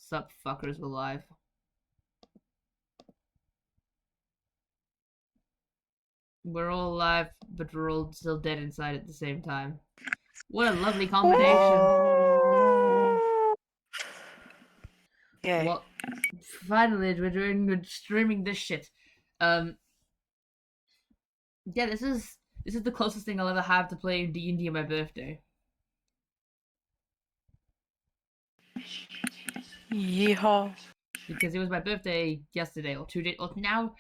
Sup, fuckers alive. We're all alive, but we're all still dead inside at the same time. What a lovely combination. Yay. Well, finally, we're streaming this shit. Yeah, this is the closest thing I'll ever have to playing D&D on my birthday. Yeehaw. Because it was my birthday yesterday, or 2 days, or now,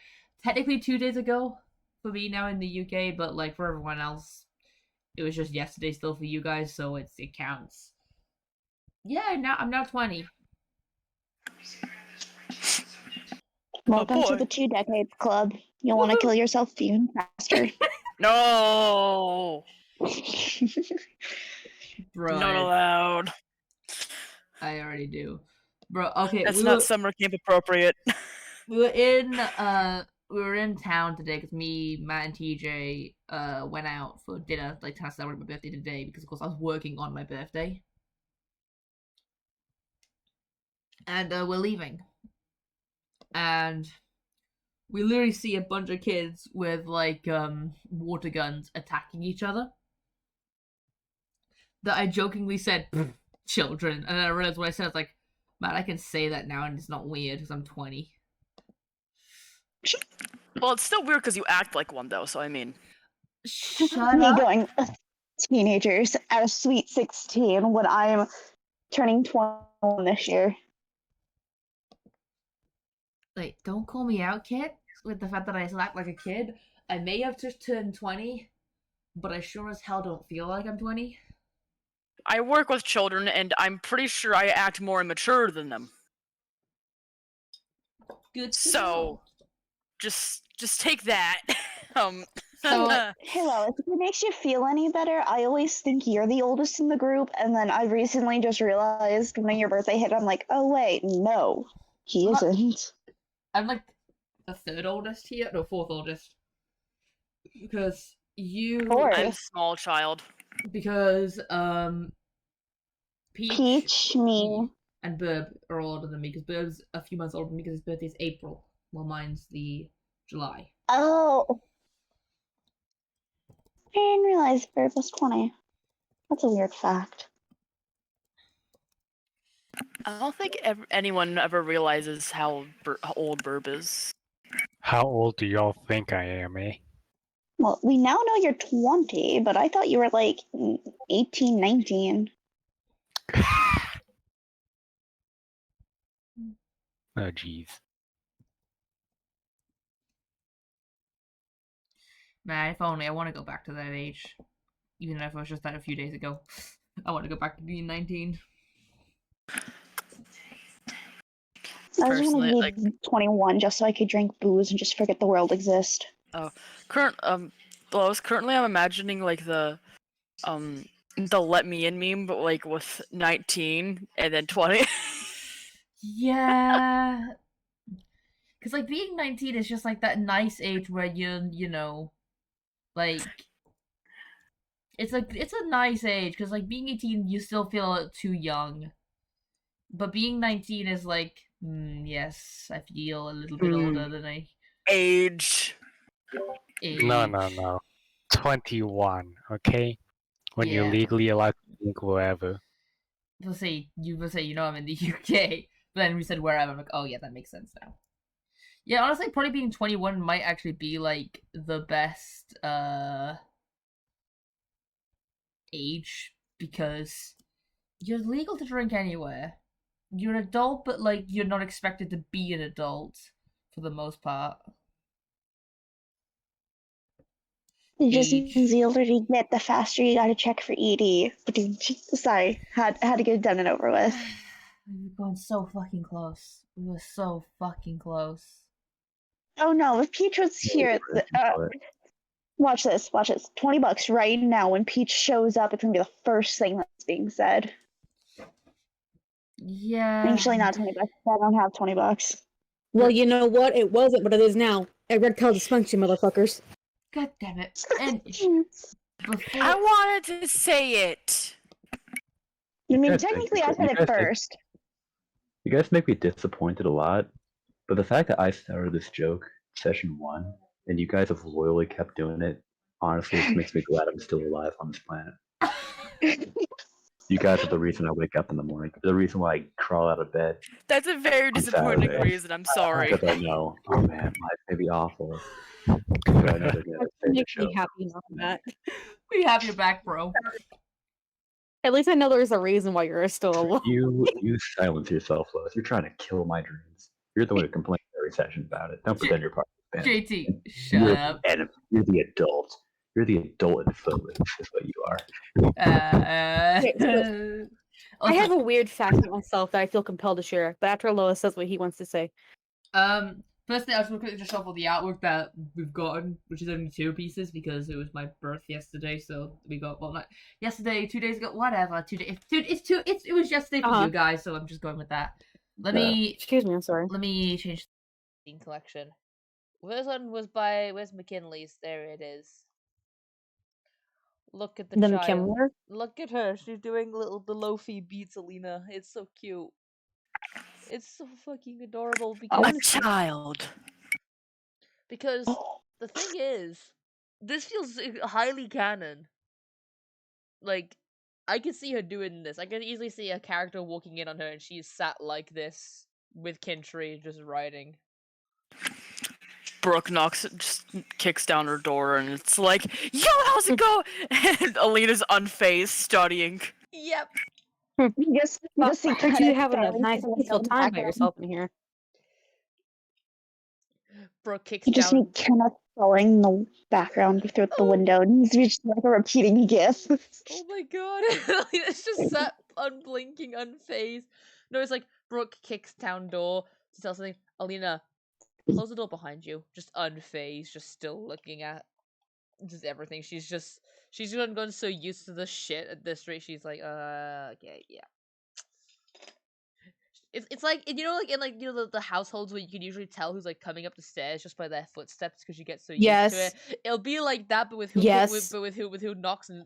technically 2 days ago for me now in the UK, but like for everyone else, it was just yesterday still for you guys, so it counts. Yeah, now I'm now 20. Welcome to the 2 decades club. You'll want to kill yourself even faster. No! Bro, Not allowed. I already do. Bro, okay. That's not summer camp appropriate. We were in town today because me, Matt, and TJ went out for dinner, like to celebrate my birthday today because of course I was working on my birthday. And we're leaving. And we literally see a bunch of kids with like water guns attacking each other. That I jokingly said children, and then I realized what I said. I was like, man, I can say that now and it's not weird because I'm 20. Well, it's still weird because you act like one, though, so I mean. Shut Me up. going, teenagers at a sweet 16 when I am turning 21 this year. Like, don't call me out, kid, with the fact that I still act like a kid. I may have just turned 20, but I sure as hell don't feel like I'm 20. I work with children, and I'm pretty sure I act more immature than them. Good. So, just take that. So, hey Lois, if it makes you feel any better, I always think you're the oldest in the group, and then I recently just realized when your birthday hit, I'm like, oh wait, no, he isn't. I'm like the third oldest here, no, fourth oldest, because you. I'm small child. Because Peach, me, and Burb are all older than me because Burb's a few months older than me because his birthday's April, while mine's the July. Oh, I didn't realize Burb was 20. That's a weird fact. I don't think anyone ever realizes how old Burb is. How old do y'all think I am, eh? Well, we now know you're 20, but I thought you were like 18, 19. Oh, jeez. Man, if only I want to go back to that age. Even if it was just that a few days ago. I want to go back to being 19. I was going to be 21 just so I could drink booze and just forget the world exists. Oh, currently I'm imagining like the let me in meme, but like with 19 and then 20. Yeah. Because like being 19 is just like that nice age where you know, like it's a nice age because like being 18 you still feel too young, but being 19 is like yes, I feel a little bit older than I age. No. 21, okay? When you're legally allowed to drink wherever. We'll say you know I'm in the UK, but then we said wherever. I'm like, oh yeah, that makes sense now. Yeah, honestly, probably being 21 might actually be like the best age because you're legal to drink anywhere. You're an adult, but like you're not expected to be an adult for the most part. Just the older you get, the faster you gotta check for ED. Sorry, had to get it done and over with. We were going so fucking close. We were so fucking close. Oh no, if Peach was here, watch this. $20 right now. When Peach shows up, it's gonna be the first thing that's being said. Yeah. Actually, not $20. I don't have $20. Well, you know what? It wasn't, but it is now. Erectile dysfunction, motherfuckers. God damn it. And I wanted to say it. I mean, technically, I said it first. You guys make me disappointed a lot, but the fact that I started this joke session 1 and you guys have loyally kept doing it, honestly, it makes me glad I'm still alive on this planet. You guys are the reason I wake up in the morning. The reason why I crawl out of bed. That's a very disappointing Saturday. reason. I'm sorry. Because I know, oh man, life may be awful, but I know they're gonna That say the makes me show. happy enough for that. We have your back, bro. At least I know there's a reason why you're still alive. You silence yourself, Lois. You're trying to kill my dreams. You're the one who complains every session about it. Don't pretend you're part of the band. JT, shut up. You're the adult. You're the adult in Footloose, is what you are. I have a weird fact about myself that I feel compelled to share, but after Lois says what he wants to say. Firstly, I was going to quickly just shuffle the artwork that we've gotten, which is only 2 pieces because it was my birth yesterday, so we got yesterday, 2 days ago, whatever. 2 days. It was yesterday for you guys, so I'm just going with that. Excuse me, I'm sorry. Let me change the collection. This one was by where's McKinley's? There it is. Look at the child. McKinley? Look at her. She's doing the Lofi beats Alina. It's so cute. It's so fucking adorable because A child. Because the thing is, this feels highly canon. Like, I could see her doing this. I could easily see a character walking in on her and she's sat like this with Kintry just writing. Brooke just kicks down her door and it's like, yo, how's it go? And Alina's unfazed, studying. Yep. Yes, You have a nice peaceful time by yourself in here. Brooke kicks You just down. need Kenneth falling in the background through the window, and he's just like a repeating gif. Oh my god. It's just sat unblinking, unfazed. No, it's like Brooke kicks down door to tell something. Alina, close the door behind you. Just unfazed, just still looking at just everything. She's gone so used to the shit at this rate. She's like, okay, yeah. It's like, you know, like in like, you know, the households where you can usually tell who's like coming up the stairs just by their footsteps because you get so used to it. It'll be like that, but with who, with who knocks and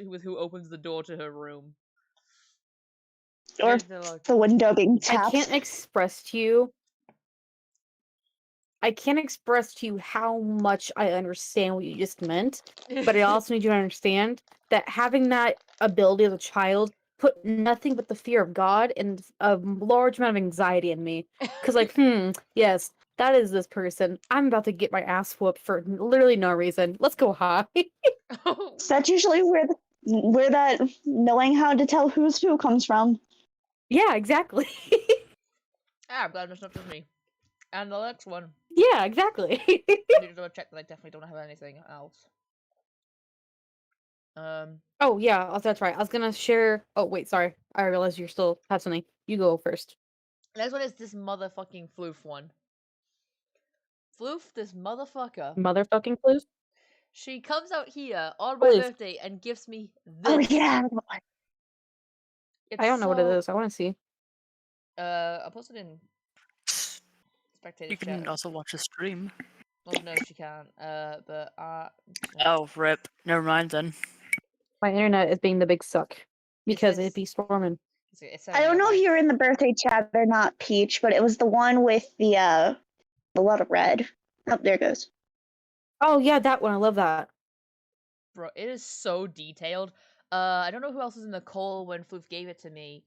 with who opens the door to her room. Or the window being tapped. I can't express to you how much I understand what you just meant, but I also need you to understand that having that ability as a child put nothing but the fear of God and a large amount of anxiety in me. Because, like, yes, that is this person. I'm about to get my ass whooped for literally no reason. Let's go high. That's usually where that knowing how to tell who's who comes from. Yeah, exactly. I'm glad it's not just me. And the next one. Yeah, exactly. I need to double check that I definitely don't have anything else. Oh yeah, that's right. I was gonna share. Oh wait, sorry. I realized you still have something. You go first. Next one is this motherfucking Floof one. Floof, this motherfucker. Motherfucking clues. She comes out here on my birthday and gives me this. Oh yeah. I don't know what it is. I want to see. I'll post it in spectator You can chat. also watch the stream. Oh no, she can't. But Oh, rip. Never mind then. My internet is being the big suck because it'd be storming. I don't know if you're in the birthday chat or not, Peach, but it was the one with the lot of red. Oh, there it goes. Oh yeah, that one. I love that. Bro, it is so detailed. I don't know who else was in the call when Floof gave it to me,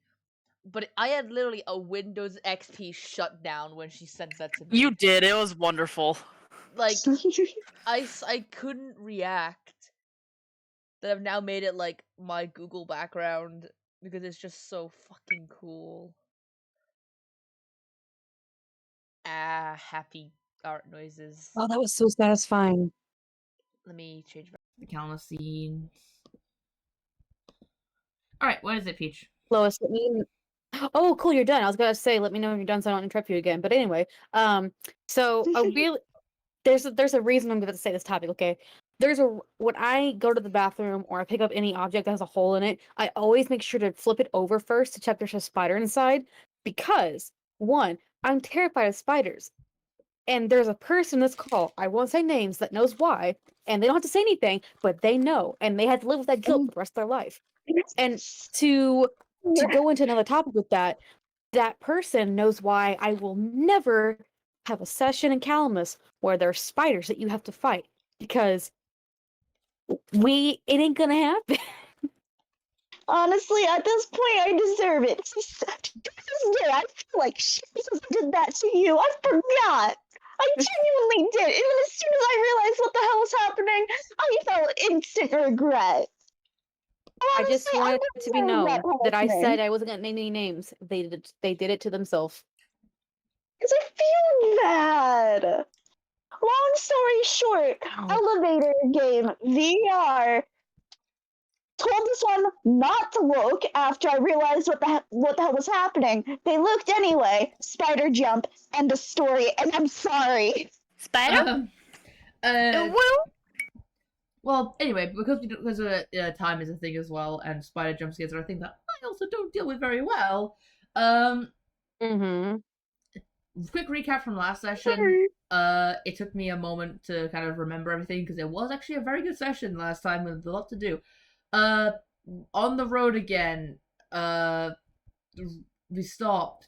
but I had literally a Windows XP shutdown when she sent that to me. You did. It was wonderful. Like, I couldn't react. That I've now made it like my Google background because it's just so fucking cool. Happy art noises. Oh, that was so satisfying. Let me change the Calamus scene. Alright, what is it, Peach? Lois, let me. Oh, cool, you're done. I was gonna say, let me know when you're done so I don't interrupt you again. But anyway, so a really there's a reason I'm going to say this topic. Okay, when I go to the bathroom or I pick up any object that has a hole in it, I always make sure to flip it over first to check there's a spider inside because one, I'm terrified of spiders. And there's a person in this call, I won't say names, that knows why, and they don't have to say anything, but they know, and they have to live with that guilt for the rest of their life. And to go into another topic with that, that person knows why I will never have a session in Calamus where there are spiders that you have to fight, because it ain't gonna happen. Honestly, at this point, I deserve it. To this day, I feel like shit because I did that to you. I forgot. I genuinely did. Even as soon as I realized what the hell was happening, I felt instant regret. I just Honestly, wanted it to be known that I said happening. I wasn't gonna name any names. They did it to themselves. Because I feel bad. Long story short, elevator game VR told this one not to look after I realized what the hell was happening. They looked anyway. Spider jump, end of story, and I'm sorry. Spider? Well, anyway, because time is a thing as well, and spider jump scares are a thing that I also don't deal with very well. Quick recap from last session. It took me a moment to kind of remember everything because it was actually a very good session last time with a lot to do. On the road again. We stopped.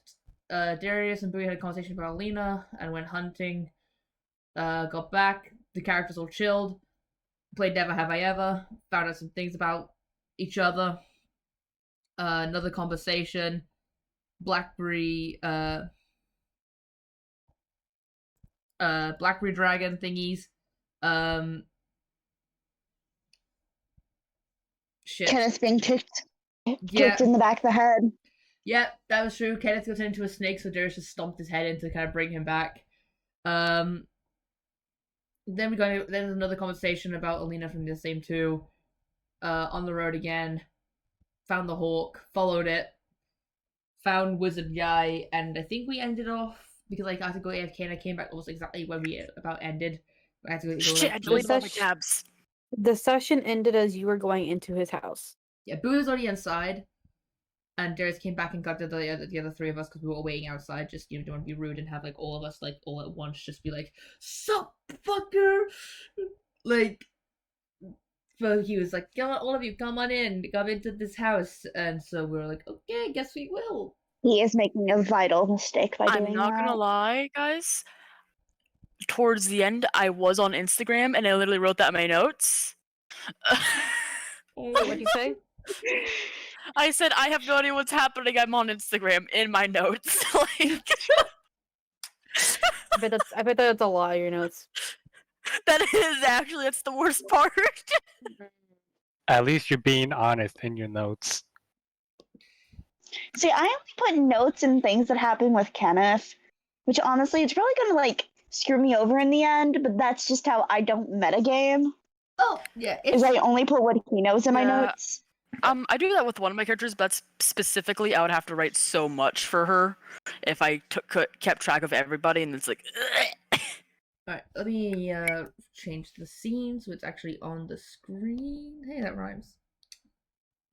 Darius and Bowie had a conversation about Alina and went hunting. Got back. The characters all chilled. Played Never Have I Ever. Found out some things about each other. Another conversation. Blackberry dragon thingies. Shit. Kenneth being kicked in the back of the head. Yeah, that was true. Kenneth got into a snake, so Darius just stomped his head in to kind of bring him back. Then there's another conversation about Alina from the same two. On the road again. Found the hawk, followed it, found Wizard Guy, and I think we ended off because I had to go AFK and I came back almost exactly where we about ended. I had to go Shit, I deleted all my tabs. The session ended as you were going into his house. Yeah, Boo was already inside, and Darius came back and got the other three of us because we were waiting outside. Just don't want to be rude and have like all of us like all at once just be like, "Sup, fucker!" Like. So he was like, all of you, come on in, come into this house. And so we were like, okay, I guess we will. He is making a vital mistake by doing that. I'm not gonna lie, guys. Towards the end, I was on Instagram, and I literally wrote that in my notes. What'd you say? I said, I have no idea what's happening, I'm on Instagram, in my notes. Like... I bet that's a lot of your notes. That is actually, that's the worst part. At least you're being honest in your notes. See, I only put notes in things that happen with Kenneth, which honestly, it's probably gonna like screw me over in the end, but that's just how I don't metagame. Oh, yeah. Is I only put what he knows in my notes. I do that with one of my characters, but specifically, I would have to write so much for her if I kept track of everybody, and it's like... Alright, let me change the scene so it's actually on the screen. Hey, that rhymes.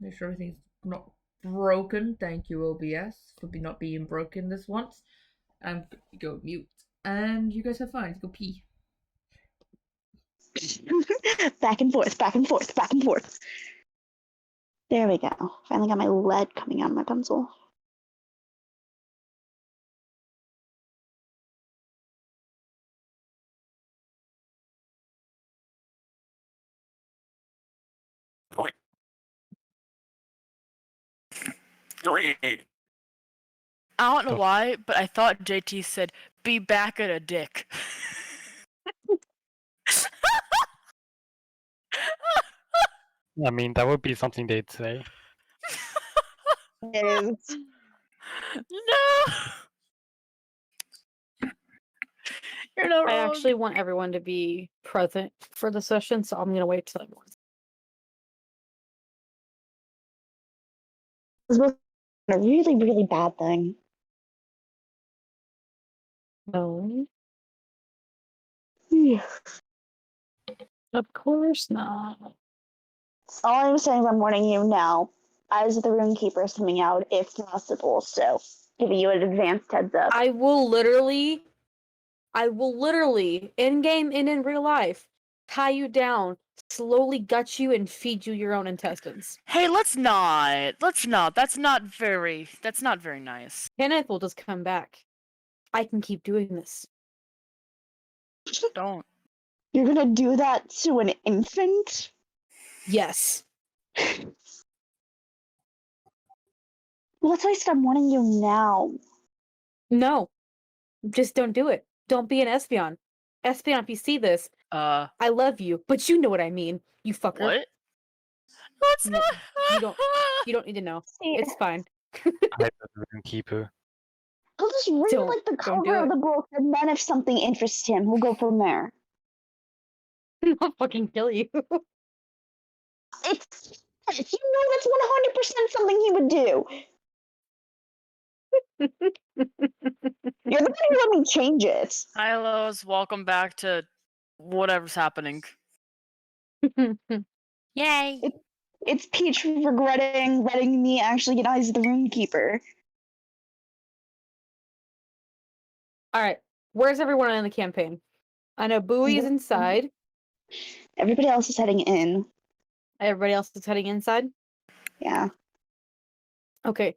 Make sure everything's not broken. Thank you, OBS, for not being broken this once. And go mute. And you guys have fun. Go pee. Back and forth, back and forth, back and forth. There we go. Finally got my lead coming out of my pencil. I don't know why, but I thought JT said, be back at a dick. I mean, that would be something they'd say. It is. No! You're not wrong. I actually want everyone to be present for the session, so I'm gonna wait till everyone's. This was a really, really bad thing. No. Yeah. Of course not. All I'm saying is I'm warning you now. Eyes of the Runekeeper is coming out if possible, so giving you an advanced heads up. I will literally, in game and in real life, tie you down slowly gut you and feed you your own intestines. Hey, let's not. Let's not. That's not very nice. Kenneth will just come back. I can keep doing this. Don't. You're gonna do that to an infant? Yes. Well, that's why I stopped wanting you now. No. Just don't do it. Don't be an Espeon. Espeon, if you see this, I love you, but you know what I mean, you fucker. What? No, it's No, not. you don't need to know. See, It's fine. I the Runekeeper. he'll just read Don't- like the don't do cover of it. the book, and then if something interests him, he'll go from there. I'll fucking kill you. It's you know that's 100% something he would do. You're the one who let me change it. Hi, Lois. Welcome back to whatever's happening. Yay! It's Peach regretting letting me actually get eyes of the Runekeeper. Alright. Where's everyone in the campaign? I know Bowie is inside. Everybody else is heading in. Everybody else is heading inside. Yeah. Okay.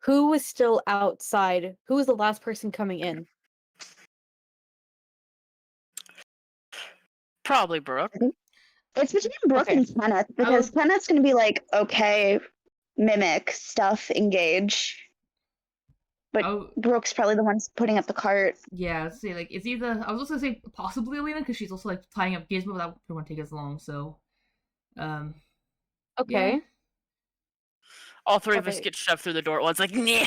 Who is still outside? Who is the last person coming in? Probably Brooke. It's between Brooke Okay. and Kenneth, because Kenneth's gonna be like, okay, mimic stuff, engage. But Oh, Brooke's probably the one putting up the cart. yeah. See, like it's either I was also gonna say possibly Alina because she's also like tying up Gizmo, but that won't take as long. So, Okay. All three of us Okay. get shoved through the door at once. Like, nah.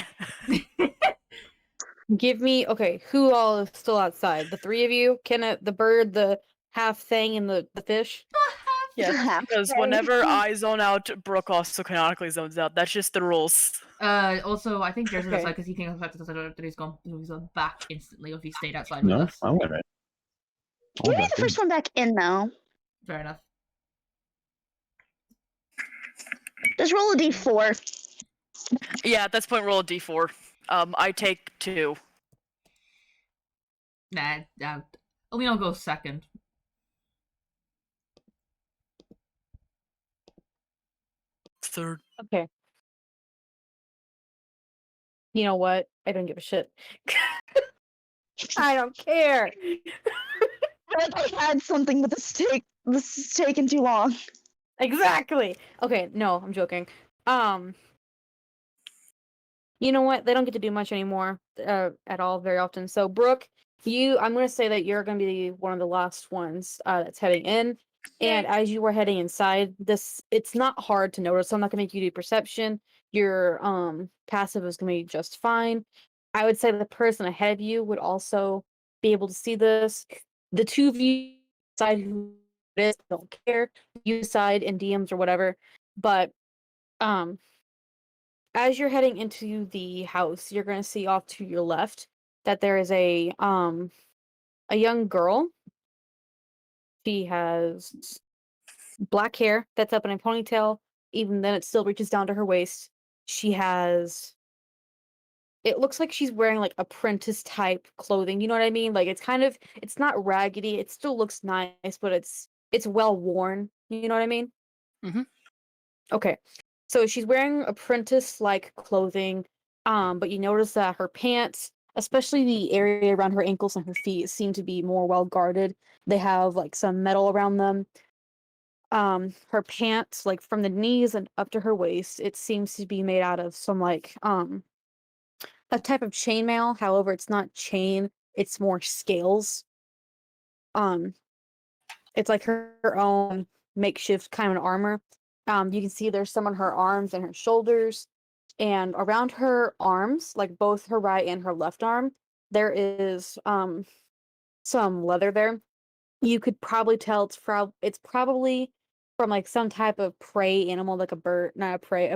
Give me who all is still outside? The three of you? Kenneth, the bird, the half thing, and the fish? Yes, because whenever I zone out, Brooke also canonically zones out. That's just the rules. Also, I think Jared's Okay. outside because he can affect us that he's gone back instantly if he stayed outside with No, us. I went right. I Give went me back the in. first one back in, though. Fair enough. Just roll a d4. Yeah, at this point, roll a d4. I take 2. Nah, Alina will go second. Third. Okay. You know what? I don't give a shit. I don't care. I had something, but this is taking too long. Exactly. Okay, no, I'm joking. You know what? They don't get to do much anymore at all very often. So Brooke, I'm going to say that you're going to be one of the last ones that's heading in. And as you were heading inside, it's not hard to notice. So I'm not going to make you do perception. Your passive is going to be just fine. I would say the person ahead of you would also be able to see this. The two of you decide who it is, don't care. You decide in DMs or whatever. But as you're heading into the house, you're going to see off to your left that there is a young girl. She has black hair that's up in a ponytail. Even then, it still reaches down to her waist. It looks like she's wearing like apprentice type clothing. You know what I mean? Like it's not raggedy. It still looks nice, but it's well worn. You know what I mean? Mhm. Okay. So she's wearing apprentice-like clothing, but you notice that her pants, especially the area around her ankles and her feet, seem to be more well guarded. They have like some metal around them. Her pants, like from the knees and up to her waist, it seems to be made out of some like a type of chainmail. However, it's not chain; it's more scales. Um, it's like her own makeshift kind of an armor. You can see there's some on her arms and her shoulders, and around her arms, like both her right and her left arm, there is some leather there. You could probably tell it's probably from like some type of prey animal, like a bird, not a prey,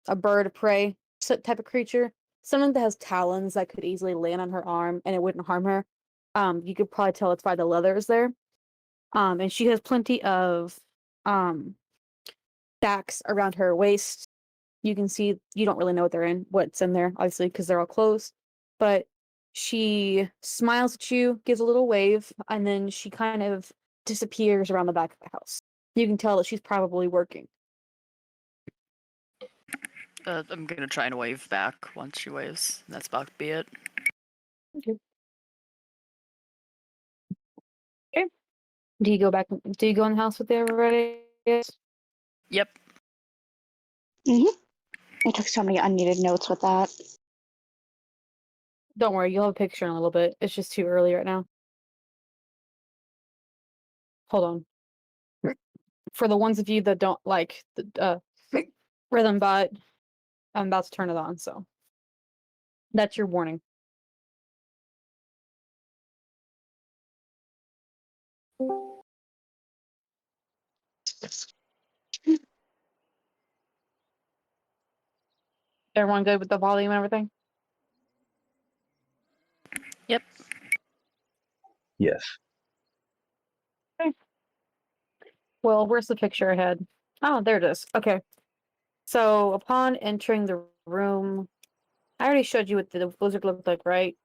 a bird of prey type of creature. Something that has talons that could easily land on her arm and it wouldn't harm her. You could probably tell it's by the leather is there. And she has plenty of stacks around her waist. You can see you don't really know what's in there, obviously, because they're all closed. But she smiles at you, gives a little wave, and then she kind of disappears around the back of the house. You can tell that she's probably working. I'm gonna try and wave back once she waves. That's about to be it. Okay. Okay. Do you go back? Do you go in the house with everybody? Yes. Yep. I took so many unneeded notes with that. Don't worry, you'll have a picture in a little bit. It's just too early right now. Hold on. For the ones of you that don't like the rhythm bot, I'm about to turn it on, so that's your warning. Everyone good with the volume and everything? Yep. Yes. Well, where's the picture I had? Oh, there it is. Okay. So upon entering the room, I already showed you what the wizard looked like, right?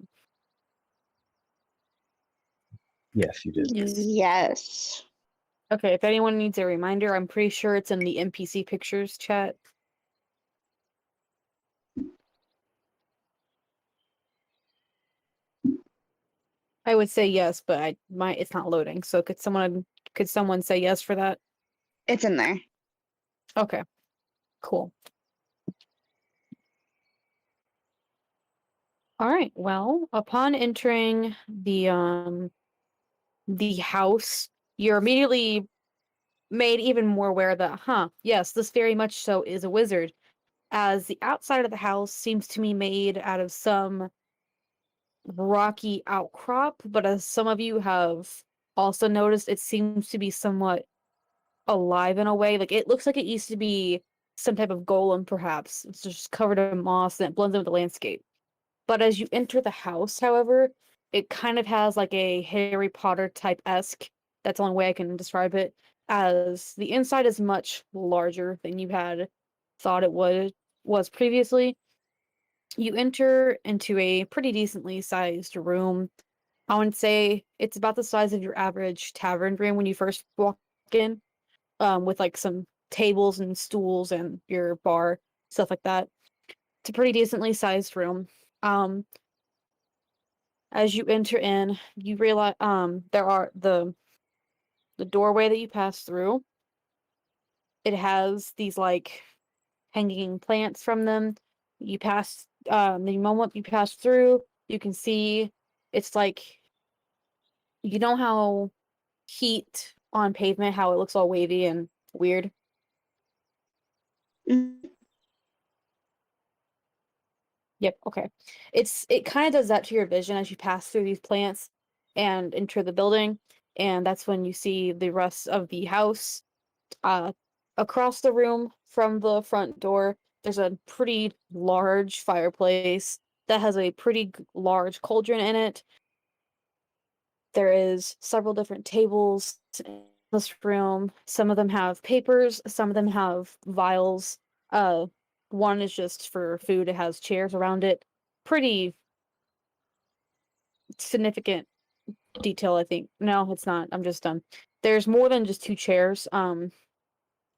Yes, you did. Yes. Yes. Okay, if anyone needs a reminder, I'm pretty sure it's in the NPC pictures chat. I would say yes, but it's not loading. So could someone say yes for that? It's in there. Okay. Cool. All right. Well, upon entering the house, you're immediately made even more aware that, yes, this very much so is a wizard, as the outside of the house seems to be made out of some rocky outcrop, but as some of you have also noticed, it seems to be somewhat alive in a way. Like it looks like it used to be some type of golem, perhaps. It's just covered in moss and it blends in with the landscape. But as you enter the house, however, it kind of has like a Harry Potter type esque. That's the only way I can describe it. As the inside is much larger than you had thought it was previously. You enter into a pretty decently sized room. I would say it's about the size of your average tavern room when you first walk in, with like some tables and stools and your bar, stuff like that. It's a pretty decently sized room. Um, as you enter in, you realize there are the doorway that you pass through. It has these like hanging plants from them. You pass the moment you pass through, you can see it's like you know how heat on pavement, how it looks all wavy and weird. Mm. Yep, okay. It kind of does that to your vision as you pass through these plants and enter the building, and that's when you see the rest of the house. Uh, across the room from the front door, there's a pretty large fireplace that has a pretty large cauldron in it. There is several different tables in this room. Some of them have papers, some of them have vials. Uh, one is just for food. It has chairs around it. Pretty significant detail, I think. No, it's not. I'm just done. There's more than just two chairs.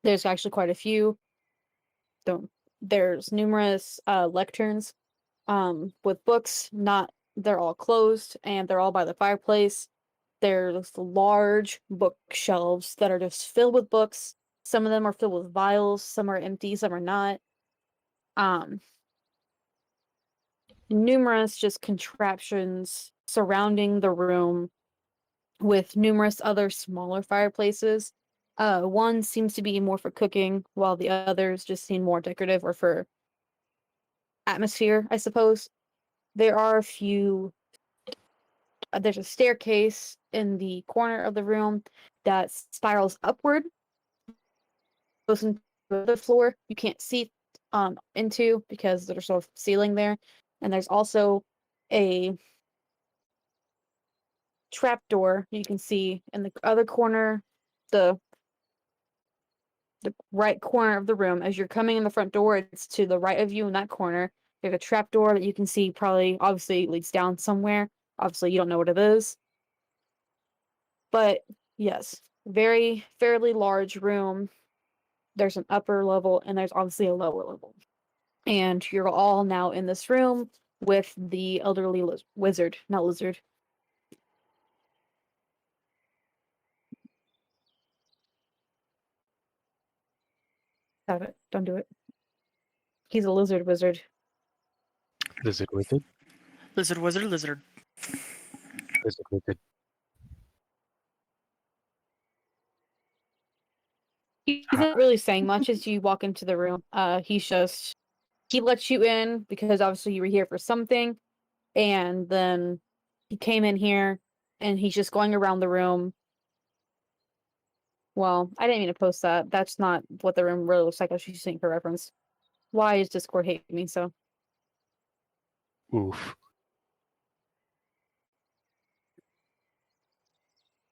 There's actually quite a few. Don't There's numerous lecterns with books. Not They're all closed and they're all by the fireplace. There's large bookshelves that are just filled with books. Some of them are filled with vials, some are empty, some are not. Um, Numerous just contraptions surrounding the room with numerous other smaller fireplaces. One seems to be more for cooking, while the others just seem more decorative or for atmosphere, I suppose. There are a few There's a staircase in the corner of the room that spirals upward, goes into the floor you can't see into because there's sort of ceiling there. And there's also a trapdoor you can see in the other corner, the right corner of the room. As you're coming in the front door, it's to the right of you in that corner. There's a trapdoor that you can see, probably obviously leads down somewhere. Obviously, you don't know what it is. But Yes. Very fairly large room. There's an upper level and there's obviously a lower level. And you're all now in this room with the elderly wizard, not lizard. Stop it. Don't do it. He's a lizard wizard. Lizard wizard. Lizard, wizard, lizard. Lizard wizard. He's not really saying much as you walk into the room. He lets you in because obviously you were here for something, and then he came in here and he's just going around the room. Well, I didn't mean to post that. That's not what the room really looks like. I was just saying for reference. Why does Discord hate me so? Oof.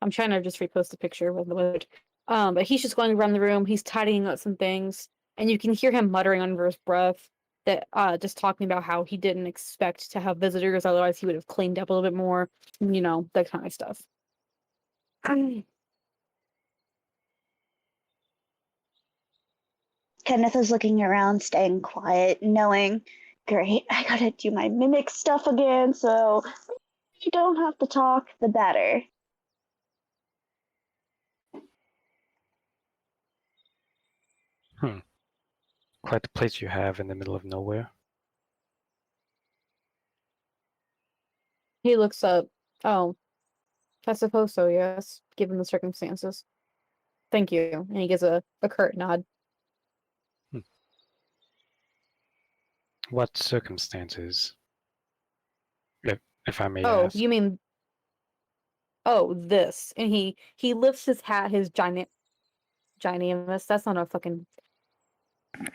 I'm trying to just repost the picture with the wizard. But he's just going around the room. He's tidying up some things, and you can hear him muttering under his breath that just talking about how he didn't expect to have visitors, otherwise he would have cleaned up a little bit more, that kind of stuff. Kenneth is looking around, staying quiet, knowing, great, I gotta do my mimic stuff again, so you don't have to talk, the better. Quite the place you have in the middle of nowhere. He looks up. Oh, I suppose so, yes, given the circumstances. Thank you. And he gives a curt nod. What circumstances? If I may Oh, ask. you mean this. And he lifts his hat, his ginormous. That's not a fucking.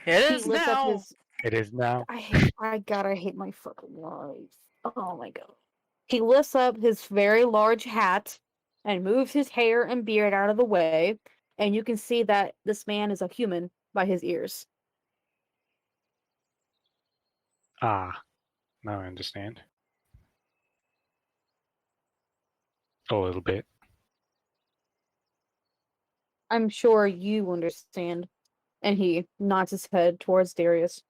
It He is lifts up now. his. It is now. I hate my fucking life. Oh my god. He lifts up his very large hat and moves his hair and beard out of the way, and you can see that this man is a human by his ears. Ah, now I understand. A little bit. I'm sure you understand. And he nods his head towards Darius.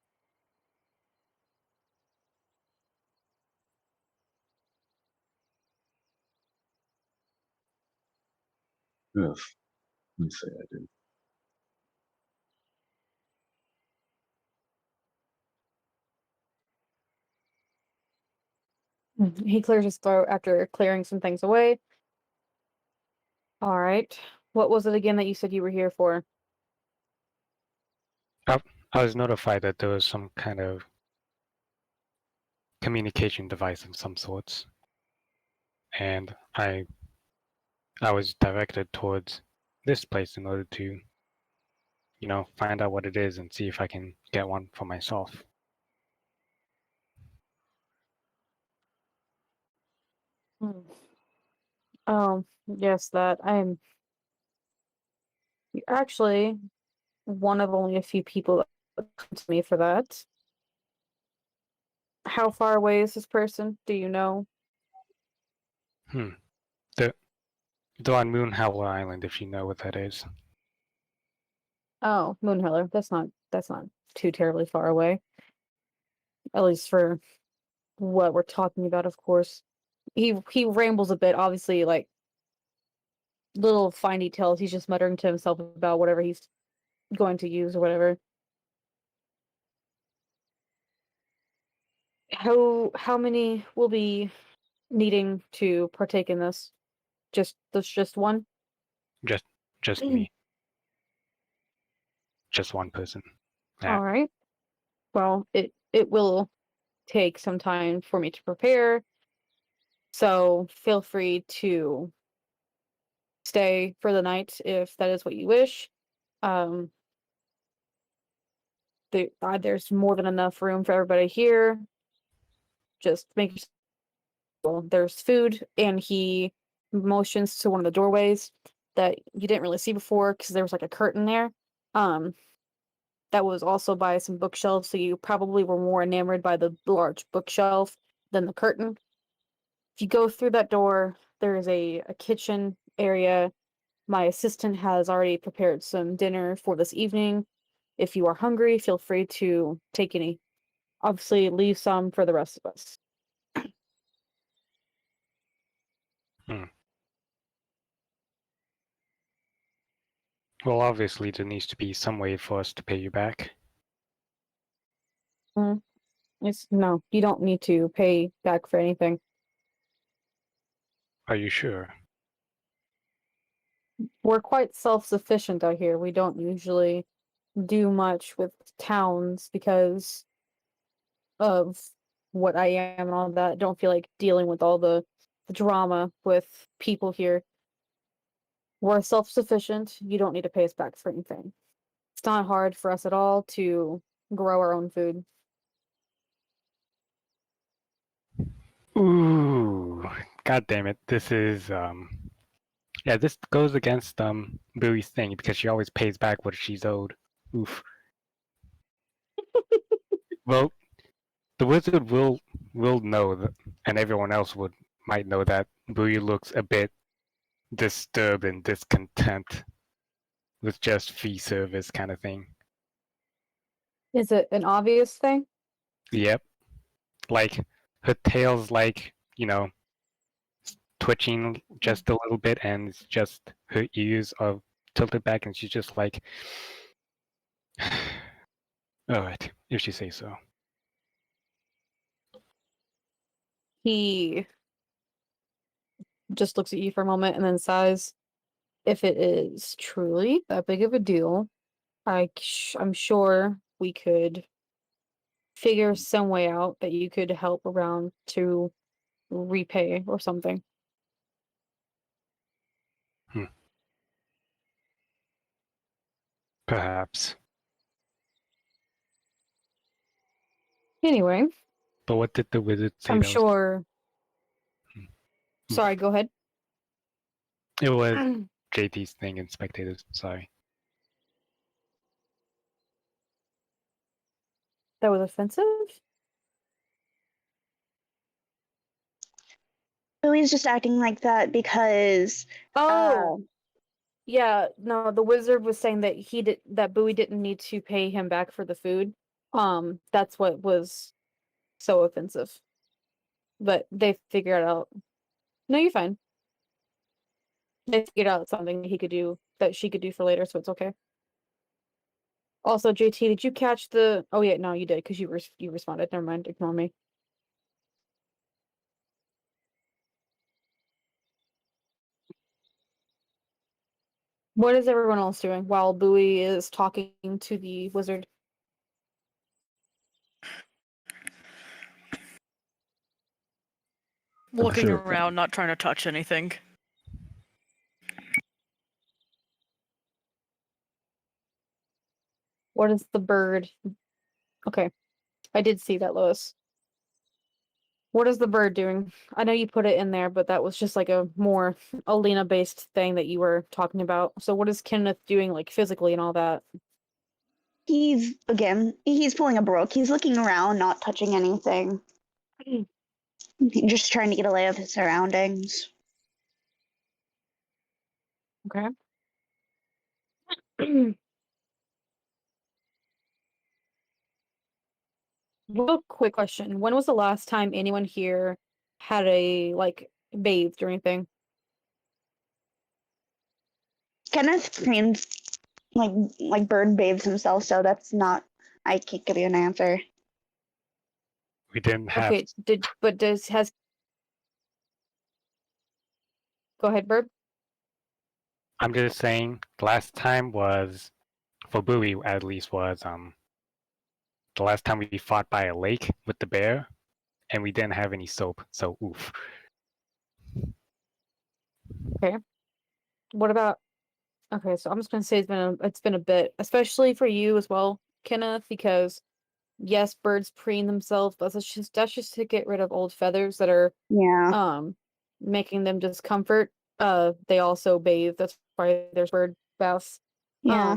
Yes, let me say I do. He clears his throat after clearing some things away. All right. What was it again that you said you were here for? I was notified that there was some kind of communication device of some sorts, and I was directed towards this place in order to, find out what it is and see if I can get one for myself. Yes, that I'm you're actually one of only a few people that come to me for that. How far away is this person? Do you know? They're on Moonhowler Island, if you know what that is. Oh, Moonheller. That's not too terribly far away. At least for what we're talking about, of course. He rambles a bit, obviously, like little fine details. He's just muttering to himself about whatever he's going to use or whatever. How many will be needing to partake in this? Just one? Just me. Just one person. Yeah. All right. Well, it will take some time for me to prepare. So feel free to stay for the night if that is what you wish. Um, there's more than enough room for everybody here. Just make there's food, and he motions to one of the doorways that you didn't really see before because there was like a curtain there. That was also by some bookshelves, so you probably were more enamored by the large bookshelf than the curtain. If you go through that door, there is a kitchen area My assistant has already prepared some dinner for this evening. If you are hungry, feel free to take any. Obviously, leave some for the rest of us. Well, obviously there needs to be some way for us to pay you back. No, you don't need to pay back for anything. Are you sure? We're quite self-sufficient out here. We don't usually do much with towns because of what I am and all that. Don't feel like dealing with all the drama with people here. We're self-sufficient. You don't need to pay us back for anything. It's not hard for us at all to grow our own food. Ooh, god damn it! This is yeah, this goes against Bowie's thing because she always pays back what she's owed. Oof. Well, the wizard will know that, and everyone else might know that Bowie looks a bit disturbed and discontent with just fee service kind of thing. Is it an obvious thing? Yep. Like her tail's like, twitching just a little bit and it's just her ears are tilted back and she's just like alright, if you say so. He just looks at you for a moment and then sighs. If it is truly that big of a deal, I'm sure we could figure some way out that you could help around to repay or something. Perhaps. Anyway, But what did the wizard say I'm that was sure. Sorry, go ahead. it was JT's thing and spectators, sorry. That was offensive? Bowie's just acting like that because Oh, yeah. No, the wizard was saying that that Bowie didn't need to pay him back for the food. That's what was so offensive. But they figured out. No, you're fine. They figured out something he could do that she could do for later, so it's okay. Also, JT, did you catch the? Oh yeah, no, you did because you responded. Never mind, ignore me. What is everyone else doing while Bowie is talking to the wizard? Looking sure. around, not trying to touch anything. What is the bird? Okay, I did see that, Lois. What is the bird doing? I know you put it in there, but that was just like a more Alina-based thing that you were talking about. So what is Kenneth doing, like physically and all that? he's pulling a Brooke. He's looking around, not touching anything. Just trying to get a lay of his surroundings. Okay. Real quick question. When was the last time anyone here had bathed or anything? Kenneth Crane's like bird bathes himself, so that's not. I can't give you an answer. We didn't have Okay, go ahead, Bird. I'm just saying the last time was for Bowie at least was the last time we fought by a lake with the bear and we didn't have any soap, so oof. Okay. What about Okay, so I'm just gonna say it's been a bit, especially for you as well, Kenneth, because yes, birds preen themselves, but that's just to get rid of old feathers that are Yeah, making them discomfort. They also bathe. That's why there's bird baths. yeah.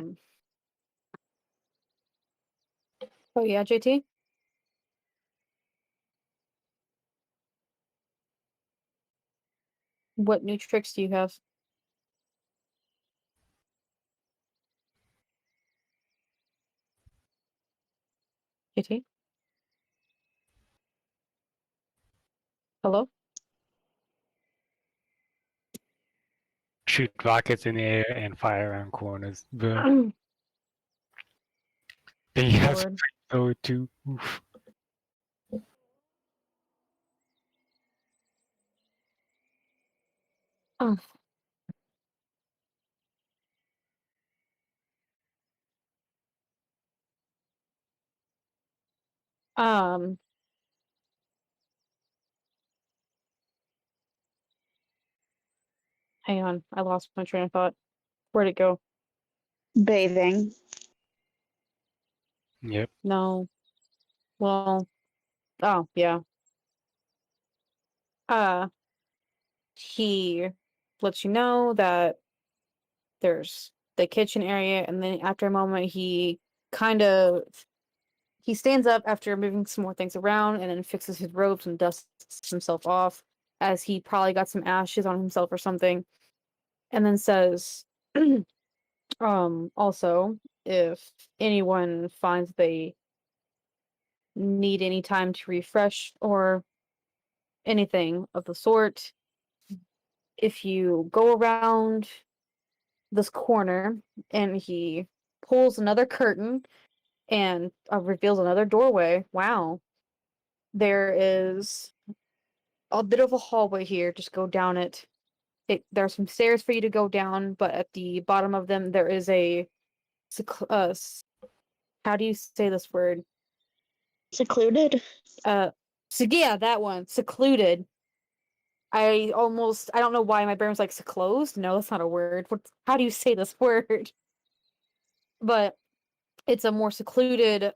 Oh yeah, JT. What new tricks do you have? Kitty? Hello? Shoot rockets in the air and fire around corners. But Oh, then you have Lord. so too. Oof. Oh. Um, Hang on. I lost my train of thought. Where'd it go? Bathing. Yep. No. Well, oh, yeah. Uh, he lets you know that there's the kitchen area, and then after a moment, he stands up after moving some more things around, and then fixes his robes and dusts himself off, as he probably got some ashes on himself or something, and then says, also, if anyone finds they need any time to refresh or anything of the sort, if you go around this corner, and he pulls another curtain and reveals another doorway. Wow. There is a bit of a hallway here. Just go down it. There are some stairs for you to go down, but at the bottom of them there is how do you say this word? Secluded. So yeah, that one. Secluded. I don't know why my brain was like seclosed. No, that's not a word. How do you say this word? But it's a more secluded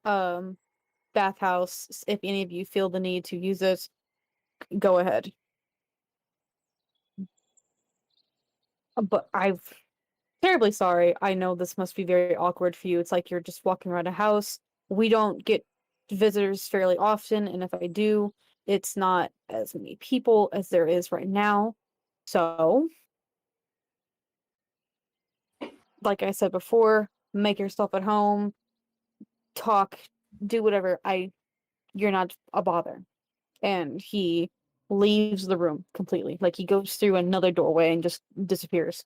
bathhouse. If any of you feel the need to use it, go ahead. But I'm terribly sorry. I know this must be very awkward for you. It's like you're just walking around a house. We don't get visitors fairly often, and if I do, it's not as many people as there is right now. So, like I said before, make yourself at home, talk, do whatever. You're not a bother. And he leaves the room completely. Like he goes through another doorway and just disappears.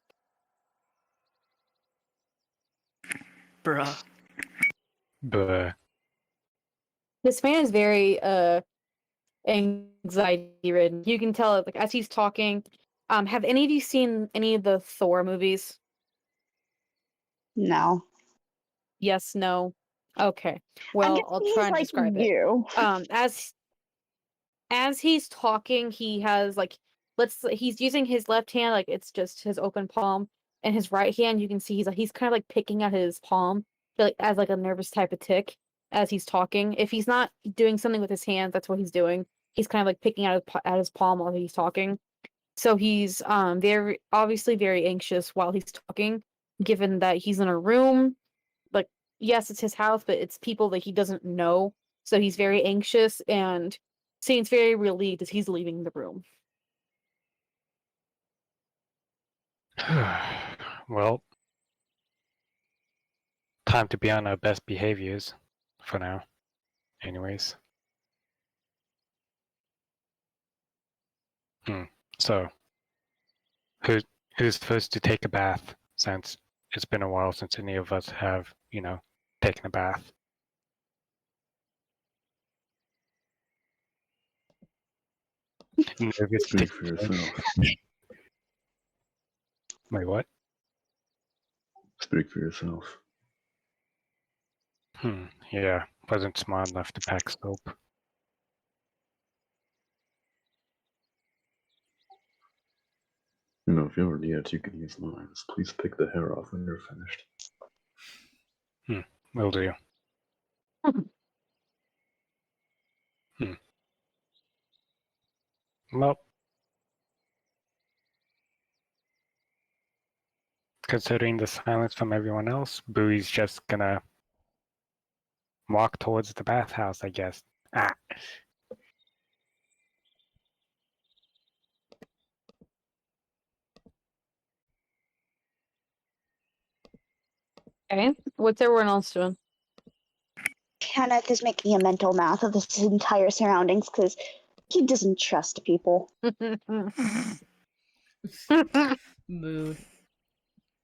Bruh. But This man is very anxiety ridden. You can tell like as he's talking. Have any of you seen any of the Thor movies? No. Yes, no. Okay. I'm Well, I'll guessing try he's and like describe it. you. As he's talking, he has like he's using his left hand like it's just his open palm, and his right hand you can see he's kind of like picking at his palm, like as like a nervous type of tick as he's talking. If he's not doing something with his hands, that's what he's doing. He's kind of like picking at his palm while he's talking. So he's very obviously very anxious while he's talking, given that he's in a room. Like yes, it's his house, but it's people that he doesn't know. So he's very anxious and seems very relieved as he's leaving the room. well, time to be on our best behaviors for now. Anyways. So, who's first to take a bath, since it's been a while since any of us have, taken a bath? Nervous Speak for yourself. Wait, what? Speak for yourself. Yeah, wasn't smart enough to pack soap. If you already yet, you can use mine. Please pick the hair off when you're finished. Will do. Well, considering the silence from everyone else, Bowie's just gonna walk towards the bathhouse, I guess. Okay. What's everyone else doing? Kenneth is making a mental math of his entire surroundings because he doesn't trust people. Mood.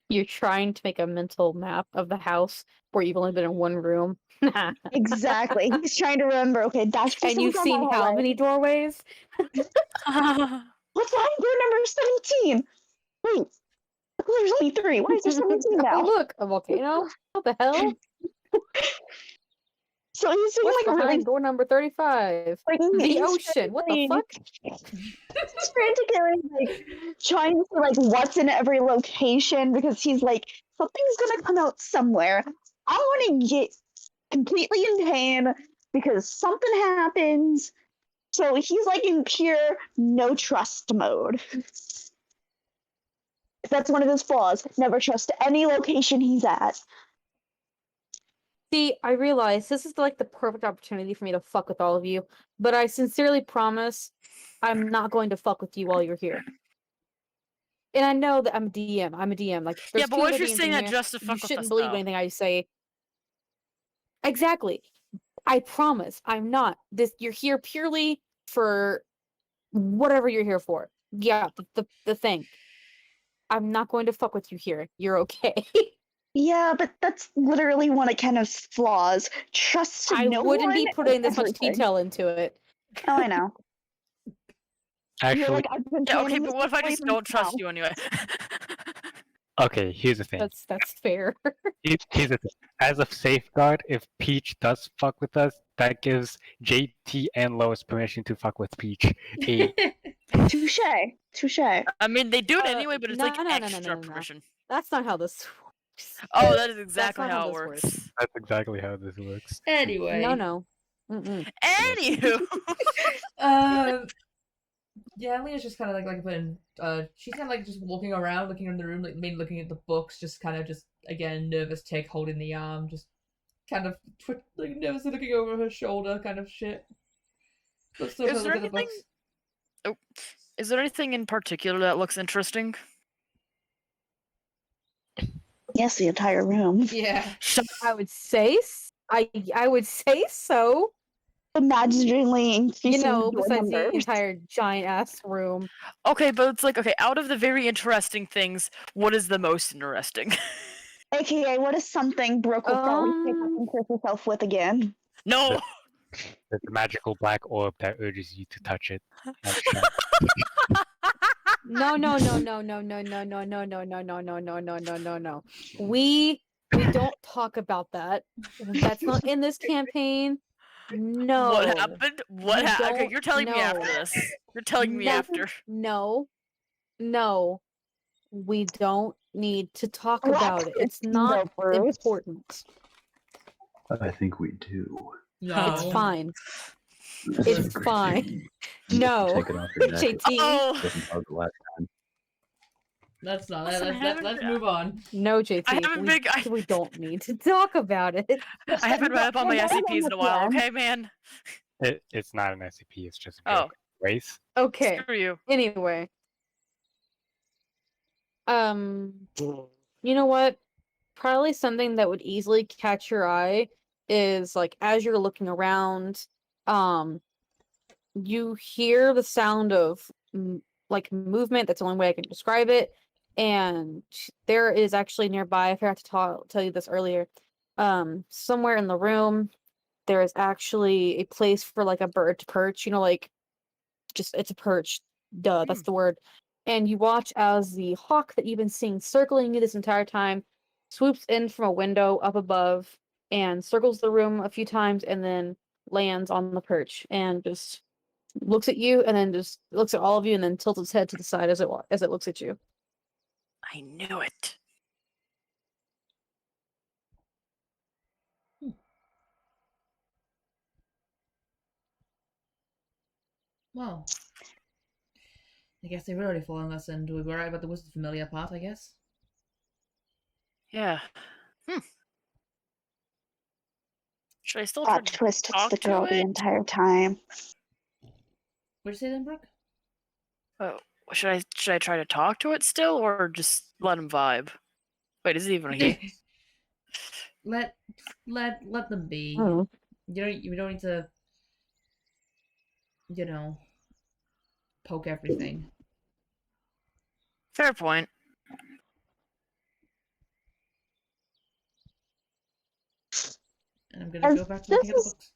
You're trying to make a mental map of the house where you've only been in one room. Exactly. He's trying to remember. Okay, that's just And you've what's on seen my how hallway. many doorways? What's behind door number 17? Wait, there's only 3. Why is there 17 Oh, now? look, a volcano? What the hell? So he's doing What's like behind really door number 35? like The he's ocean. What the fuck? He's frantically like trying to like what's in every location because he's like something's gonna come out somewhere. I want to get completely in pain because something happens. So he's like in pure no trust mode. That's one of his flaws. Never trust any location he's at. See, I realize this is like the perfect opportunity for me to fuck with all of you, but I sincerely promise I'm not going to fuck with you while you're here. And I know that I'm a DM. I'm a DM. Like, there's Yeah, but two what other if you're DMs saying in that here. just to You fuck with shouldn't us, believe though? anything I say. Exactly. I promise. You're here purely for whatever you're here for. Yeah, the thing. I'm not going to fuck with you here. You're okay. Yeah, but that's literally one of Kenneth's flaws. Trust I no wouldn't one be and putting this much everything. detail into it. Oh, I know. You're Actually, like, I've been Yeah, okay, planning but this what if I for just months don't trust now. you anyway? okay, here's the thing. That's fair. Here's the thing. As a safeguard, if Peach does fuck with us, that gives JT and Lois permission to fuck with Peach. Touche. Touche. I mean, they do it anyway, but it's no, like no, no, no, extra no, no. permission. That's not how this works. Oh, that is That's exactly not how how it this works. works. That's exactly how this works. Anyway. No. Mm-mm. Anywho, Yeah, Leah's just kind of like putting. She's kind of like just walking around, looking in the room, like maybe looking at the books, just kind of just again nervous tick, holding the arm, just kind of like nervously looking over her shoulder, kind of shit. But still Is trying to there look at the anything- books. is there anything in particular that looks interesting? Yes, the entire room. Yeah. I would say I would say so. Imaginally increasing You know, door besides the numbers. entire giant ass room. Okay, but it's like, okay, out of the very interesting things, what is the most interesting? AKA, what is something Brooke will probably pick up and kiss herself with again? No! There's a magical black orb that urges you to touch it. No. We don't talk about that. That's not in this campaign. No. What happened? What You happened? Okay, don't you're telling me after know. this. You're telling me Nothing- after. No. We don't need to talk Black about it. It's Christine not Bruce. important. I think we do. No. It's fine. This It's is a great fine. thing. No. Take it off your neck. JT. Oh! Wasn't hard the last time. That's not. Listen, I haven't- Let's move on. No, JT. I haven't been. We don't need to talk about it. I haven't read up on my We're not SCPs in a while, done. okay, man? It's not an SCP, it's just a Oh. joke. Race. Okay. Screw you. Anyway. You know what? Probably something that would easily catch your eye is like as you're looking around, you hear the sound of like movement. That's the only way I can describe it. And there is actually nearby, I forgot to tell you this earlier. Somewhere in the room, there is actually a place for like a bird to perch, you know, like just it's a perch. Duh, that's the word. And you watch as the hawk that you've been seeing circling you this entire time swoops in from a window up above and circles the room a few times and then lands on the perch and just looks at you and then just looks at all of you and then tilts its head to the side as it looks at you. I knew it. Well, I guess they've already fallen us, and we were right about the wizard familiar part, I guess. Yeah. Should I still try That to twist hits talk the to girl the it? entire time. What'd you say then, Brooke? Oh, should I try to talk to it still, or just let him vibe? Wait, is it even here? let them be. Hmm. You don't need to, poke everything. Fair point. And I'm gonna go back to looking at the books.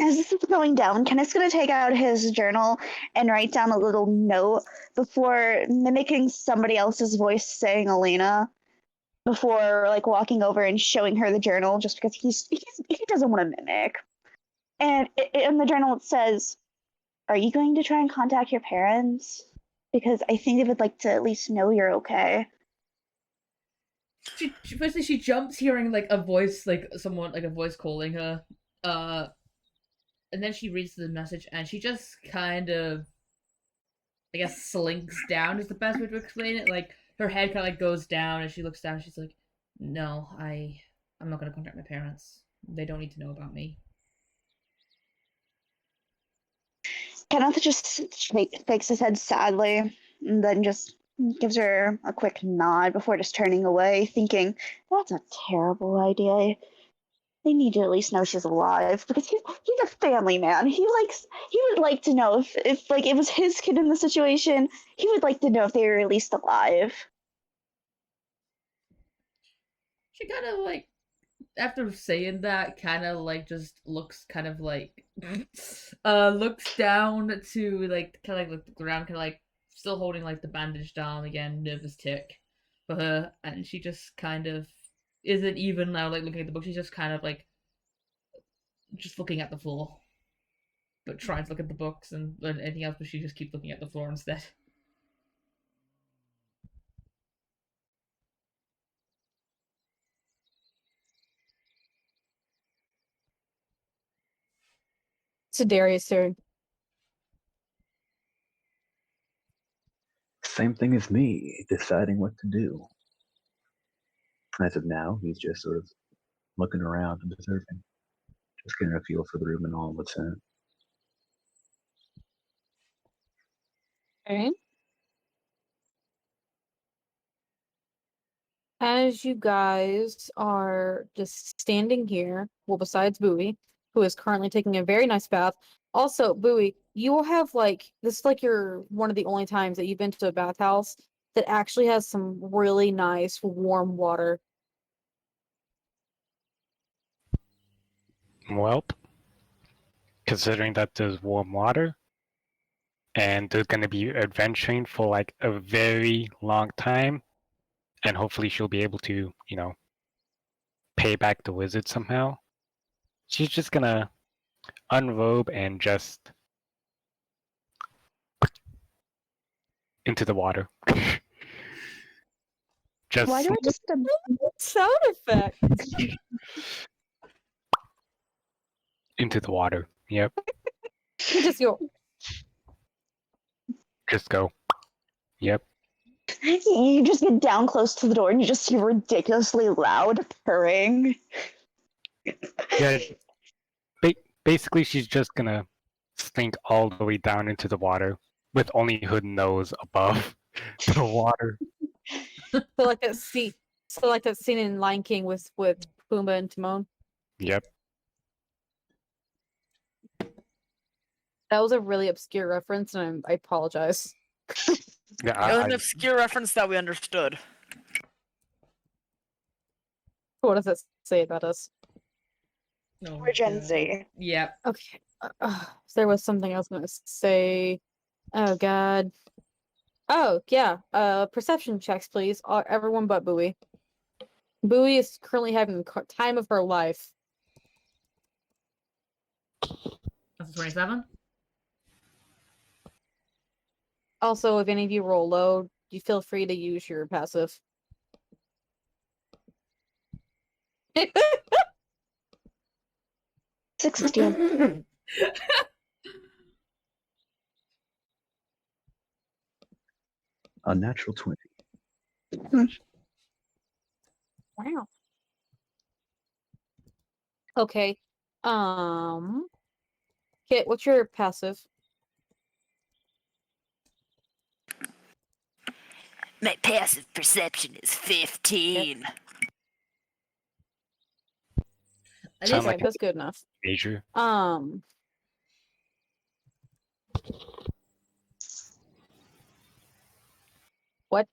As this is going down, Kenneth's going to take out his journal and write down a little note before mimicking somebody else's voice saying Elena, before like walking over and showing her the journal, just because he doesn't want to mimic. And in the journal it says, "Are you going to try and contact your parents? Because I think they would like to at least know you're okay." She jumps hearing like a voice, like someone, like a voice calling her. And then she reads the message and she just kind of, I guess, slinks down is the best way to explain it. Like her head kind of like goes down and she looks down and she's like, "No, I'm not gonna contact my parents. They don't need to know about me." Kenneth just shakes his head sadly and then just gives her a quick nod before just turning away, thinking, that's a terrible idea. They need to at least know she's alive, because he's a family man. He would like to know if like it was his kid in the situation, he would like to know if they were at least alive. She kind of like, after saying that, kind of like just looks kind of like, looks down to like kind of like look the ground, kind of like still holding like the bandaged arm again, nervous tick for her, and she just kind of isn't even now like looking at the book. She's just kind of like just looking at the floor, but trying to look at the books and anything else, but she just keeps looking at the floor instead. So Darius turn. Same thing as me, deciding what to do. As of now, he's just sort of looking around and observing, just getting a feel for the room and all what's in it. Okay. As you guys are just standing here, well, besides Bowie, who is currently taking a very nice bath. Also, Bowie, you will have like this is like your one of the only times that you've been to a bathhouse that actually has some really nice warm water. Well, considering that there's warm water and they're going to be adventuring for like a very long time, and hopefully she'll be able to, pay back the wizard somehow. She's just gonna unrobe and just into the water. Just Why do I just Sound effect. into the water. Yep. You just go. Just go. Yep. you just get down close to the door and you just hear ridiculously loud purring? Yeah. Basically, she's just gonna sink all the way down into the water with only her nose above the water. So like that scene in Lion King with Pumbaa and Timon. Yep. That was a really obscure reference, and I apologize. Yeah. It was an obscure reference that we understood. What does that say about us? No, We're Gen Z. Yeah. Okay. There was something I was going to say. Oh God. Oh yeah. Perception checks, please. Everyone but Bowie. Bowie is currently having the time of her life. That's a 27. Also, if any of you roll low, you feel free to use your passive. 16. A natural 20. Wow. Okay. Kit, what's your passive? My passive perception is 15. At Sound least, like That's good enough. Major. What?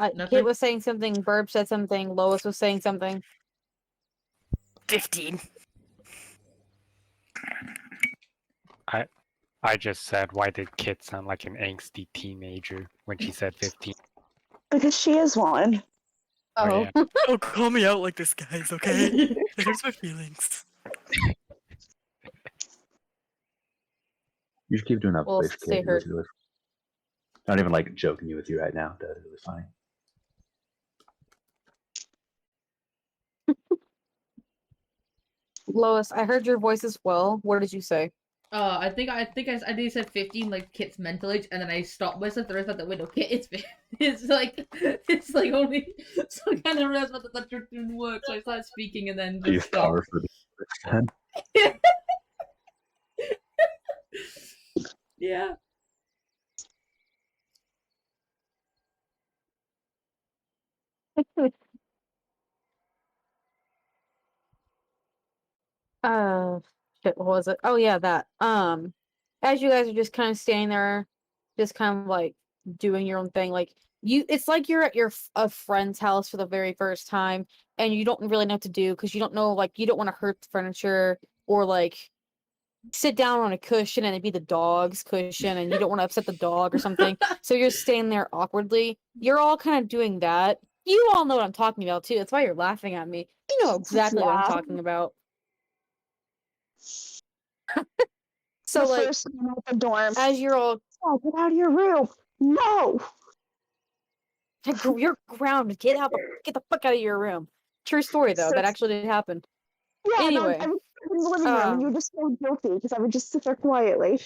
Kit Nothing. was saying something. Burb said something. Lois was saying something. 15. I just said, why did Kit sound like an angsty teenager when she said 15? Because she is one. Oh, yeah. Don't call me out like this, guys, okay? It hurts my feelings. You should keep doing that Well, voice, stay kid. It hurt. was really not even like joking with you right now. That is really funny. Lois, I heard your voice as well. What did you say? I think I did said 15, like Kit's mental age, and then I stopped myself. The rest of the window. Kit, it's like only. So I kind of realized that trick didn't work. So I started speaking and then Are you just stopped. sorry for the Yeah. Shit, what was it? Oh yeah, that. As you guys are just kind of standing there, just kind of like doing your own thing, like it's like you're at a friend's house for the very first time, and you don't really know what to do because you don't know, like, you don't want to hurt the furniture or like sit down on a cushion and it be the dog's cushion, and you don't want to upset the dog or something. So you're standing there awkwardly. You're all kind of doing that. You all know what I'm talking about too. That's why you're laughing at me. You know exactly what I'm Yeah. talking about. The So like, first time at the dorm. as you're all, Oh, get out of your room! No! you're grounded. Get the fuck out of your room. True story though. That actually did happen. Yeah, Anyway, no, I was in the living room and you just felt guilty because I would just sit there quietly.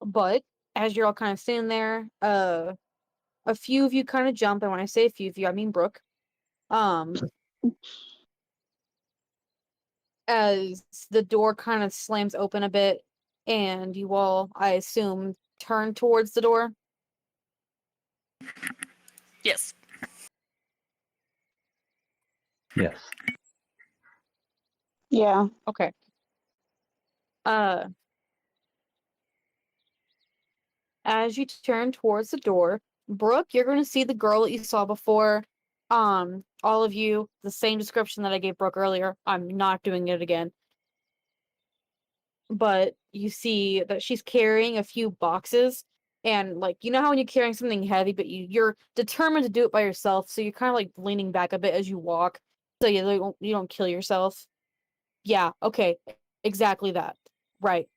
But as you're all kind of standing there, a few of you kind of jump, and when I say a few of you, I mean Brooke. As the door kind of slams open a bit, and you all, I assume, turn towards the door. Yes. Yes. Yeah. Okay. As you turn towards the door, Brooke, you're going to see the girl that you saw before. All of you, the same description that I gave Brooke earlier. I'm not doing it again. But you see that she's carrying a few boxes, and like, you know how when you're carrying something heavy, but you're determined to do it by yourself, so you're kind of like leaning back a bit as you walk, so you don't kill yourself. Yeah, okay, exactly that. Right.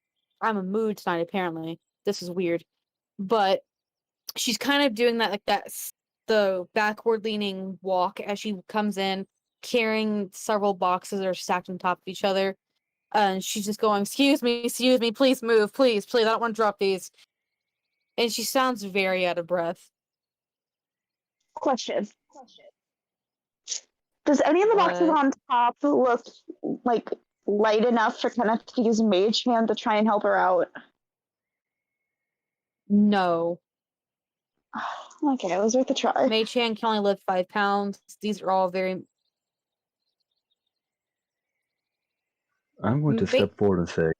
I'm a mood tonight, apparently. This is weird. But she's kind of doing that, like the backward leaning walk as she comes in, carrying several boxes that are stacked on top of each other. And she's just going, excuse me, please move, please, I don't want to drop these. And she sounds very out of breath. Question. Does any of the boxes What? on top look like light enough for Kenneth to use Mage Hand to try and help her out? No. Okay, it was worth a try. Mei Chan can only lift 5 pounds. These are all very... I'm going to step forward and say,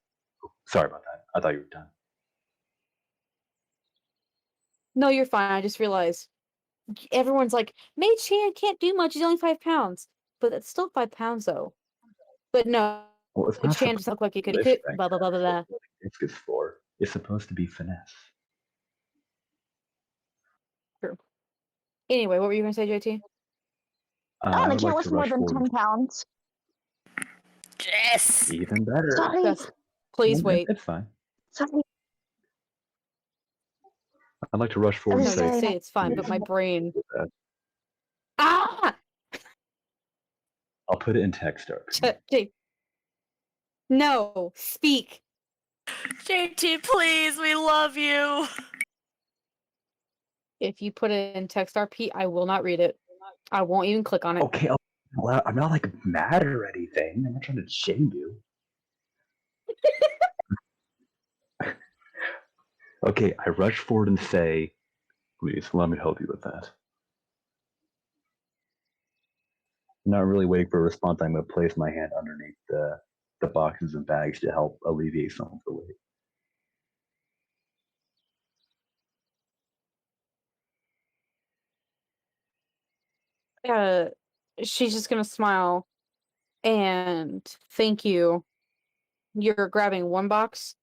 sorry about that. I thought you were done. No, you're fine. I just realized everyone's like, Mei Chan can't do much. He's only 5 pounds. But that's still 5 pounds, though. But no, Well, it's Mei not Chan just looked like he could blah, blah, blah, blah, blah. It's good for. It's supposed to be finesse. True. Anyway, what were you going to say, JT? I would can't like lift to more rush than forward. 10 pounds. Yes. Even better. Sorry. Yes. Please wait. It's fine. Sorry. I'd like to rush forward No, and you say, say it's fine, but my brain... uh, Ah! I'll put it in text, Dark. No, speak. JT, please, we love you. If you put it in text RP, I will not read it. I won't even click on it. Okay, I'm not like mad or anything. I'm not trying to shame you. Okay, I rush forward and say, Please, let me help you with that. Not really waiting for a response. I'm going to place my hand underneath the boxes and bags to help alleviate some of the weight. She's just gonna smile and thank you. You're grabbing one box.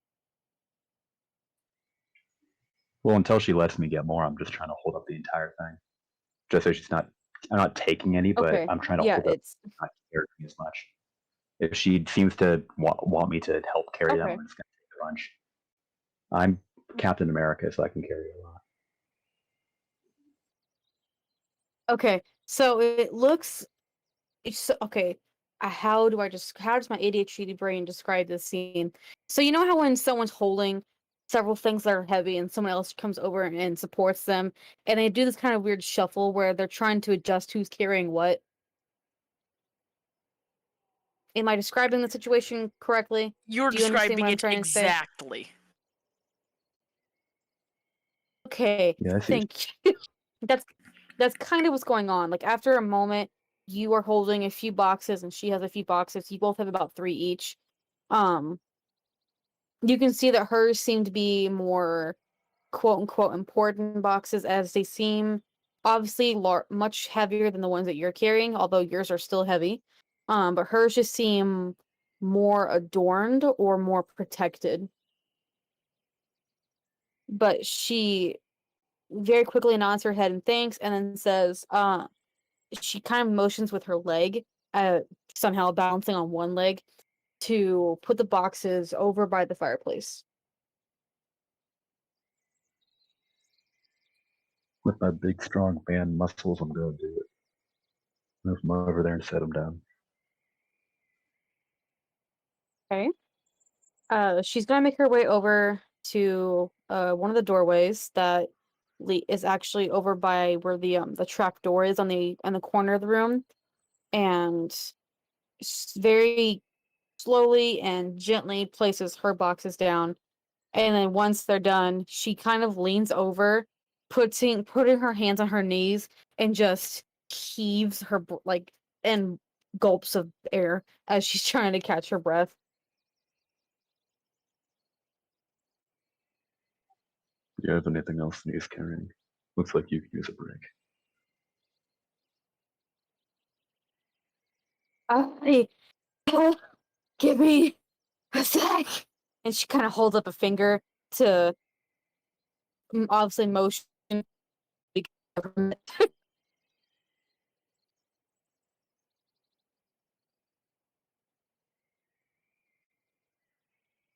Well, until she lets me get more, I'm just trying to hold up the entire thing. Just so she's not, I'm not taking any, but Okay. I'm trying to Yeah, hold up, it's not carrying as much. If she seems to want me to help carry them, okay. I'm just going to take a bunch. I'm Captain America, so I can carry a lot. Okay. So it looks okay. How does my ADHD brain describe this scene? So you know how when someone's holding several things that are heavy and someone else comes over and supports them and they do this kind of weird shuffle where they're trying to adjust who's carrying what? Am I describing the situation correctly? You're Do you understand describing what I'm it trying to say? exactly. Okay, Yeah, I see. thank you. That's kind of what's going on. Like after a moment, you are holding a few boxes and she has a few boxes. You both have about 3 each. Um, you can see that hers seem to be more quote unquote important boxes as they seem obviously much heavier than the ones that you're carrying, although yours are still heavy. But hers just seem more adorned or more protected. But she very quickly nods her head and thanks and then says, she kind of motions with her leg, somehow balancing on one leg, to put the boxes over by the fireplace. With my big, strong man muscles, I'm going to do it. Move them over there and set them down. Okay. She's gonna make her way over to one of the doorways that is actually over by where the trap door is on the corner of the room, and very slowly and gently places her boxes down. And then once they're done, she kind of leans over, putting her hands on her knees, and just heaves her like and gulps of air as she's trying to catch her breath. Do you have anything else needs carrying? Looks like you could use a break. Give me a sec. And she kind of holds up a finger to obviously motion.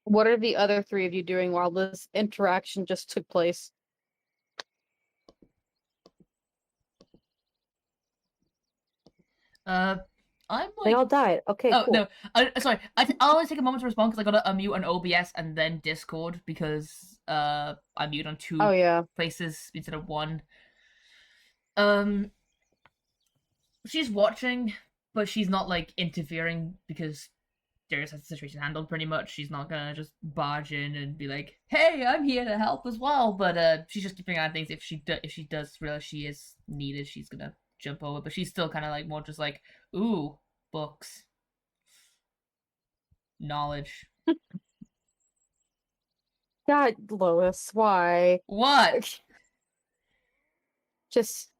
What are the other 3 of you doing while this interaction just took place? I'm They like, all died. Okay, oh cool. no, sorry. I'll always take a moment to respond because I gotta unmute on OBS and then Discord because I mute on 2 Oh yeah. places instead of 1. She's watching, but she's not like interfering because Darius has the situation handled pretty much. She's not gonna just barge in and be like, "Hey, I'm here to help as well." But she's just keeping an eye on things. If she does realize she is needed, she's gonna jump over. But she's still kind of like more just like, "Ooh, books, knowledge." God, Lois, why? What? Just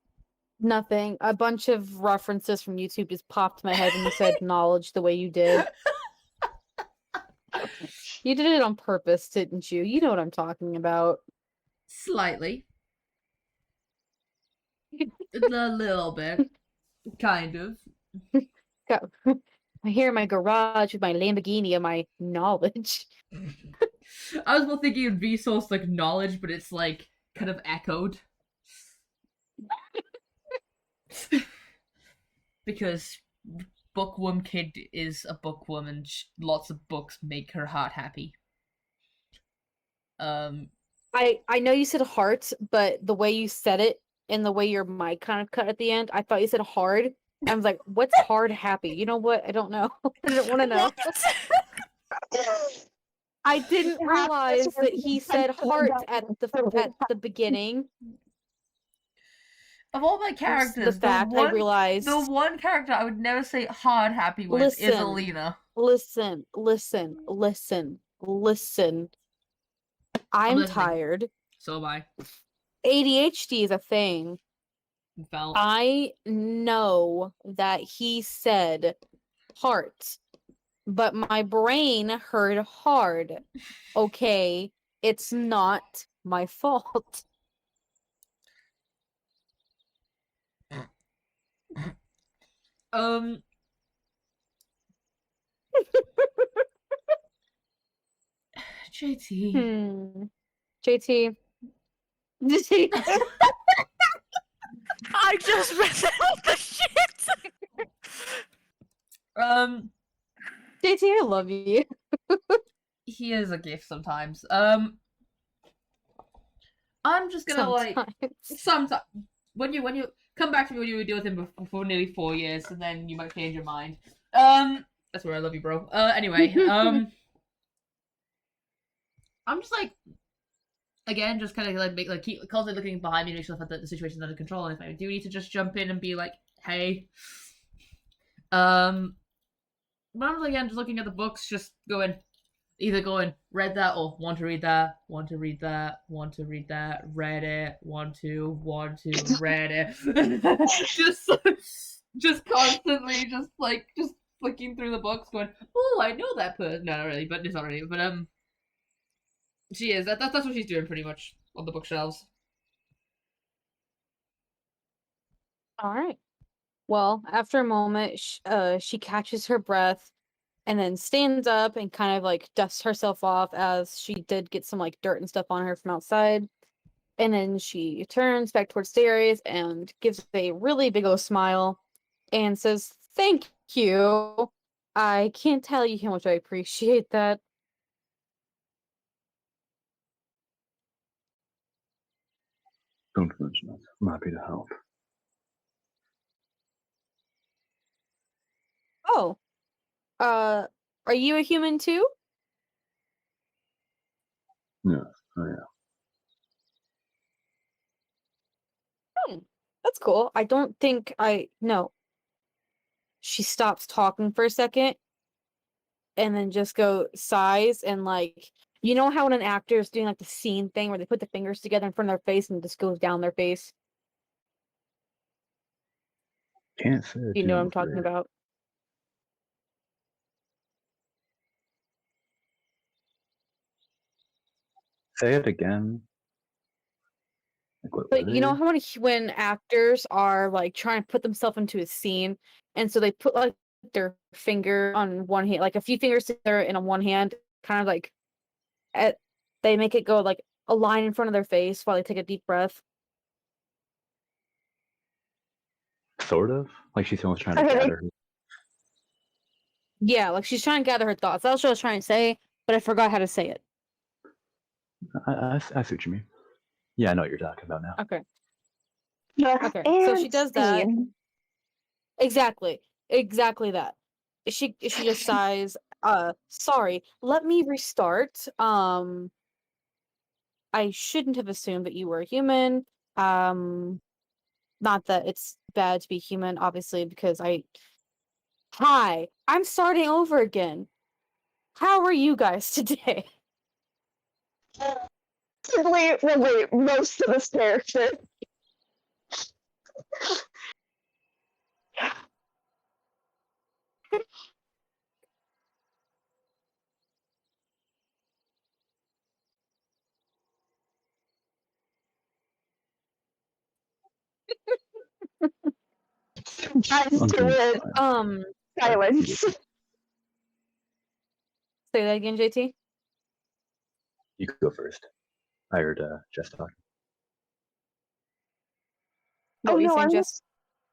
nothing. A bunch of references from YouTube just popped in my head when you said knowledge the way you did. You did it on purpose, didn't you? You know what I'm talking about. Slightly. A little bit. Kind of. I'm here in my garage with my Lamborghini and my knowledge. I was more thinking of resource like knowledge, but it's like kind of echoed. Because bookworm kid is a bookworm and lots of books make her heart happy. I know you said heart, but the way you said it and the way your mic kind of cut at the end, I thought you said hard. I was like, what's hard happy? You know what? I don't know. I didn't want to know. I didn't realize that he said heart at the beginning. Of all my characters, fact I realized. the one character I would never say hard happy with is Alina. Listen. I'm listening. tired. So am I. ADHD is a thing. Felt. I know that he said heart, but my brain heard hard. Okay, it's not my fault. JT. JT. I just read out the shit. JT, I love you. He is a gift sometimes. I'm just gonna sometimes when you come back to me when you deal with him for nearly 4 years, and then you might change your mind. That's where I love you, bro. Anyway, I'm just like, again, just kind of like keep constantly looking behind me to make sure that the situation's under control, and if I do need to just jump in and be like, hey, but I'm again just looking at the books, just either going read that or want to read that, want to read that, want to read that, read it, want to read it, just constantly just flicking through the books, going, oh, I know that person. No, not really, but it's not really. But she is. That's what she's doing pretty much on the bookshelves. All right. Well, after a moment, she catches her breath and then stands up and kind of like dusts herself off, as she did get some like dirt and stuff on her from outside. And then she turns back towards Darius and gives a really big old smile and says, "Thank you. I can't tell you how much I appreciate that." Don't mention it. I'm happy to help. Oh, are you a human too? Yeah, oh yeah. That's cool. I don't think no. She stops talking for a second and then just sighs and like, you know how when an actor is doing like the scene thing where they put the fingers together in front of their face and it just goes down their face? Can't say You know what I'm talking about? Say it again. Like, what But were you know they? how when actors are like trying to put themselves into a scene, and so they put like their finger on one hand, like a few fingers together in on one hand, kind of like they make it go like a line in front of their face while they take a deep breath. Sort of. Like she's almost trying to gather her. Yeah, like she's trying to gather her thoughts. That's what I was trying to say, but I forgot how to say it. I see what you mean. Yeah, I know what you're talking about now. Okay. Yeah, Okay. and So she does that. scene. Exactly that. She just sighs, sorry, let me restart. I shouldn't have assumed that you were a human. Not that it's bad to be human, obviously, because hi, I'm starting over again. How are you guys today? Relate most of this character. Guys do it. Silence. Say that again, JT. You could go first. I heard Jess talking. What were you saying, Jess?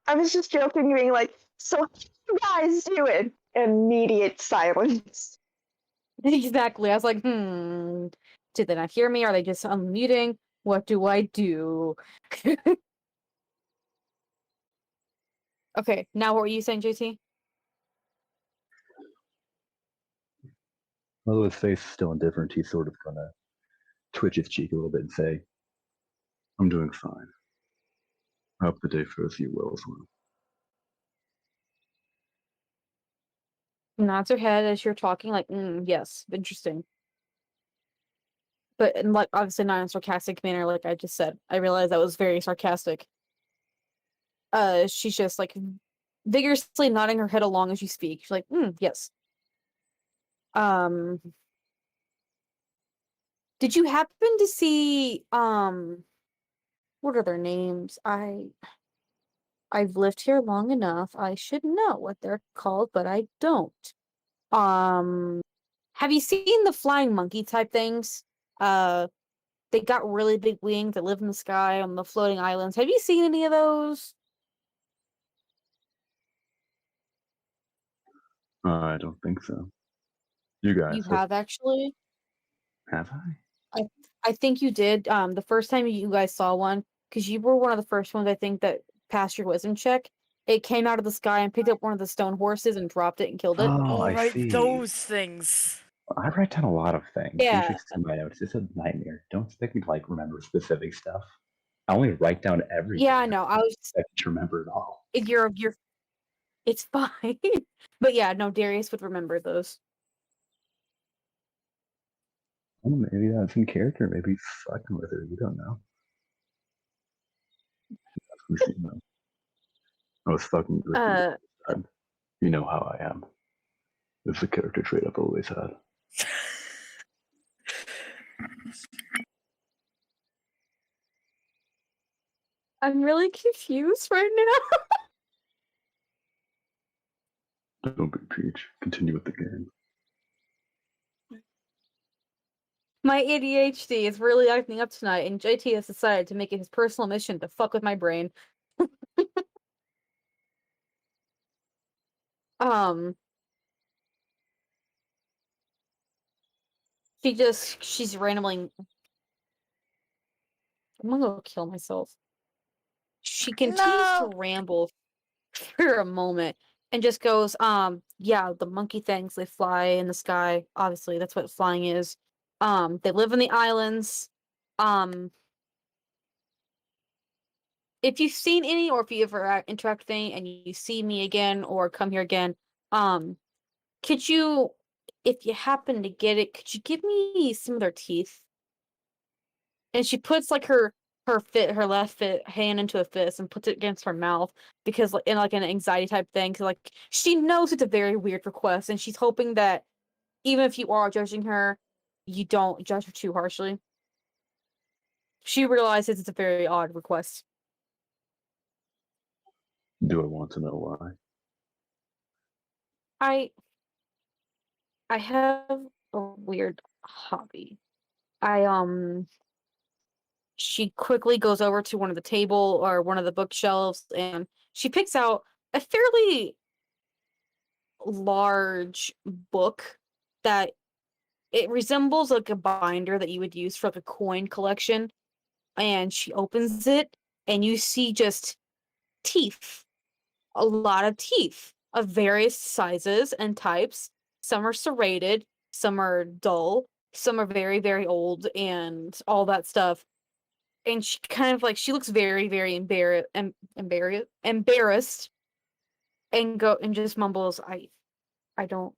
I was just joking, being like, so what you guys doing? Immediate silence. Exactly. I was like, did they not hear me? Are they just unmuting? What do I do? Okay, now what were you saying, JT? Although his face is still indifferent, he's sort of gonna twitch his cheek a little bit and say, I'm doing fine. I hope the day for a few will as well. Nods her head as you're talking, like, yes, interesting. But like, obviously not in a sarcastic manner, like I just said. I realized that was very sarcastic. She's just like vigorously nodding her head along as you speak. She's like, yes. Did you happen to see what are their names? I've lived here long enough. I should know what they're called, but I don't. Have you seen the flying monkey type things? They got really big wings that live in the sky on the floating islands. Have you seen any of those? I don't think so. You guys You have actually? have I? I think you did. The first time you guys saw one, because you were one of the first ones I think that passed your wisdom check. It came out of the sky and picked up one of the stone horses and dropped it and killed it. Oh, I right, see. those things. I write down a lot of things. Yeah. Usually it's in my notes. It's a nightmare. Don't expect me to like remember specific stuff. I only write down everything. Yeah, I know. I was expect to remember it all. you're it's fine. But yeah, no, Darius would remember those. Oh, maybe that's in character. Maybe he's fucking with her. You don't know. I was fucking with you. You know how I am. It's a character trait I've always had. I'm really confused right now. Don't be Peach. Continue with the game. My ADHD is really acting up tonight, and JT has decided to make it his personal mission to fuck with my brain. She's randomly. I'm gonna go kill myself. She continues to ramble for a moment and just goes, yeah, the monkey things, they fly in the sky. Obviously, that's what flying is. They live in the islands. If you've seen any, or if you ever interact with any and you see me again or come here again, could you, if you happen to get it, could you give me some of their teeth? And she puts like her left hand into a fist and puts it against her mouth because in like an anxiety type thing. Cause like she knows it's a very weird request, and she's hoping that even if you are judging her, you don't judge her too harshly. She realizes it's a very odd request. Do I want to know why? I have a weird hobby. She quickly goes over to one of the table or one of the bookshelves and she picks out a fairly large book that it resembles like a binder that you would use for like a coin collection. And she opens it and you see just teeth. A lot of teeth of various sizes and types. Some are serrated, some are dull, some are very, very old, and all that stuff. And she kind of like she looks very, very embarrassed, and just mumbles, I don't,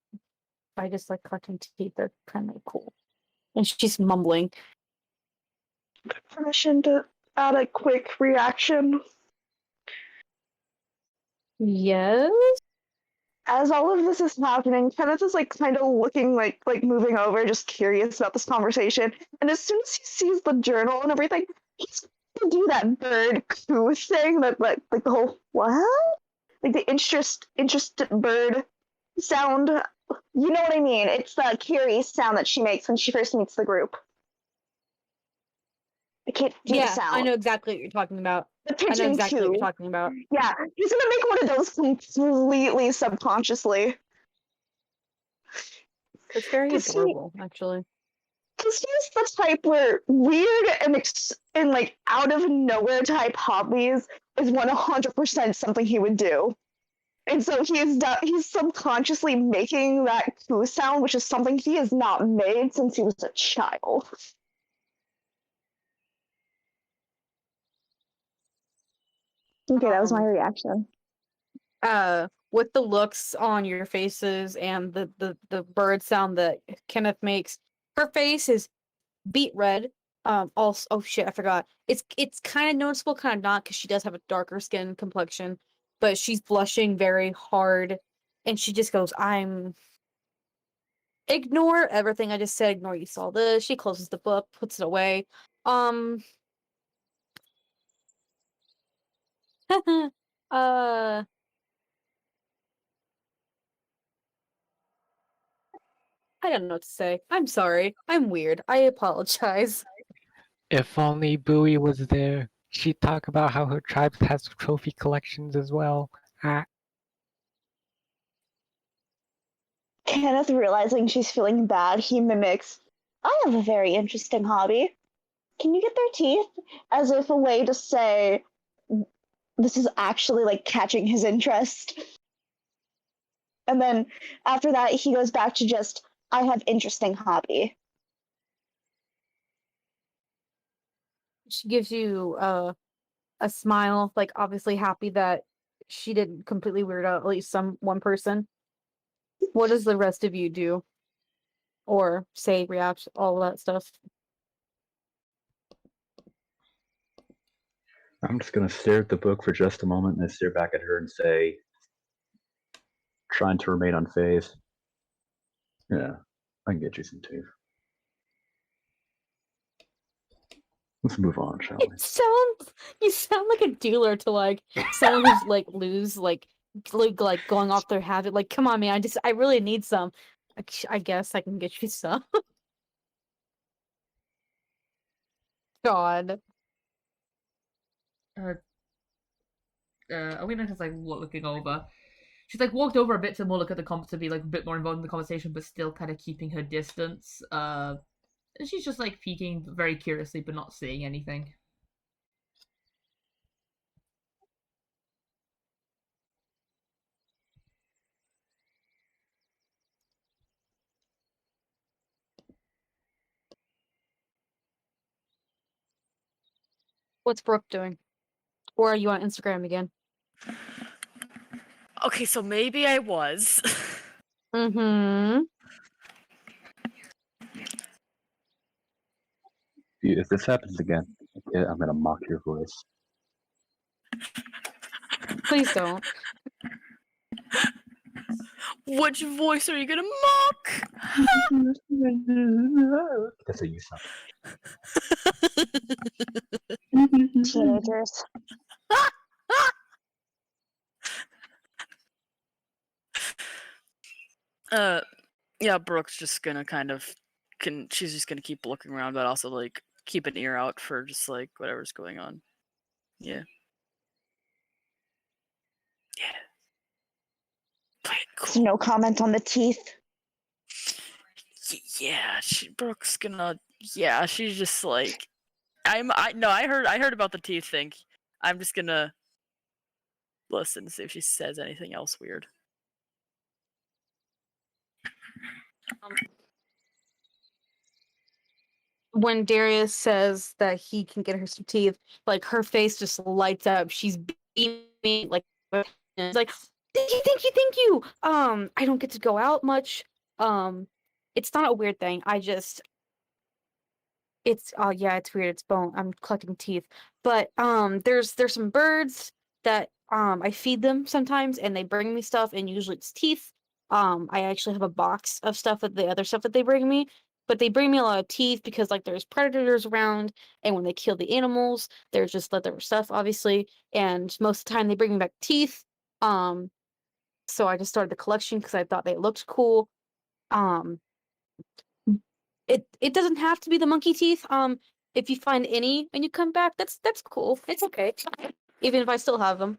I just like collecting teeth. They're kind of cool. And she's mumbling. Permission to add a quick reaction. Yes. As all of this is happening, Kenneth is like kind of looking like moving over, just curious about this conversation. And as soon as he sees the journal and everything, he's gonna do that bird coo thing, that like the whole what? Like the interested bird sound. You know what I mean? It's the Carrie sound that she makes when she first meets the group. I can't do the sound. I know exactly what you're talking about. The I pigeon know exactly coo. what you're talking about. Yeah, he's gonna make one of those completely subconsciously. It's very adorable, actually. Because he's the type where weird and like out of nowhere type hobbies is 100% something he would do. And so he's subconsciously making that coo sound, which is something he has not made since he was a child. Okay, that was my reaction. With the looks on your faces and the bird sound that Kenneth makes, her face is beet red. Also, oh shit, I forgot. It's kind of noticeable, kind of not, because she does have a darker skin complexion, but she's blushing very hard, and she just goes, "I'm." Ignore everything I just said. Ignore you saw this. She closes the book, puts it away. uh. I don't know what to say. I'm sorry. I'm weird. I apologize. If only Bowie was there, she'd talk about how her tribe has trophy collections as well. Ah. Kenneth, realizing she's feeling bad, he mimics, I have a very interesting hobby. Can you get their teeth? As if a way to say, this is actually like catching his interest. And then after that, he goes back to just, I have interesting hobby. She gives you a smile, like obviously happy that she didn't completely weird out at least one person. What does the rest of you do? Or say, react, all that stuff? I'm just gonna stare at the book for just a moment and then stare back at her and say, trying to remain unfazed, yeah, I can get you some teeth. Let's move on, shall we? You sound like a dealer to like someone who's like like going off their habit. Like, come on, man, I really need some. I guess I can get you some. God. Alina is like looking over. She's like walked over a bit to more look at the to be like a bit more involved in the conversation, but still kind of keeping her distance. And she's just like peeking very curiously, but not saying anything. What's Brooke doing? Or are you on Instagram again? Okay, so maybe I was. Mm-hmm. If this happens again, I'm gonna mock your voice. Please don't. Which voice are you gonna mock? That's how you sound. Teenagers. Yeah, Brooke's just gonna kind of she's just gonna keep looking around, but also like keep an ear out for just like whatever's going on. Yeah. Yeah. Play it So cool. no comment on the teeth. Yeah, Brooke's gonna. Yeah, she's just like. I heard about the teeth thing. I'm just gonna listen to see if she says anything else weird. When Darius says that he can get her some teeth, like her face just lights up. She's beaming, like it's like, thank you. I don't get to go out much. It's not a weird thing. It's yeah, it's weird. It's bone. I'm collecting teeth, but there's some birds that I feed them sometimes, and they bring me stuff, and usually it's teeth. I actually have a box of stuff that the other stuff that they bring me, but they bring me a lot of teeth because like there's predators around, and when they kill the animals, there's just leftover stuff, obviously, and most of the time they bring me back teeth. So I just started the collection because I thought they looked cool. Um, it doesn't have to be the monkey teeth. If you find any and you come back, that's cool. It's okay. Even if I still have them.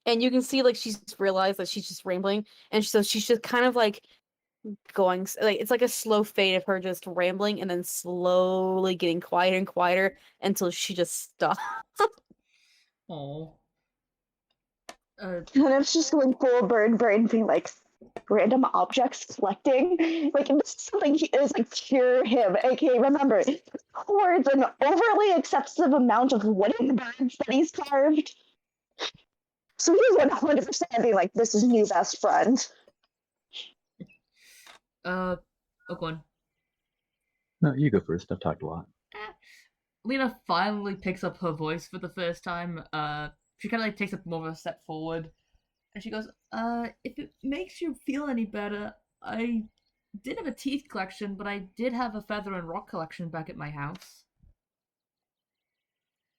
And you can see like she's realized that she's just rambling, and so she's just kind of like going like it's like a slow fade of her just rambling and then slowly getting quieter and quieter until she just stops. Oh. And it's just going full bird brain, being like random objects collecting. Like this is something he is like pure him. aka remember, hoards an overly excessive amount of wooden birds that he's carved. So he's 100% being like, this is new best friend. Oh, go on. No, you go first. I've talked a lot. Lena finally picks up her voice for the first time. She kind of like takes a more of a step forward, and she goes, if it makes you feel any better, I did have a teeth collection, but I did have a feather and rock collection back at my house.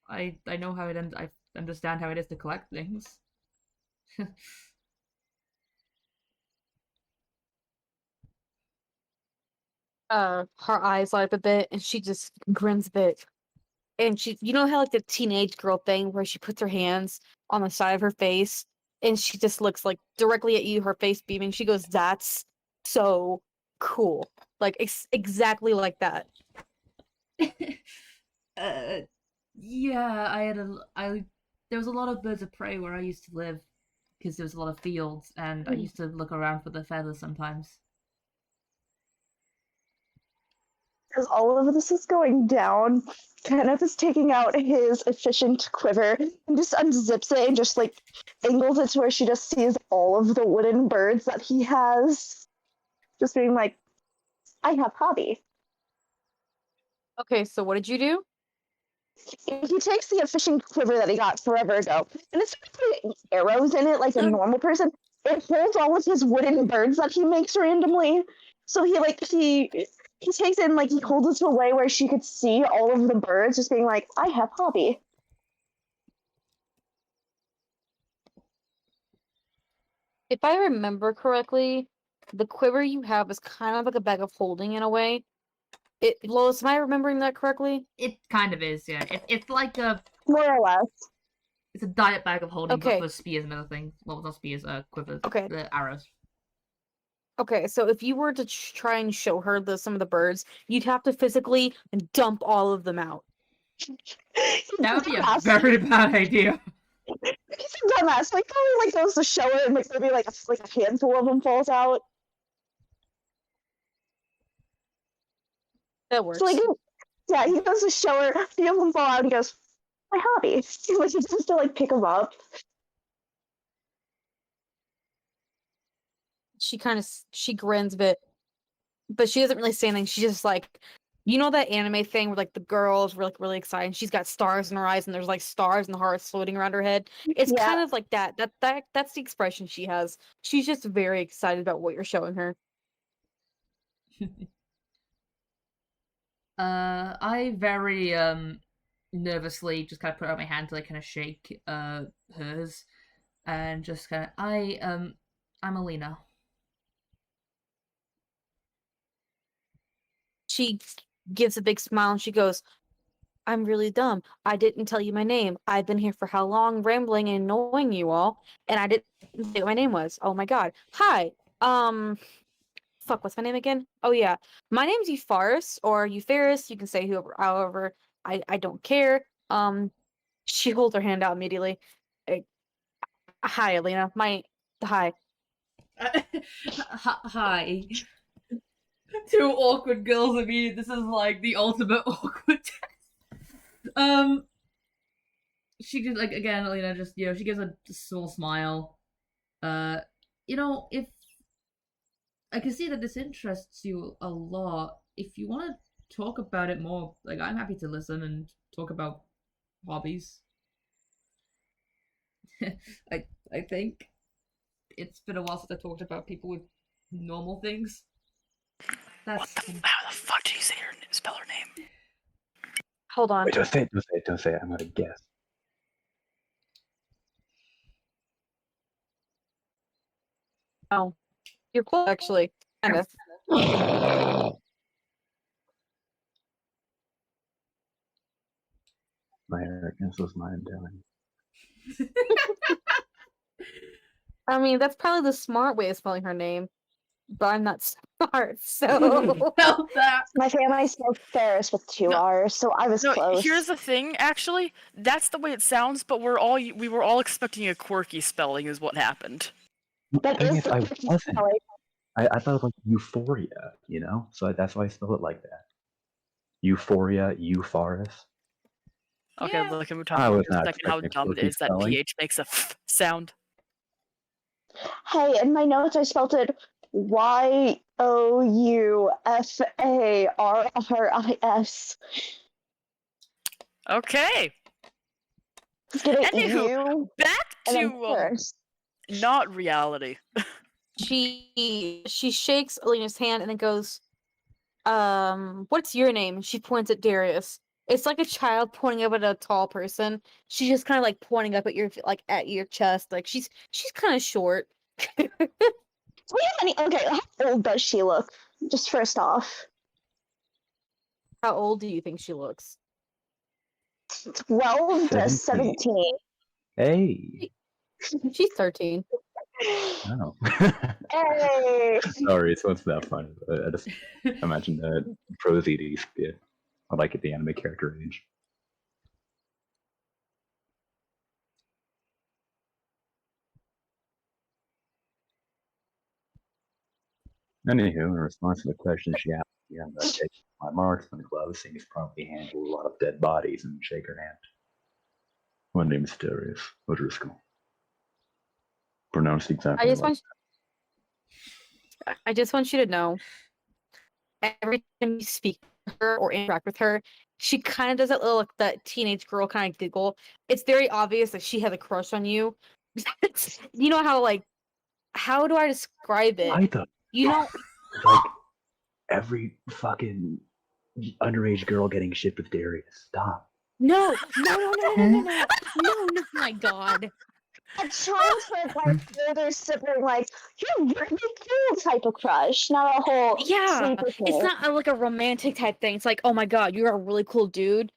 I know how it I understand how it is to collect things. Her eyes light up a bit, and she just grins a bit. And she, you know how like the teenage girl thing where she puts her hands on the side of her face, and she just looks like directly at you, her face beaming. She goes, "That's so cool!" Like exactly like that. Yeah, there was a lot of birds of prey where I used to live because there was a lot of fields, and I used to look around for the feathers sometimes. As all of this is going down, Kenneth is taking out his efficient quiver and just unzips it and just like angles it to where she just sees all of the wooden birds that he has. Just being like, I have hobby. Okay, so what did you do? He takes the efficient quiver that he got forever ago, and instead of putting arrows in it like a normal person, it holds all of his wooden birds that he makes randomly. So he takes it and like he holds it to a way where she could see all of the birds, just being like, I have hobby. If I remember correctly, the quiver you have is kind of like a bag of holding in a way. Lois, am I remembering that correctly? It kind of is, yeah. It's like More or less. it's a diet bag of holding, Okay. but for spears and other things. Well, not spears, quivers. Okay. The arrows. Okay, so if you were to try and show her some of the birds, you'd have to physically dump all of them out. That would be a very bad idea. He's done that, so he probably like goes to show it, and like maybe like a handful of them falls out. That works. So like, yeah, he goes to show her, a few of them fall out, and he goes, my hobby. Like he just to like pick them up. She grins a bit, but she doesn't really say anything. She's just like, you know that anime thing where like the girls were like really excited. She's got stars in her eyes, and there's like stars and hearts floating around her head. It's kind of like that. That's the expression she has. She's just very excited about what you're showing her. I very nervously just kind of put out my hand to like kind of shake hers, and just kind of I'm Alina. She gives a big smile and she goes, I'm really dumb. I didn't tell you my name. I've been here for how long, rambling and annoying you all, and I didn't say what my name was. Oh my god. Hi. Fuck, what's my name again? Oh yeah. My name's Ufaris, or Ufaris, you can say however. I don't care. She holds her hand out immediately. Hi, Alina. Hi. Hi. Two awkward girls immediately. This is like the ultimate awkward test. She just like again, Alina just she gives a small smile. If I can see that this interests you a lot. If you want to talk about it more, like I'm happy to listen and talk about hobbies. I think it's been a while since I talked about people with normal things. How the fuck did you spell her name? Hold on. Wait, don't say it. I'm gonna guess. Oh, you're cool, actually. Kind of. My arrogance was my undoing. I mean, that's probably the smart way of spelling her name, but I'm not smart, so. Felt that. My family spelled Ferris with two R's, so I was close. Here's the thing, actually. That's the way it sounds, but we were all expecting a quirky spelling is what happened. That is I wasn't. I thought of like euphoria, so that's why I spelled it like that. Euphoria, Ufaris. Okay, Yeah. look, I'm talking for a second how dumb it is that spelling. PH makes a f sound. Hey, in my notes I spelled it Youfaris. Okay. Let's get it. Anywho, You back and then to first. not reality. She shakes Alina's hand and then goes, what's your name? She points at Darius. It's like a child pointing up at a tall person. She's just kind of like pointing up at your at your chest. Like she's kind of short. Do we have any? Okay, how old does she look? Just first off, How old do you think she looks? 12 to 17. 17. Hey. She's 13. Oh. Hey. Sorry, so it's that funny. I just imagine that Prozedis, yeah. I like it, the anime character age. Anywho, in response to the question she asked, yeah, I'm going to take my marksman gloves, seeing he's probably handled a lot of dead bodies, and shake her hand. My name is Darius O'Driscoll. Pronounced exactly like I just want you to know, every time you speak to her or interact with her, she kind of does that little, like, that teenage girl kind of giggle. It's very obvious that she has a crush on you. You know how, like, how do I describe it? I thought, You know, like, every fucking underage girl getting shipped with Darius. Stop. no, my god. A childhood, like, older sibling, like, you're really cool type of crush, not a whole Yeah, sleep with it's me. not like a romantic type thing. It's like, oh my god, you're a really cool dude.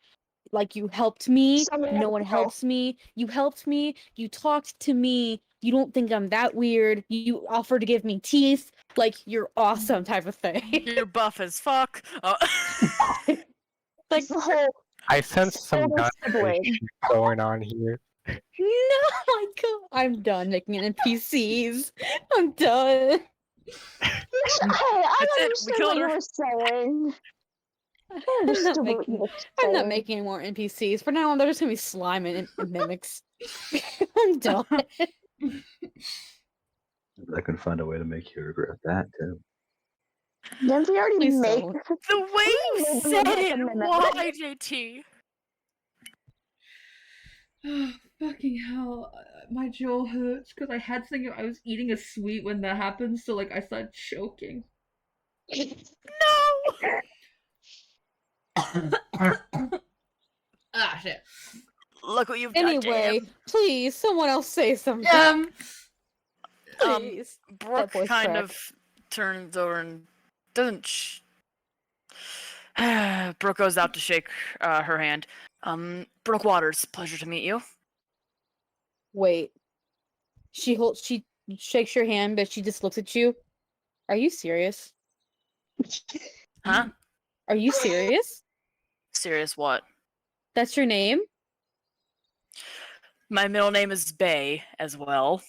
Like, you helped me. Someone No one else. helps me. You helped me. You talked to me. You don't think I'm that weird. You offered to give me teeth. Like, you're awesome type of thing. You're buff as fuck. Like, Like, the whole I sense some older sibling. conversation going on here. no, my god. I'm done making NPCs. I'm done. Hey, I That's it, we understood killed what you her. were saying. I I'm understood not what you making, were I'm not saying. making any more NPCs. For now on, they're just gonna be slime and mimics. I'm done. I can find a way to make you regret that, too. Didn't we already Please make don't. The way you Maybe said like a it, minute. why, JT? Fucking hell, my jaw hurts because I had something. I was eating a sweet when that happened, so like I started choking. No! Ah, shit. Look what you've done to Anyway, him. please, someone else say something. Please. Brooke voice kind crack. of turns over and doesn't. Brooke goes out to shake her hand. Brooke Waters, pleasure to meet you. Wait. She shakes your hand, but she just looks at you. Are you serious? Huh? Are you serious? Serious what? That's your name? My middle name is Bay as well.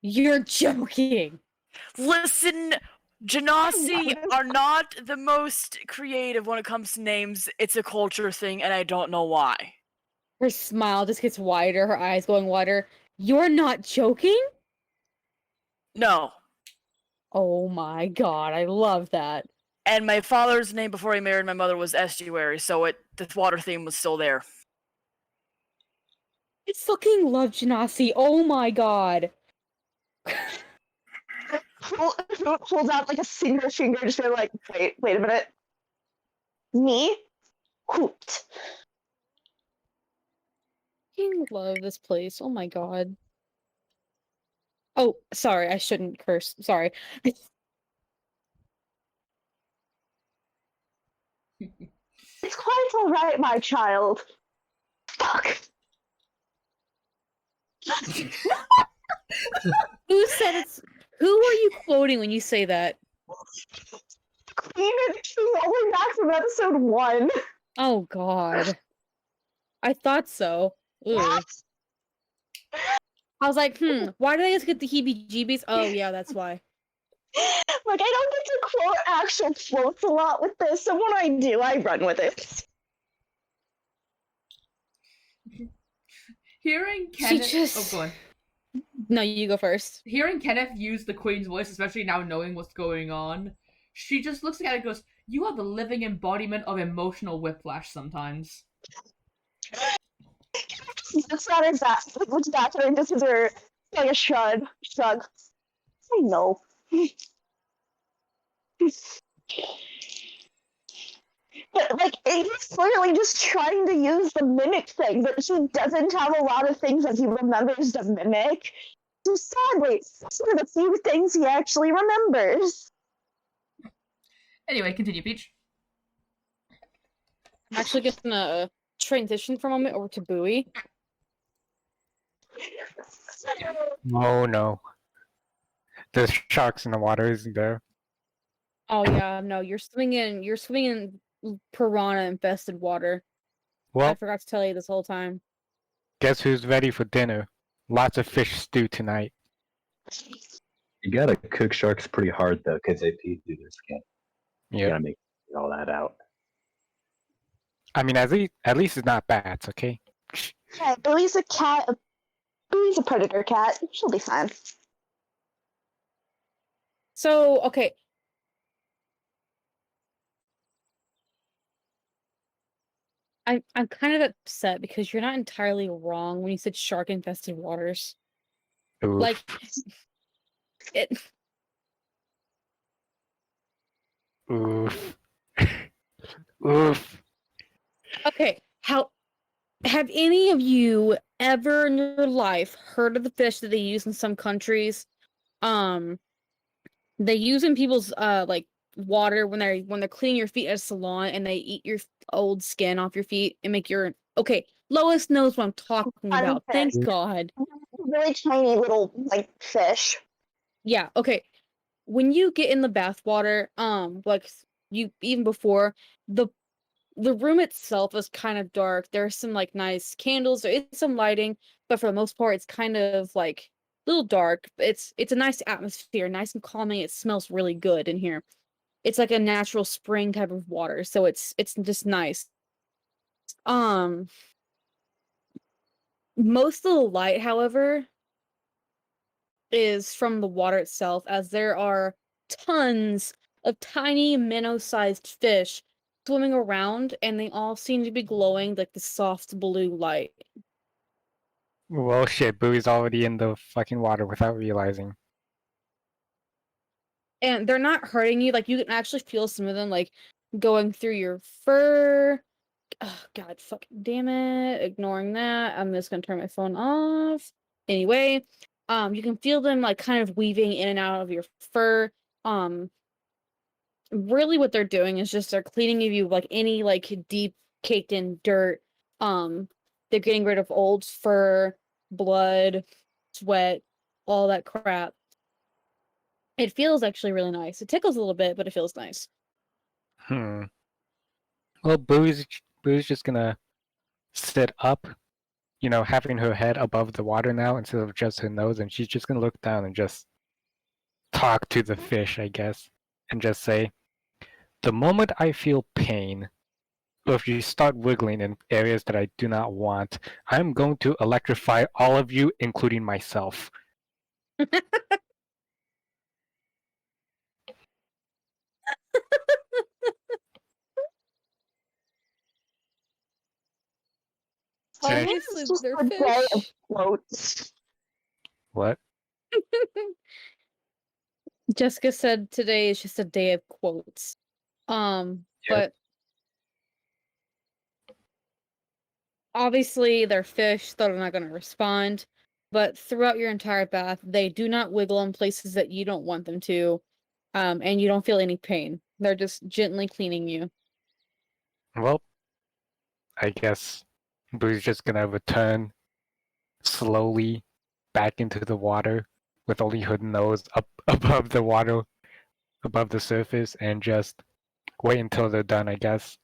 You're joking. Listen, Genasi are not the most creative when it comes to names. It's a culture thing, and I don't know why. Her smile just gets wider, her eyes going wider. You're not joking? No. Oh my god, I love that. And my father's name before he married my mother was Estuary, so the water theme was still there. I fucking love Genasi. Oh my god. Hold out like a single finger, just be like, wait a minute. Me? Hoot. I love this place. Oh my god. Oh, sorry, I shouldn't curse. Sorry. It's quite alright, my child. Fuck. Who said it's... Who are you quoting when you say that? Queen rolling back from episode 1. Oh god. I thought so. Ooh. What? I was like, why did I just get the heebie-jeebies? Oh yeah, that's why. Like, I don't get to quote actual quotes a lot with this, so when I do, I run with it. Hearing She Kenneth. just- Oh, go on. No, you go first. Hearing Kenneth use the Queen's voice, especially now knowing what's going on, she just looks at it and goes, "You are the living embodiment of emotional whiplash sometimes." That's not exactly what's happening. This is her like a shrug. Shrug. I know. But like he's clearly just trying to use the mimic thing, but he doesn't have a lot of things that he remembers to mimic. So sadly, these are the few things he actually remembers. Anyway, continue, Peach. I'm actually gonna transition for a moment over to Bowie. Oh no. There's sharks in the water, isn't there? Oh yeah, no, you're swimming in piranha infested water. I Well, forgot to tell you this whole time. guess who's ready for dinner? Lots of fish stew tonight. You gotta cook sharks pretty hard though, because they pee through their skin. You Yeah. gotta make all that out. I mean, at least it's not bats, okay? Yeah, Billy's a cat. Billy's a predator cat. She'll be fine. So, okay. I'm kind of upset because you're not entirely wrong when you said shark infested waters. Oof. Like it Oof. Oof. Okay, how have any of you ever in your life heard of the fish that they use in some countries? They use in people's like water when they're cleaning your feet at a salon and they eat your old skin off your feet and make your okay. Lois knows what I'm talking about. Thank Sunfish. God. Really tiny little like fish. Yeah, okay. When you get in the bath water, like you even before the room itself is kind of dark. There's some like nice candles, there is some lighting, but for the most part it's kind of like a little dark. It's a nice atmosphere, nice and calming. It smells really good in here. It's like a natural spring type of water, so it's just nice. Um most of the light, however, is from the water itself, as there are tons of tiny minnow-sized fish swimming around, and they all seem to be glowing like the soft blue light. Well, shit, Bowie's already in the fucking water without realizing. And they're not hurting you, like you can actually feel some of them like going through your fur. Oh god, fucking damn it. Ignoring that. I'm just gonna turn my phone off. Anyway, you can feel them like kind of weaving in and out of your fur. Really what they're doing is just they're cleaning of you like any like deep caked in dirt. They're getting rid of old fur, blood, sweat, all that crap. It feels actually really nice. It tickles a little bit, but it feels nice. Well, Bowie's just gonna sit up, having her head above the water now instead of just her nose, and she's just gonna look down and just talk to the fish, I guess, and just say, "The moment I feel pain, or if you start wiggling in areas that I do not want, I'm going to electrify all of you, including myself." Obviously, It's just they're a day of fish. floats. What? Jessica said today is just a day of quotes. Yeah. But obviously they're fish, so they're not gonna respond. But throughout your entire bath, they do not wiggle in places that you don't want them to. And you don't feel any pain. They're just gently cleaning you. Well, I guess Boo's just gonna return slowly back into the water with only her nose up above the water, above the surface, and just wait until they're done, I guess.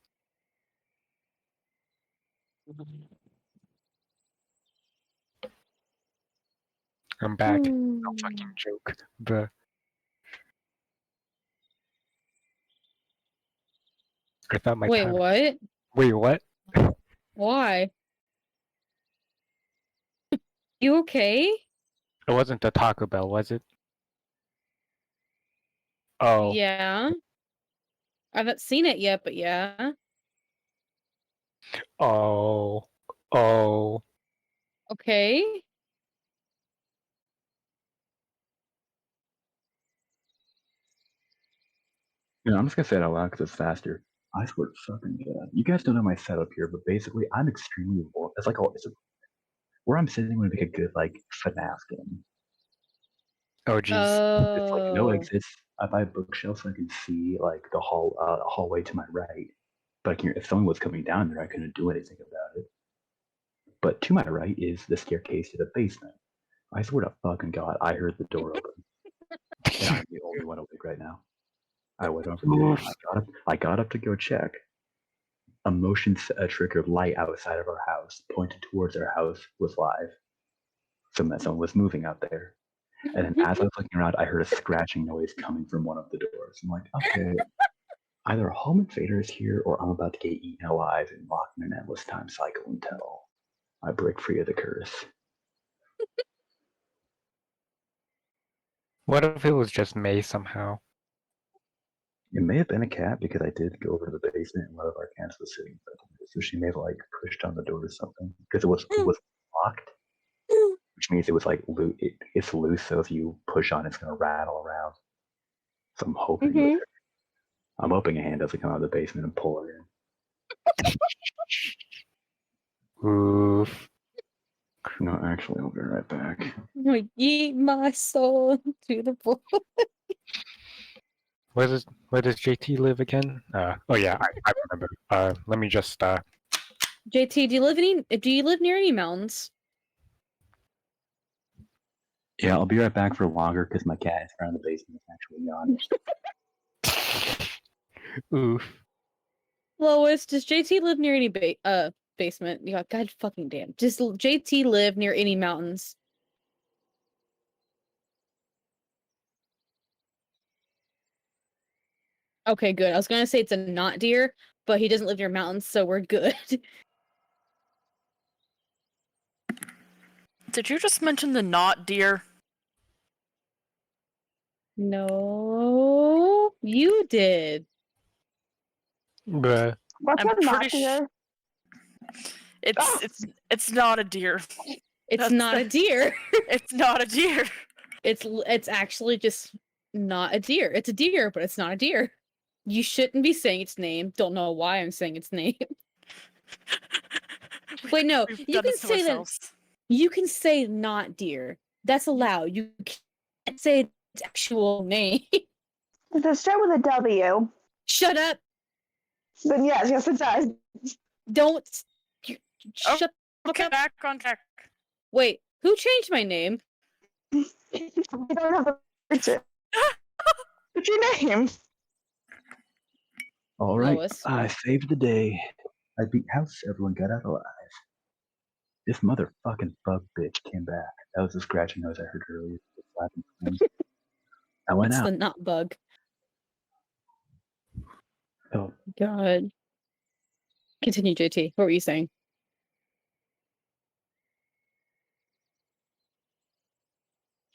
I'm back. No fucking joke. But I thought my Wait, time. what? Wait, what? Why? You okay? It wasn't the Taco Bell, was it? Oh, Yeah. I haven't seen it yet, but yeah. oh. Okay. I'm just gonna say it out loud because it's faster. I swear to fucking God. You guys don't know my setup here, but basically, I'm extremely low. It's like where I'm sitting would make a good like FNAF game. Oh, jeez. It's like no Oh. exits. I buy a bookshelf so I can see like the hallway to my right. But if someone was coming down there, I couldn't do anything about it. But to my right is the staircase to the basement. I swear to fucking God, I heard the door open, and I'm the only one awake right now. I went over there. Oof. I got up to go check. A motion triggered light outside of our house, pointed towards our house, was live. Someone was moving out there. And then as I was looking around, I heard a scratching noise coming from one of the doors. I'm like, okay, either a home invader is here or I'm about to get eaten alive and locked in an endless time cycle until I break free of the curse. What if it was just May somehow? It may have been a cat because I did go over to the basement and one of our cats was sitting there. So she may have like pushed on the door or something because it was locked, which means it was like it's loose. So if you push on, it's gonna rattle around. So I'm hoping it was her. I'm hoping a hand doesn't come out of the basement and pull her in. Oof. No, actually, I'll be right back. Eat my soul to the bowl. Where does JT live again? Oh yeah, I remember. Let me just JT, do you live near any mountains? Yeah, I'll be right back for longer because my cat is around the basement. It's actually gone. oof. Lois, does JT live near any basement? Yeah, God fucking damn. Does JT live near any mountains? Okay, good. I was gonna say it's a not deer, but he doesn't live near mountains, so we're good. Did you just mention the not deer? No, you did. Bruh. What's I'm a not pretty deer? It's not a deer. It's That's not a deer. It's not a deer. It's actually just not a deer. It's a deer, but it's not a deer. You shouldn't be saying its name. Don't know why I'm saying its name. Wait, no. We've You done can this to say that. ourselves. You can say not deer. That's allowed. You can't say its actual name. Does it start with a W? Shut up. Then yes, it does. Don't. Oh, Shut the fuck Okay, up. back on track. Wait, who changed my name? We don't have the picture. What's your name? All right, Lois. I saved the day. I beat house. Everyone got out alive. This motherfucking bug bitch came back. That was the scratching noise I heard earlier. I went It's out. the not bug. Oh, God. Continue, JT. What were you saying?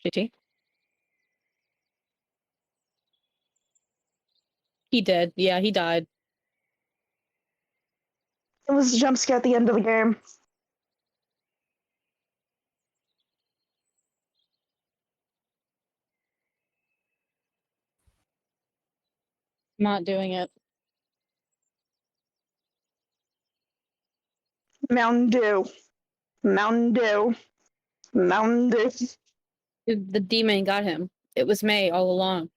JT? He did. Yeah, he died. It was a jump scare at the end of the game. Not doing it. Mountain Dew. Mountain Dew. Mountain Dew. The demon got him. It was May all along.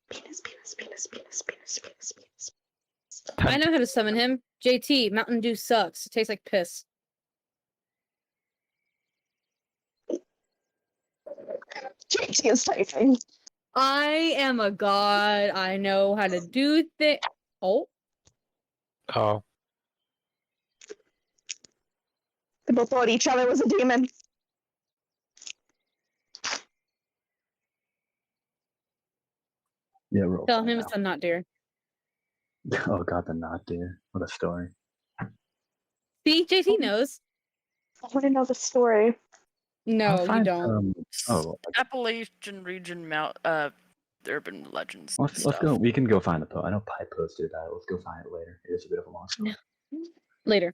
Penis, penis, penis, penis, penis, penis, penis. I know how to summon him. JT, Mountain Dew sucks. It tastes like piss. JT is typing. I am a god. I know how to do things. Oh, Oh. They both thought each other was a demon. yeah, roll. tell him it's a not deer. Oh god, the not dear. What a story. See, JT knows. I want to know the story. No, you find don't. Oh, Appalachian region urban legends. let's stuff. go. We can go find the post. I know Pipe posted about it. Let's go find it later. It is a bit of a long story. Later.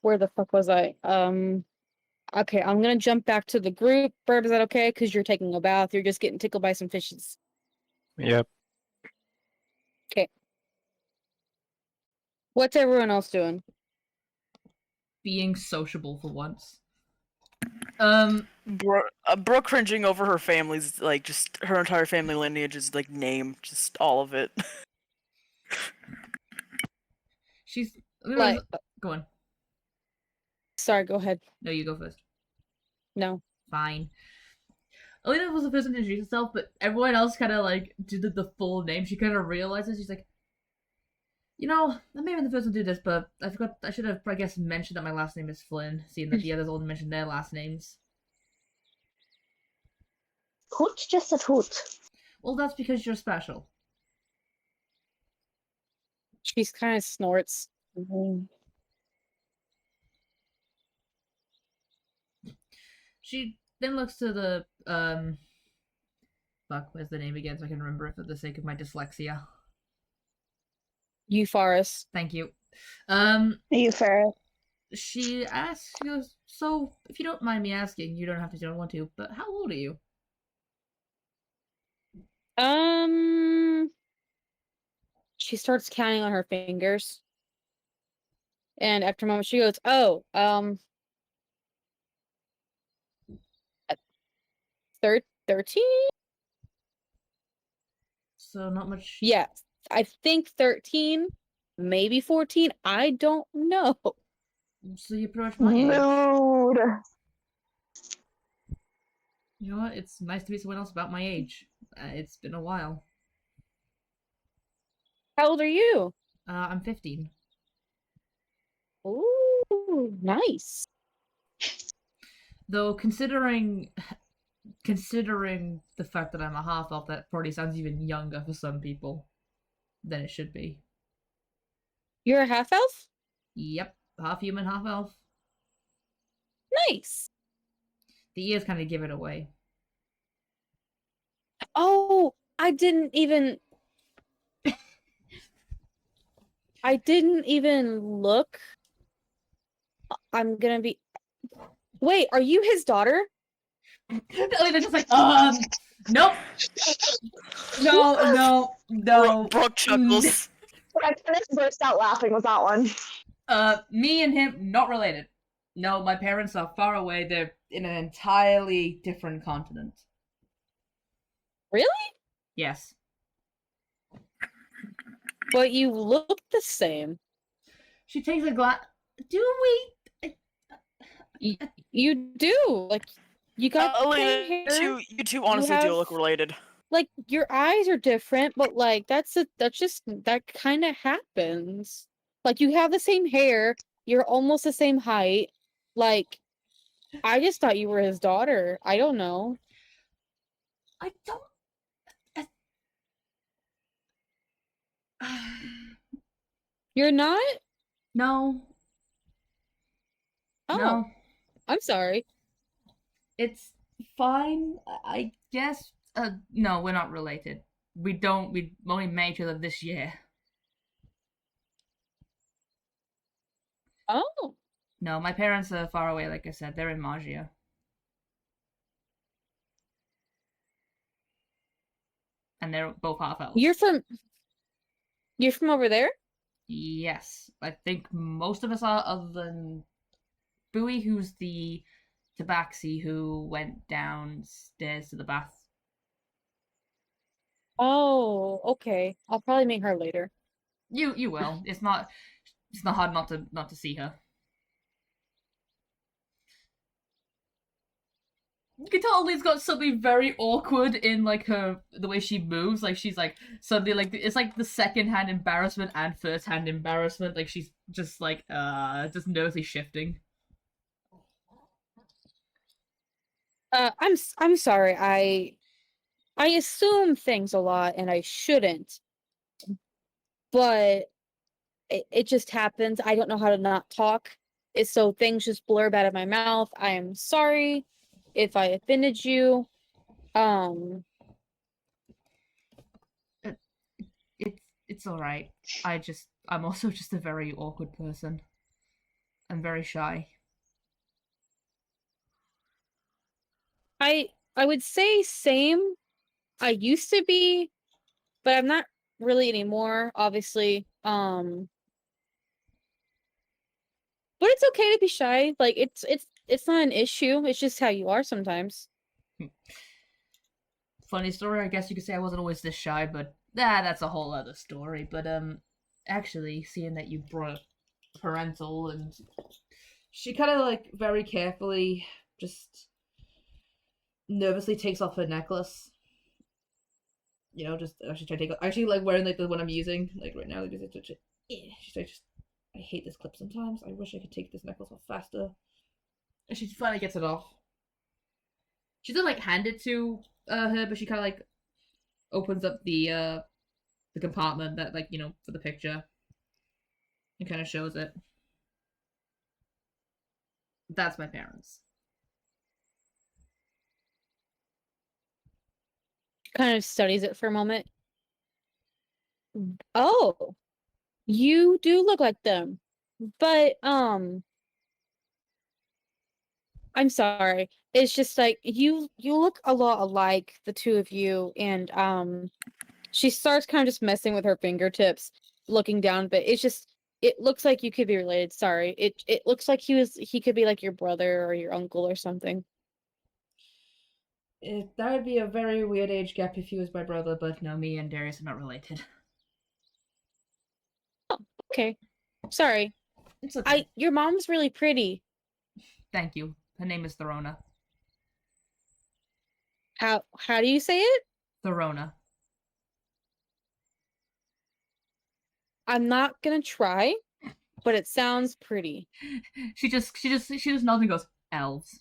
Where the fuck was I? Okay, I'm gonna jump back to the group. Bird, is that okay? Because you're taking a bath. You're just getting tickled by some fishes. Yep. What's everyone else doing? Being sociable for once. Brooke cringing over her family's, like, just her entire family lineage's, like, name, just all of it. She's Like, go on. sorry, go ahead. No, you go first. No. Fine. Alina was the first one to introduce herself, but everyone else kind of like did the full name. She kind of realizes she's like, you know, I may have been the first one to do this, but I forgot. I should have, I guess, mentioned that my last name is Flynn, seeing that the others all mentioned their last names. Hoot just said hoot. Well, that's because you're special. She's kind of snorts. She then looks to the fuck, where's the name again so I can remember it for the sake of my dyslexia. Ufaris. Thank you. Ufaris. She asks, she goes, so if you don't mind me asking, you don't have to, you don't want to, but how old are you? She starts counting on her fingers. And after a moment she goes, oh, 13? So not much. Yeah, I think 13, maybe 14. I don't know. So you pretty much my age. Mood. You know what? It's nice to meet someone else about my age. It's been a while. How old are you? I'm 15. Ooh, nice. Though considering the fact that I'm a half elf, that probably sounds even younger for some people than it should be. You're a half elf? Yep, half human, half elf. Nice. The ears kind of give it away. Oh, I didn't even look. I'm gonna be. Wait, are you his daughter? They're just like, nope. No. Brooke chuckles. I just burst out laughing with that one. Me and him, not related. No, my parents are far away. They're in an entirely different continent. Really? Yes. But you look the same. She takes a glass. Do we? You do. Like, you got Alina, hair. you two honestly do look related. Like, your eyes are different, but like that kind of happens. Like, you have the same hair, you're almost the same height. Like, I just thought you were his daughter. I don't know. I don't. You're not? No. Oh, No. I'm sorry. It's fine, I guess. No, we're not related. We only met each other this year. Oh. No, my parents are far away, like I said. They're in Magia. And they're both half elves. You're from over there? Yes. I think most of us are, other than Bowie, who's the tabaxi who went downstairs to the bath. Oh, okay. I'll probably meet her later. You will. It's not hard not to see her. You can tell Lee's got something very awkward in like the way she moves. Like she's like suddenly like it's like the second-hand embarrassment and first-hand embarrassment. Like she's just like just nervously shifting. I'm sorry. I assume things a lot and I shouldn't. But it just happens. I don't know how to not talk. So things just blurb out of my mouth. I am sorry if I offended you. It's all right. I'm also just a very awkward person. I'm very shy. I would say same. I used to be, but I'm not really anymore, obviously. But it's okay to be shy. Like it's not an issue. It's just how you are sometimes. Funny story, I guess you could say I wasn't always this shy, but that's a whole other story. But actually, seeing that you brought up parental, and she kind of like very carefully, just nervously takes off her necklace. You know, just actually trying to take. Actually, like wearing like the one I'm using, like right now, like just touch it. She's like, just I hate this clip sometimes. I wish I could take this necklace off faster. And she finally gets it off. She doesn't like hand it to her, but she kind of like opens up the compartment that like for the picture, and kind of shows it. That's my parents. Kind of studies it for a moment. Oh, you do look like them. But I'm sorry. It's just like you look a lot alike, the two of you, and she starts kind of just messing with her fingertips, looking down, but it looks like you could be related. Sorry. It looks like he could be like your brother or your uncle or something. That would be a very weird age gap if he was my brother, but no, me and Darius are not related. Oh, okay. Sorry. It's okay. Your mom's really pretty. Thank you. Her name is Therona. How do you say it? Therona. I'm not gonna try, but it sounds pretty. She just nods and goes, elves.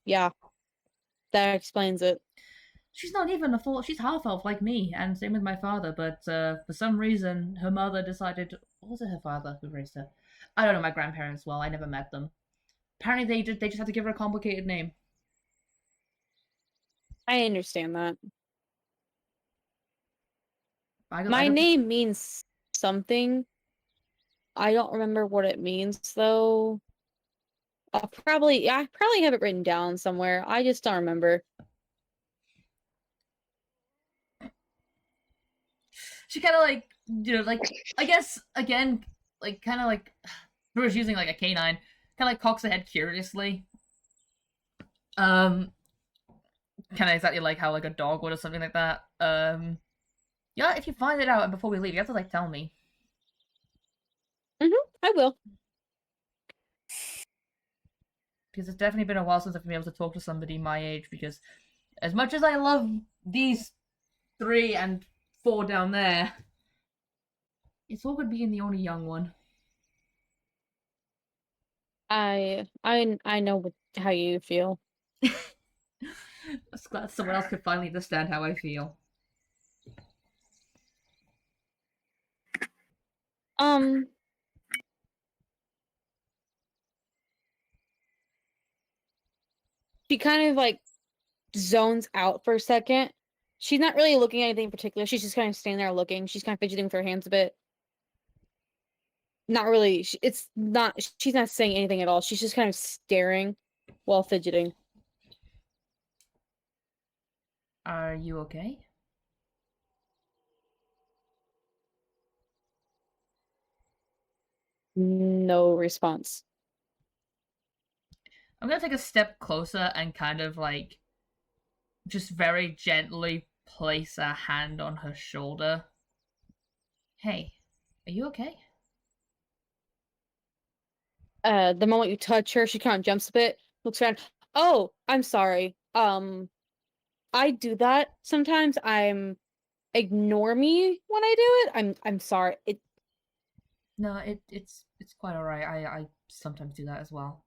Yeah. That explains it. She's not even a full. She's half elf like me, and same with my father. But for some reason, her mother decided. What was it? Her father who raised her? I don't know my grandparents well. I never met them. Apparently, they just had to give her a complicated name. I understand that. I My don't. name means something. I don't remember what it means though. I probably have it written down somewhere. I just don't remember. She kind of like like I guess again like kind of like who was using like a canine, kind of like cocks her head curiously. Um, kind of exactly like how like a dog would or something like that. Yeah, if you find it out and before we leave, you have to like tell me. I will. Because it's definitely been a while since I've been able to talk to somebody my age. Because as much as I love these 3 and 4 down there, it's awkward being the only young one. I know how you feel. I'm glad someone else could finally understand how I feel. She kind of like zones out for a second. She's not really looking at anything in particular. She's just kind of standing there looking. She's kind of fidgeting with her hands a bit. Not really. She's not saying anything at all. She's just kind of staring while fidgeting. Are you okay? No response. I'm gonna take a step closer and kind of like just very gently place a hand on her shoulder. Hey, are you okay? The moment you touch her, she kind of jumps a bit, looks around. Oh, I'm sorry. I do that sometimes. Ignore me when I do it. I'm sorry. No, it's quite alright. I sometimes do that as well.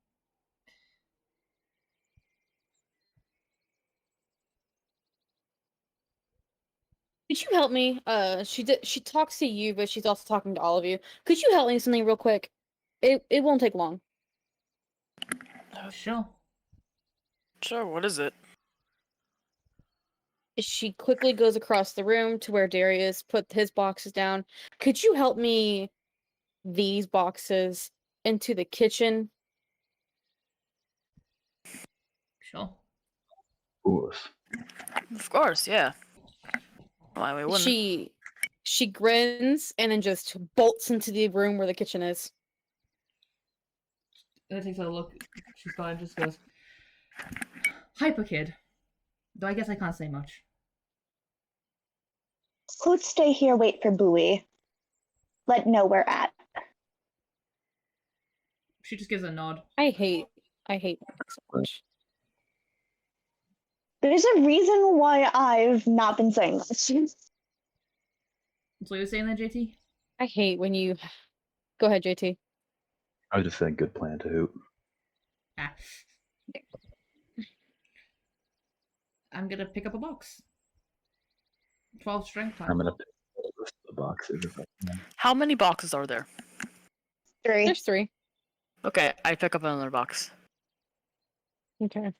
Could you help me? She talks to you, but she's also talking to all of you. Could you help me with something real quick? It won't take long. Sure. Sure, what is it? She quickly goes across the room to where Darius put his boxes down. Could you help me these boxes into the kitchen? Sure. Of course. Of course, yeah. Why we wouldn't? She grins and then just bolts into the room where the kitchen is. And it takes a look. She's gone and just goes, Hyper kid. Though I guess I can't say much. Let's stay here, wait for Bowie. Let know we're at. She just gives a nod. I hate so much. There's a reason why I've not been saying this. So you were saying that, JT? I hate when you go ahead, JT. I was just saying, good plan to hoot. Ah. I'm gonna pick up a box. 12 strength time. I'm gonna pick the boxes if I can. How many boxes are there? 3. There's 3. Okay, I pick up another box. Okay.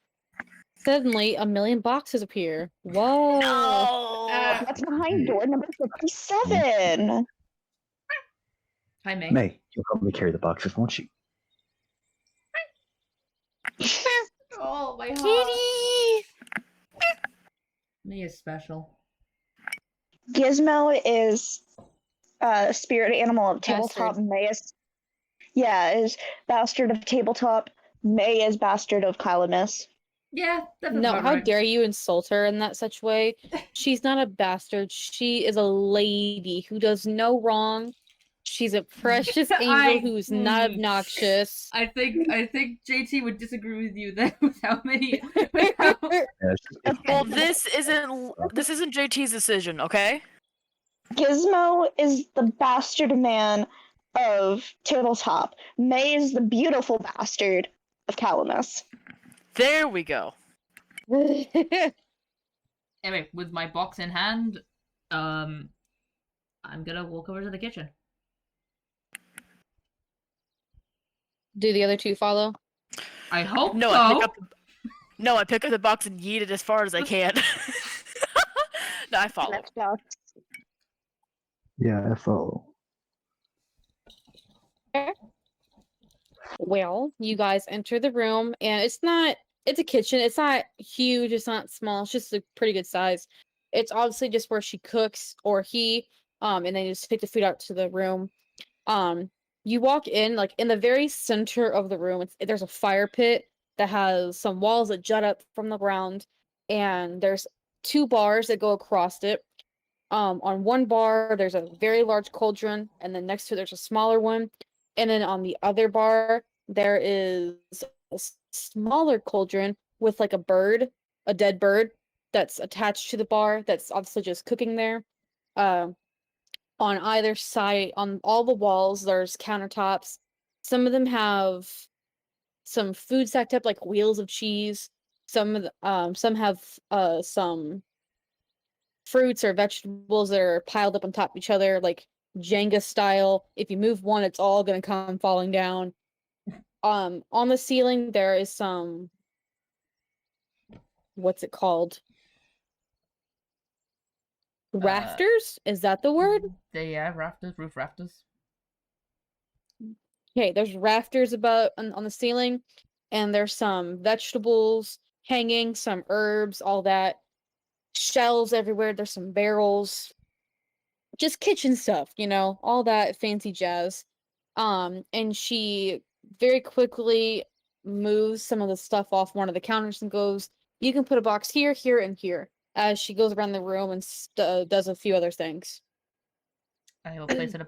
Suddenly, 1,000,000 boxes appear. Whoa! No! That's behind door number 57. Hi, May. May, you'll help me carry the boxes, won't you? Oh, my heart. Kitty! May is special. Gizmo is spirit animal of tabletop. Bastard. May is bastard of tabletop. May is bastard of Calamus. Yeah, that's No, about how right. dare you insult her in that such way? She's not a bastard. She is a lady who does no wrong. She's a precious angel who's not obnoxious. I think JT would disagree with you there with how many. With how... Well, this isn't JT's decision, okay? Gizmo is the bastard man of tabletop. May is the beautiful bastard of Calamus. There we go. Anyway, with my box in hand, I'm gonna walk over to the kitchen. Do the other 2 follow? I hope No, so. I pick up the box and yeet it as far as I can. No, I follow. Next box. Yeah, I follow. Well, you guys enter the room, and it's a kitchen. It's not huge, it's not small, it's just a pretty good size. It's obviously just where she cooks, or he, and then you just take the food out to the room. You walk in, like, in the very center of the room, there's a fire pit that has some walls that jut up from the ground, and there's 2 bars that go across it. On one bar, there's a very large cauldron, and then next to it, there's a smaller one. And then on the other bar, there is a smaller cauldron with like a dead bird that's attached to the bar that's obviously just cooking there. On either side, on all the walls, there's countertops. Some of them have some food stacked up, like wheels of cheese. Some have some fruits or vegetables that are piled up on top of each other, like Jenga style. If you move one, it's all gonna come falling down. On the ceiling there is some, what's it called? Rafters? Is that the word? Yeah, rafters, roof rafters. Okay, there's rafters on the ceiling, and there's some vegetables hanging, some herbs, all that. Shelves everywhere, there's some barrels. Just kitchen stuff, all that fancy jazz. And she very quickly moves some of the stuff off one of the counters and goes, "You can put a box here, here, and here," as she goes around the room and does a few other things. I will place a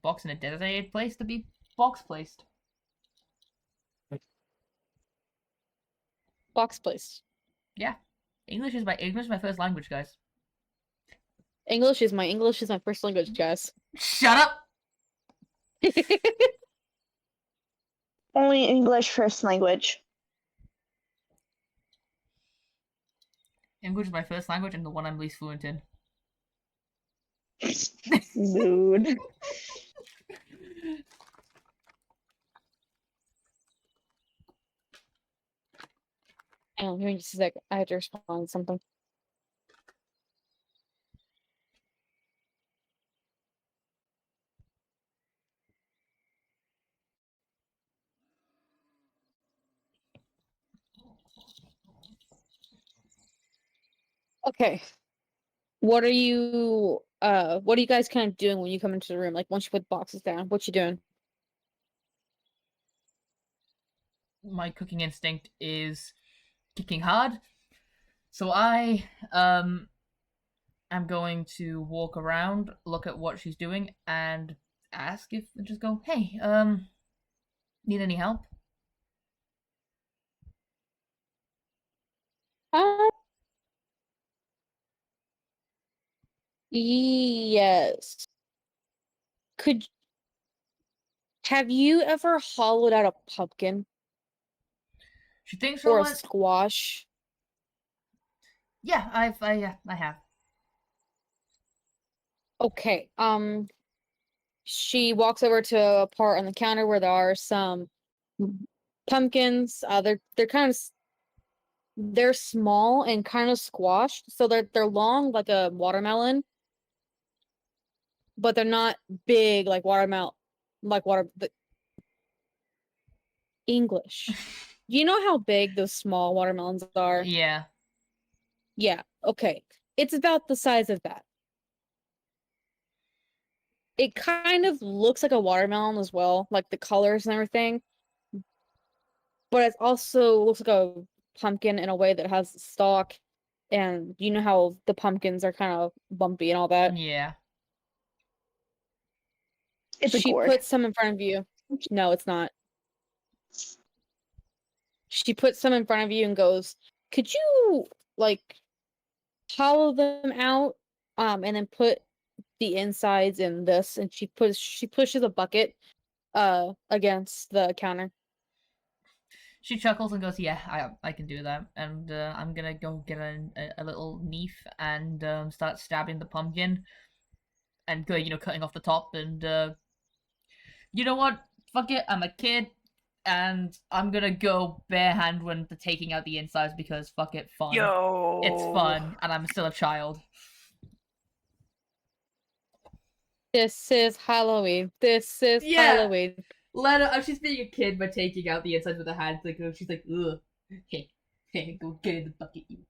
box in a designated place to be box placed. Box placed. Yeah. English is my first language, guys. English is my first language, guys. Shut up! Only English first language. English is my first language and the one I'm least fluent in. Mood. Hang on, give me just a sec. I have to respond to something. Okay. What are you guys kind of doing when you come into the room? Like once you put the boxes down, what you doing? My cooking instinct is kicking hard. So I am going to walk around, look at what she's doing, and ask if just go, hey, need any help? Uh, yes. Could Have you ever hollowed out a pumpkin She thinks for a or a moment. squash? Yeah, I have. Okay. She walks over to a part on the counter where there are some pumpkins. They're kind of they're small and kind of squashed, so they're long like a watermelon, but they're not big like watermelon, like the English. You know how big those small watermelons are? Yeah. Yeah. Okay. It's about the size of that. It kind of looks like a watermelon as well, like the colors and everything, but it also looks like a pumpkin in a way that has stalk, and you know how the pumpkins are kind of bumpy and all that. Yeah. It's a She gourd. puts some in front of you. No, it's not. She puts some in front of you and goes, "Could you like hollow them out, and then put the insides in this?" And she pushes a bucket against the counter. She chuckles and goes, "Yeah, I can do that." And I'm gonna go get a little knife and start stabbing the pumpkin and go, cutting off the top. And you know what? Fuck it. I'm a kid, and I'm gonna go bare hand when taking out the insides because fuck it, fun. Yo. It's fun, and I'm still a child. This is Halloween. This is Yeah. Halloween. Let her. She's being a kid by taking out the insides with her hands. Like she's like, ugh. Hey, go get in the bucket, you.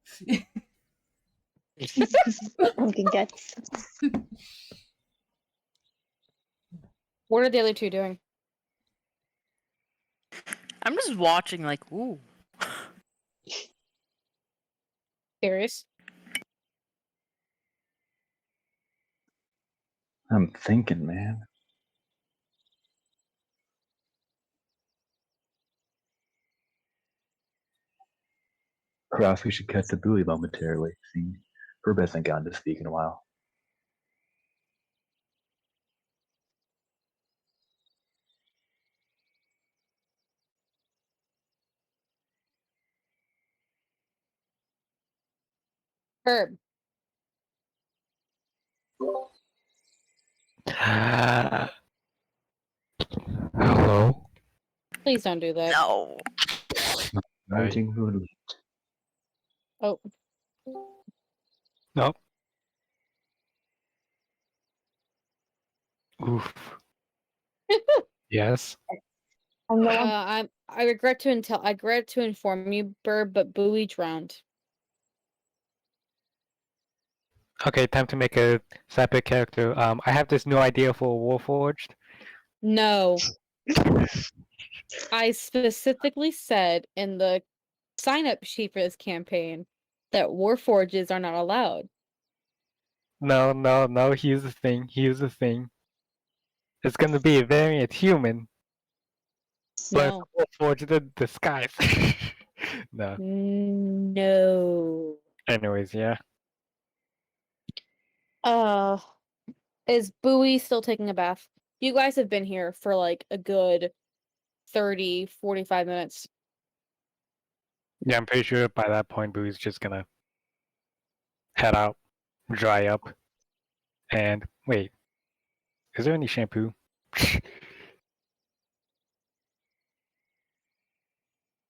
Pumpkin guts. What are the other two doing? I'm just watching, like, ooh. Curious. I'm thinking, man. Perhaps we should cut to Bowie momentarily. See, Herb hasn't gotten to speak in a while. Herb. Hello? Please don't do that. No. Writing moonlight. Oh. Nope. Oof. Yes. I regret to inform you, Burb, but Bowie drowned. Okay, time to make a separate character. I have this new idea for a Warforged. No. I specifically said in the sign-up sheet for this campaign that Warforges are not allowed. No, here's the thing. It's gonna be a variant human, but No. Warforged in disguise. No. No. Anyways, yeah. Is Bowie still taking a bath? You guys have been here for like a good 30, 45 minutes. Yeah, I'm pretty sure by that point Boo's just gonna head out, dry up, and Wait, is there any shampoo?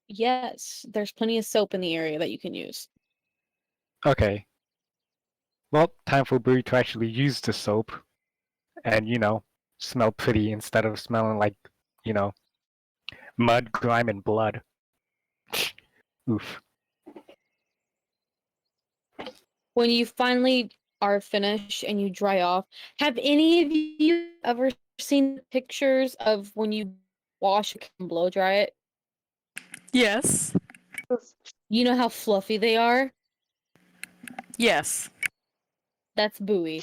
Yes, there's plenty of soap in the area that you can use. Okay. Well, time for Brie to actually use the soap and, smell pretty instead of smelling like, mud, grime, and blood. Oof. When you finally are finished and you dry off, have any of you ever seen pictures of when you wash and blow dry it? Yes. You know how fluffy they are? Yes. That's buoy.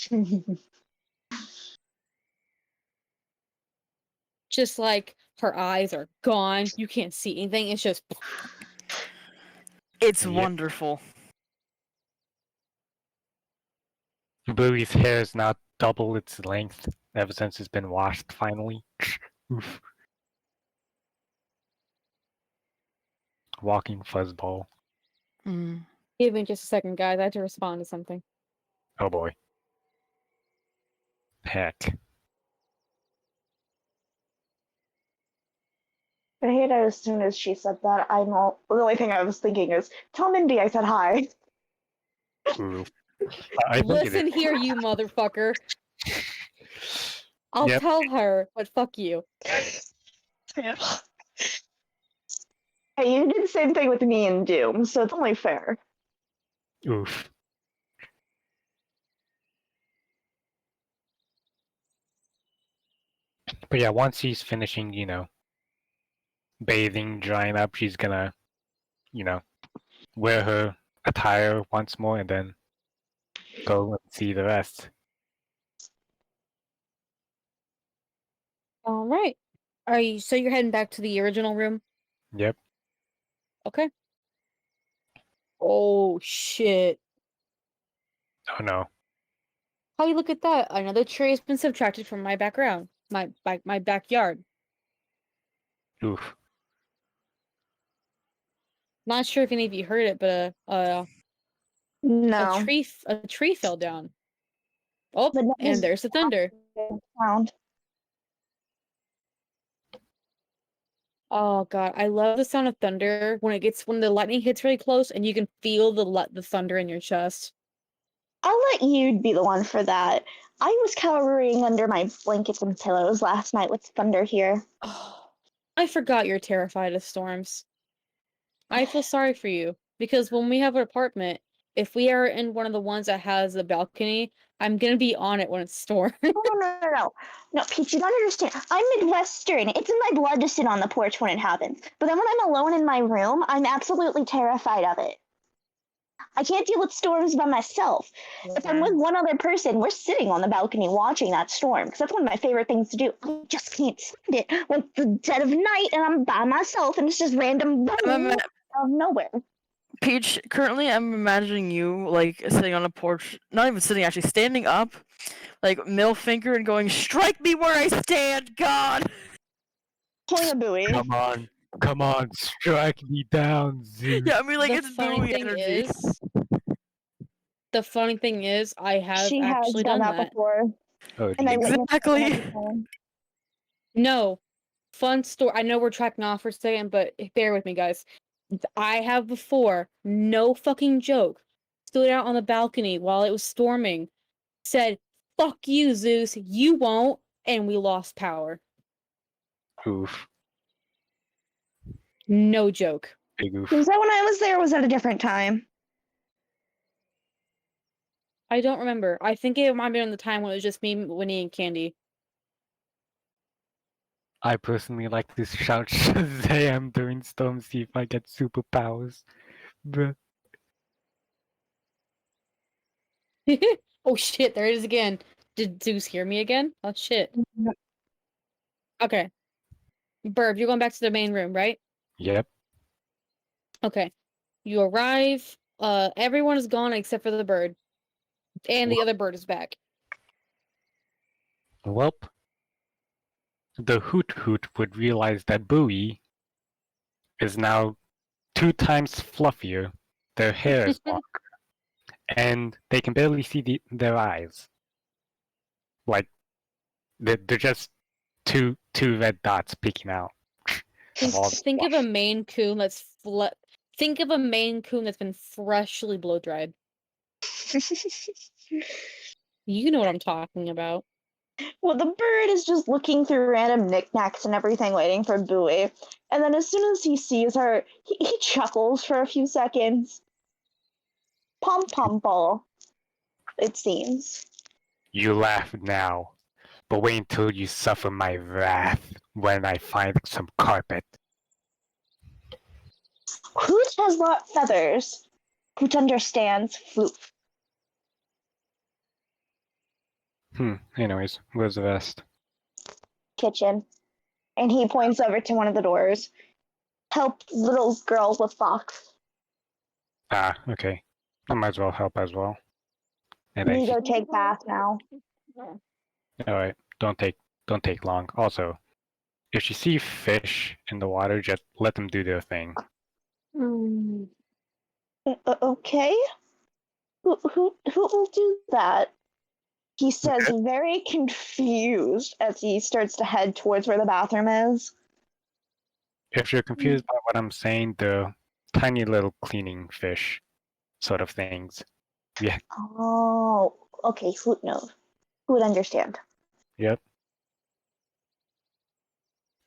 Just like her eyes are gone, you can't see anything. It's just It's Yep. wonderful. Bowie's hair is now double its length ever since it's been washed finally. Oof. Walking fuzzball. Mm. give me just a second, guys. I have to respond to something. Oh boy. Heck. I hate it as soon as she said that. The only thing I was thinking is, tell Mindy I said hi. Oof. I think it Listen is. here, you motherfucker. I'll Yep. tell her, but fuck you. Yeah. Hey, you did the same thing with me and Doom, so it's only fair. Oof. But yeah, once she's finishing, bathing, drying up, she's gonna, wear her attire once more and then go and see the rest. All right. So you're heading back to the original room? Yep. Okay. Oh shit. Oh no. How you look at that? Another tree has been subtracted from my background. My backyard. Oof. Not sure if any of you heard it, but No. a tree fell down. Oh, But that and was there's the thunder. sound. Oh god, I love the sound of thunder when the lightning hits really close and you can feel the thunder in your chest. I'll let you be the one for that. I was cowering under my blankets and pillows last night with thunder here. Oh, I forgot you're terrified of storms. I feel sorry for you because when we have an apartment, if we are in one of the ones that has a balcony, I'm gonna be on it when it's storm. No. No, Peach, you don't understand. I'm Midwestern. It's in my blood to sit on the porch when it happens. But then when I'm alone in my room, I'm absolutely terrified of it. I can't deal with storms by myself. If I'm with one other person, we're sitting on the balcony watching that storm because that's one of my favorite things to do. I just can't stand it when it's the dead of night and I'm by myself and it's just random boom out of nowhere. Peach, currently I'm imagining you like sitting on a porch, not even sitting, actually standing up, like middle finger and going, "Strike me where I stand, God!" Pulling a buoy. Come on, strike me down, Zeus. Yeah, I mean, like The it's funny buoy thing energy. is, the funny thing is, I have She has actually done done that that. before. Oh, And I geez. witnessed it Exactly. every time. No, fun story. I know we're tracking off for a second, but bear with me, guys. I have before, no fucking joke, stood out on the balcony while it was storming, said, "Fuck you, Zeus, you won't," and we lost power. Oof. No joke. Big oof. Was that when I was there or was that a different time? I don't remember. I think it might have been the time when it was just me, Winnie, and Candy. I personally like to shout Shazam during storms, see if I get superpowers. Bruh. Oh shit, there it is again. Did Zeus hear me again? Oh shit. Okay. Burb, you're going back to the main room, right? Yep. Okay. You arrive. Everyone is gone except for the bird. And the other bird is back. Welp. The Hoot Hoot would realize that Bowie is now 2 times fluffier, their hair is longer, and they can barely see their eyes. Like they're just two red dots peeking out of all the Think of a slush. Maine Coon that's Think of a Maine Coon that's been freshly blow dried. You know what I'm talking about. Well, the bird is just looking through random knickknacks and everything, waiting for Bowie. And then as soon as he sees her, he chuckles for a few seconds. Pom pom ball, it seems. You laugh now, but wait until you suffer my wrath when I find some carpet. Hoot has not feathers. Hoot understands flute. Anyways, where's the rest? Kitchen. And he points over to one of the doors. Help little girl with fox. Ah, okay. I might as well help as well. And then You go take bath now. alright, don't take long. Also, if you see fish in the water, just let them do their thing. Okay. Who will do that? He says, very confused as he starts to head towards where the bathroom is. If you're confused by what I'm saying, the tiny little cleaning fish sort of things. Yeah, Oh, okay. Who knows? Who would understand? yep.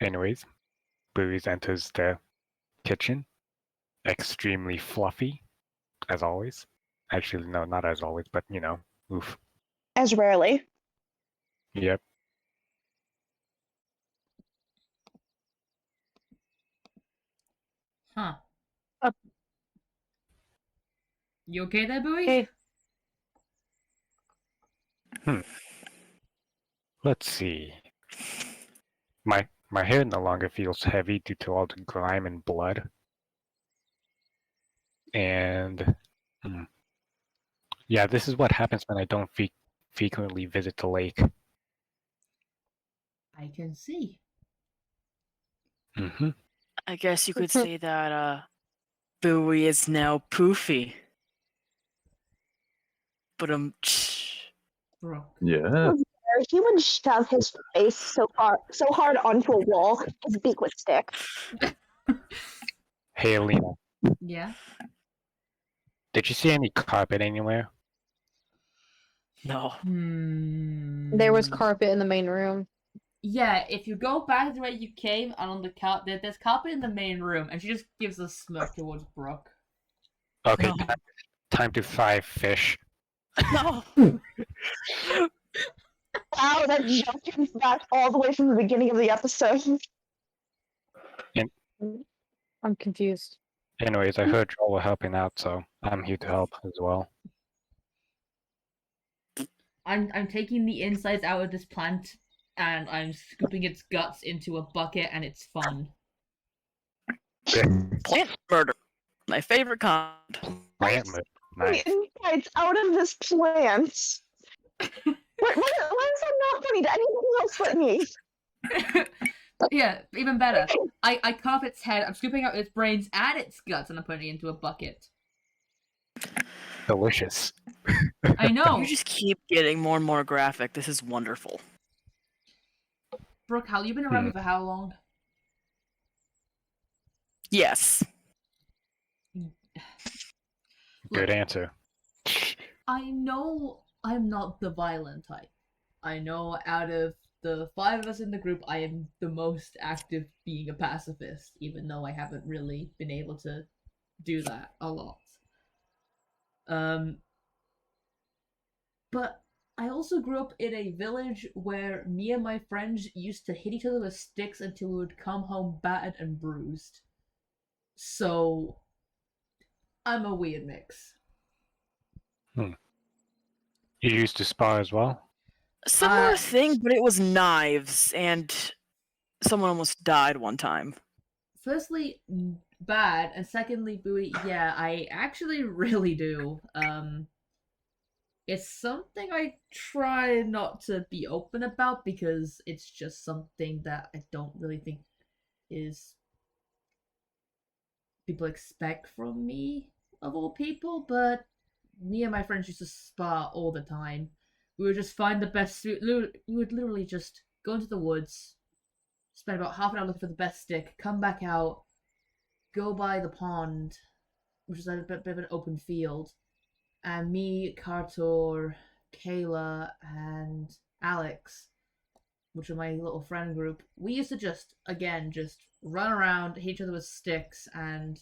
Anyways, Booze enters the kitchen, extremely fluffy, as always. Actually, no, not as always, but you know, oof. As rarely. Yep. Huh. Uh, You okay there, Bowie? Hey. Let's see. My hair no longer feels heavy due to all the grime and blood. And yeah, this is what happens when I don't frequently visit the lake. I can see. Mm-hmm. I guess you could say that Bowie is now poofy. But Brooke. Yeah. He would shove his face so hard onto a wall, his beak would stick. Hey, Alina, Yeah? did you see any carpet anywhere? no. There was carpet in the main room. Yeah, if you go back to where you came and on the there's carpet in the main room, and she just gives a smirk towards Brooke. Okay, No. time to fry fish. No. Wow, that jumped back all the way from the beginning of the episode. I'm confused. Anyways, I heard y'all were helping out, so I'm here to help as well. I'm taking the insides out of this plant, and I'm scooping its guts into a bucket, and it's fun. Plant murder. My favorite kind. Plant murder. Nice. The insides out of this plant. Why is that not funny to anyone else but me? Yeah, even better. I carve its head, I'm scooping out its brains and its guts, and I'm putting it into a bucket. Delicious. I know. You just keep getting more and more graphic. This is wonderful. Brooke, how you been around me for how long? Yes. Good answer. I know I'm not the violent type. I know out of the 5 of us in the group, I am the most active being a pacifist, even though I haven't really been able to do that a lot. But I also grew up in a village where me and my friends used to hit each other with sticks until we would come home battered and bruised. So, I'm a weird mix. You used to spar as well? Similar thing, but it was knives, and someone almost died one time. Firstly, bad, and secondly, Bowie, yeah, I actually really do. It's something I try not to be open about because it's just something that I don't really think is people expect from me of all people, but me and my friends used to spar all the time. we would just find the best. We would literally just go into the woods, spend about half an hour looking for the best stick, come back out, go by the pond, which is a bit of an open field, and me, Cartor, Kayla, and Alex, which are my little friend group, we used to just run around, hit each other with sticks, and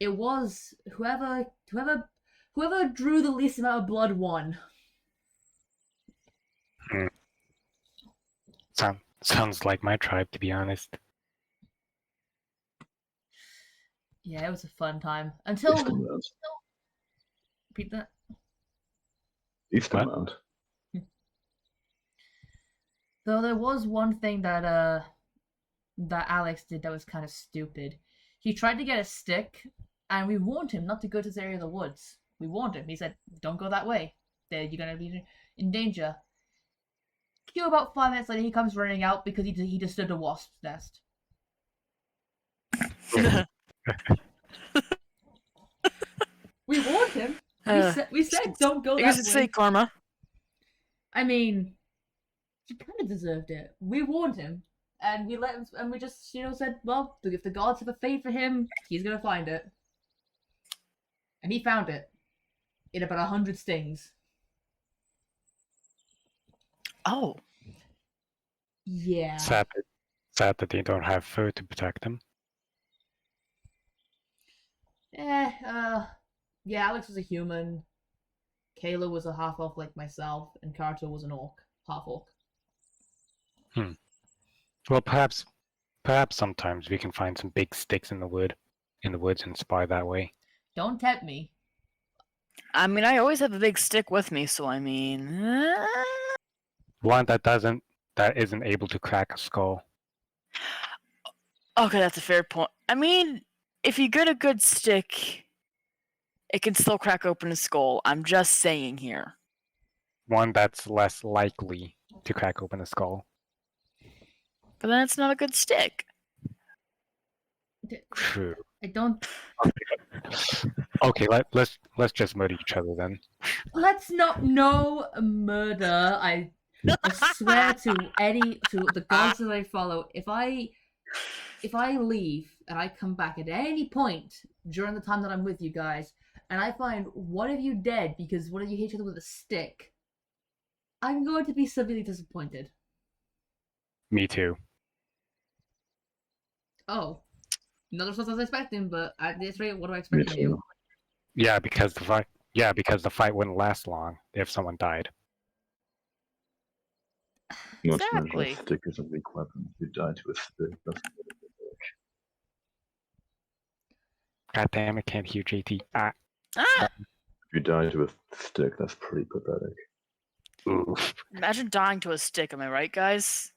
it was whoever drew the least amount of blood won. Sounds like my tribe, to be honest. Yeah, it was a fun time. Eastern Until Mount. repeat that. Eastern What? Mount. Though there was one thing that Alex did that was kind of stupid. He tried to get a stick, and we warned him not to go to this area of the woods. We warned him. He said, "Don't go that way. You're gonna be in danger." Cue about 5 minutes later, he comes running out because he disturbed a wasp's nest. We warned him. We said don't go I that guess way. it's say karma. I mean, he kind of deserved it. We warned him, and we let him, and we just said, well, if the gods have a fate for him, he's gonna find it. And he found it in about 100 stings. Oh. Yeah. Sad that they don't have fur to protect them. Yeah, Alex was a human. Kayla was a half-elf like myself, and Carter was an orc, half-orc. Well, perhaps sometimes we can find some big sticks in the woods and spy that way. Don't tempt me. I mean, I always have a big stick with me, so I mean... One that isn't able to crack a skull. Okay, that's a fair point. I mean, if you get a good stick, it can still crack open a skull. I'm just saying here. One that's less likely to crack open a skull. But then it's not a good stick. True. I don't. Okay, let's just murder each other then. Let's not murder. I swear to the gods that I follow. If I leave and I come back at any point during the time that I'm with you guys, and I find one of you dead because one of you hit each other with a stick, I'm going to be severely disappointed. Me too. Oh, another result I was expecting, but at this rate, what do I Me expect from you? too. Yeah, because the fight wouldn't last long if someone died. Not to mention Exactly. a stick is a weak weapon. If you die to a stick, that's not a good work. God damn it, can't hear JT. Ah! If you die to a stick, that's pretty pathetic. Oof. Imagine dying to a stick, am I right, guys?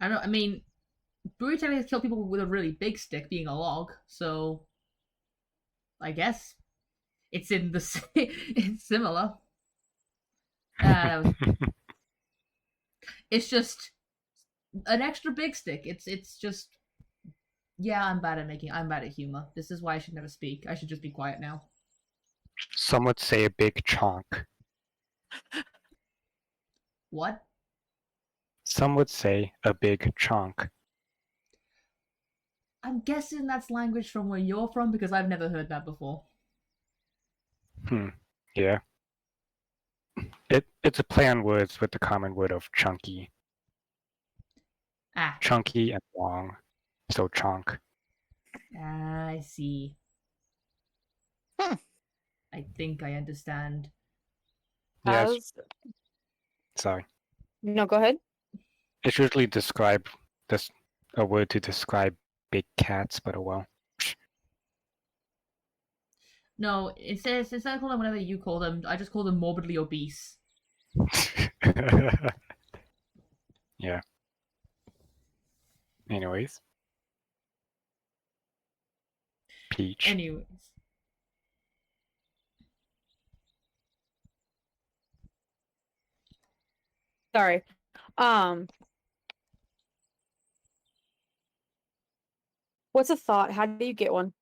I mean, Brewery technically has killed people with a really big stick, being a log, so I guess it's it's similar. It's just an extra big stick. It's just, yeah. I'm bad at humor. This is why I should never speak. I should just be quiet now. Some would say a big chonk. What? Some would say a big chonk. I'm guessing that's language from where you're from because I've never heard that before. Yeah. It's a play on words with the common word of chunky. Ah, Chunky and long. So chonk. I see. Hmm. I think I understand. Yes. As... Sorry. No, go ahead. It's usually a word to describe big cats, but oh well. No, instead of calling them whatever you call them, I just call them morbidly obese. Yeah. Anyways. Peach. Anyways. Sorry. What's a thought? How do you get one?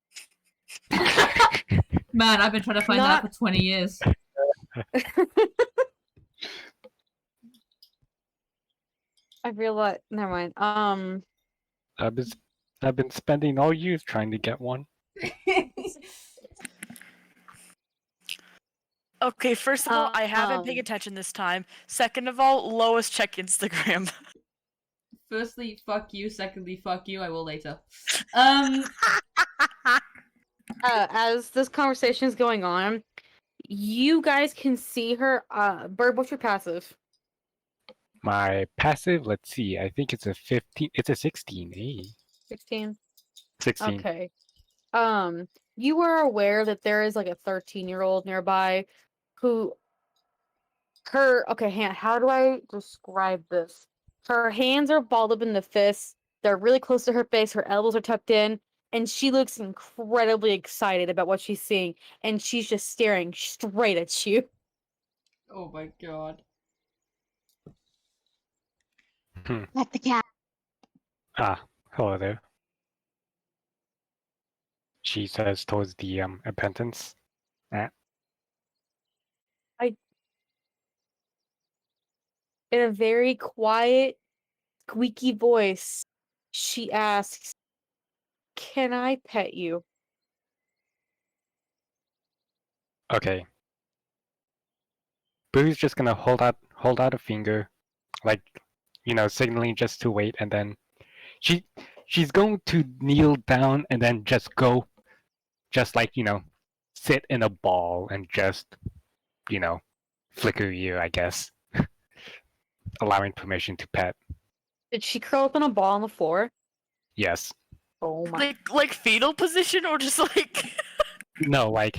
Man, I've been trying to find that for 20 years. I realize. Never mind. I've been spending all youth trying to get one. Okay, first of all, I haven't paid attention this time. Second of all, Lois, check Instagram. Firstly, fuck you. Secondly, fuck you. I will later. As this conversation is going on, you guys can see her. Bird, what's your passive? My passive, let's see, I think it's a 15. It's a 16. Hey. 16. 16. Okay. You are aware that there is like a 13-year-old nearby who how do I describe this? Her hands are balled up in the fists. They're really close to her face. Her elbows are tucked in, and she looks incredibly excited about what she's seeing, and she's just staring straight at you. Oh my god. Let the cat. Ah, hello there. She says towards the repentance. In a very quiet, squeaky voice, she asks, "Can I pet you?" Okay. Boo's just gonna hold out a finger, like, signaling just to wait, and then she's going to kneel down and then just go, just like, sit in a ball and just, flicker you, I guess, allowing permission to pet. Did she curl up in a ball on the floor? Yes. Oh my. Like fetal position or just like No, like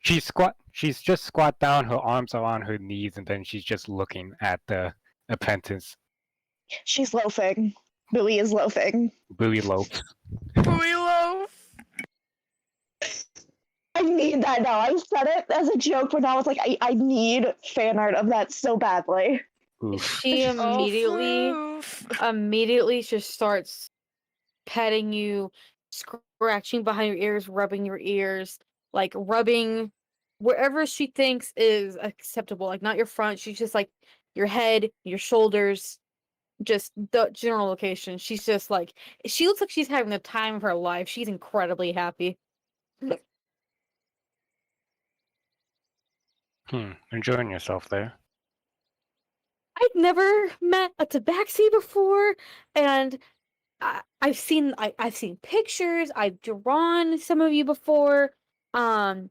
she's just squat down, her arms are on her knees, and then she's just looking at the apprentice. She's loafing. Bowie is loafing. Bowie loafs. buoy loaf? I need that now. I said it as a joke, but now it's like I need fan art of that so badly. Oof. She immediately just starts petting you, scratching behind your ears, rubbing your ears, like rubbing wherever she thinks is acceptable. Like not your front, she's just like your head, your shoulders, just the general location. She's just like she looks like she's having the time of her life. She's incredibly happy. Enjoying yourself there. I've never met a tabaxi before, and I've seen pictures. I've drawn some of you before. My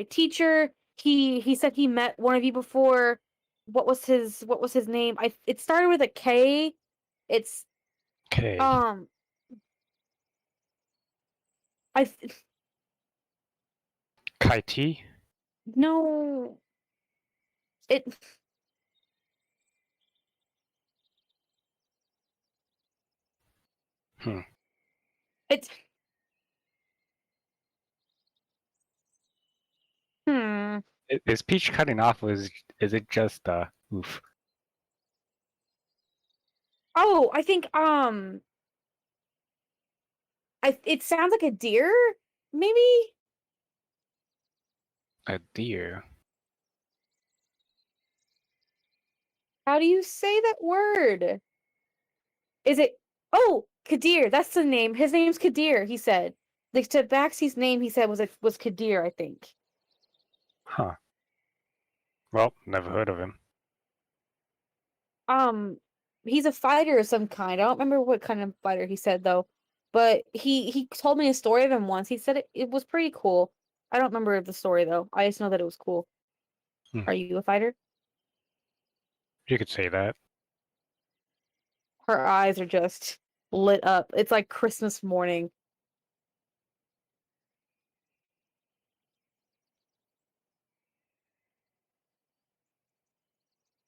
teacher, he said he met one of you before. What was his name? It started with a K. It's Okay. I Kaiti? no it it's hmm. Is Peach cutting off, or is it just oof? Oh, I think it sounds like a deer, maybe? A deer? How do you say that word? Is it Oh, Kadir, that's the name. His name's Kadir, he said. The Tabaxi's name he said was Kadir, I think. Huh. Well, never heard of him. He's a fighter of some kind. I don't remember what kind of fighter he said though. But he told me a story of him once. He said it was pretty cool. I don't remember the story though. I just know that it was cool. Are you a fighter? You could say that. Her eyes are just lit up. It's like Christmas morning.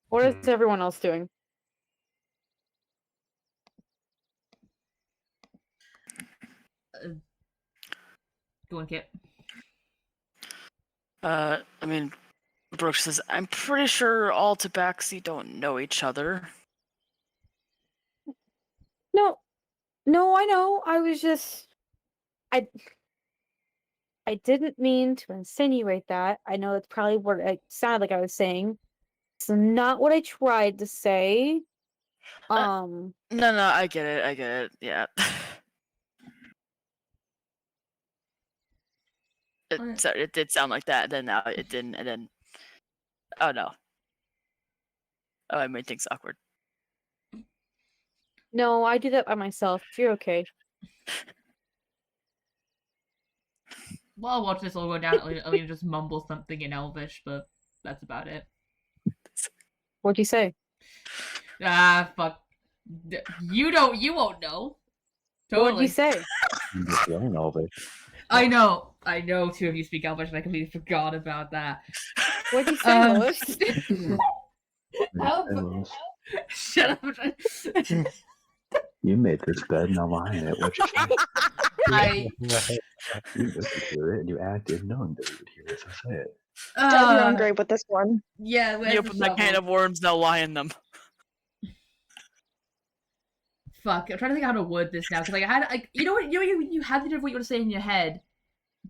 What is everyone else doing? Go on, Kit. I mean, Brooke says, I'm pretty sure all Tabaxi don't know each other. No, I know. I was just I I didn't mean to insinuate that. I know that's probably what it sounded like I was saying. It's not what I tried to say. No, I get it, yeah. Sorry, it did sound like that, then now it didn't, and then... Oh, no. Oh, I made things awkward. No, I do that by myself. You're okay. While I watch this all go down, Alina just mumbles something in Elvish, but that's about it. What'd you say? Ah, fuck. You won't know. Totally. What'd you say? I'm just learning all this. I know two of you speak Elvish, and I completely forgot about that. What'd you say, Lois? Shut up. You made this bed, now lie in it. What you think? I You listened to hear it, and you acted knowing that you would hear it, so say it. Deb, you're on grave with this one. Yeah, You opened that can of worms, now lie in them. Fuck, I'm trying to think how to word this now, because like I had like you know what you had to do what you want to say in your head,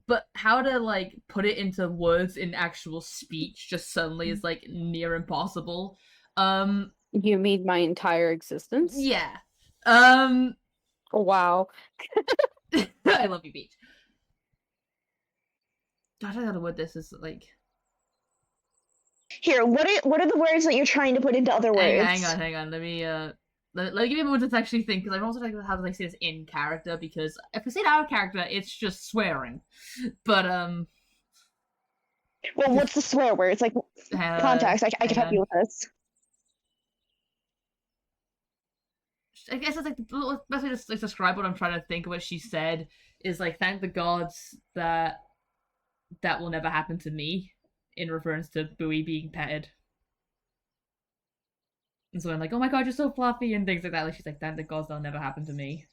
but how to like put it into words in actual speech just suddenly is like near impossible. You mean my entire existence? Yeah. Oh, wow. I love you, Beach. I don't know how to word this. Is like. Here, what are the words that you're trying to put into other words? Hang on. Let me let me give you a moment to actually think, because I'm also thinking how to like say this in character, because if we say it out of character, it's just swearing. But Well, what's the swear words? Like context. I can help you with this. I guess it's like the best way to like, describe what I'm trying to think of what she said is like thank the gods that will never happen to me, in reference to Bowie being petted. And so I'm like, oh my god, you're so fluffy and things like that. Like she's like, thank the gods that'll never happen to me.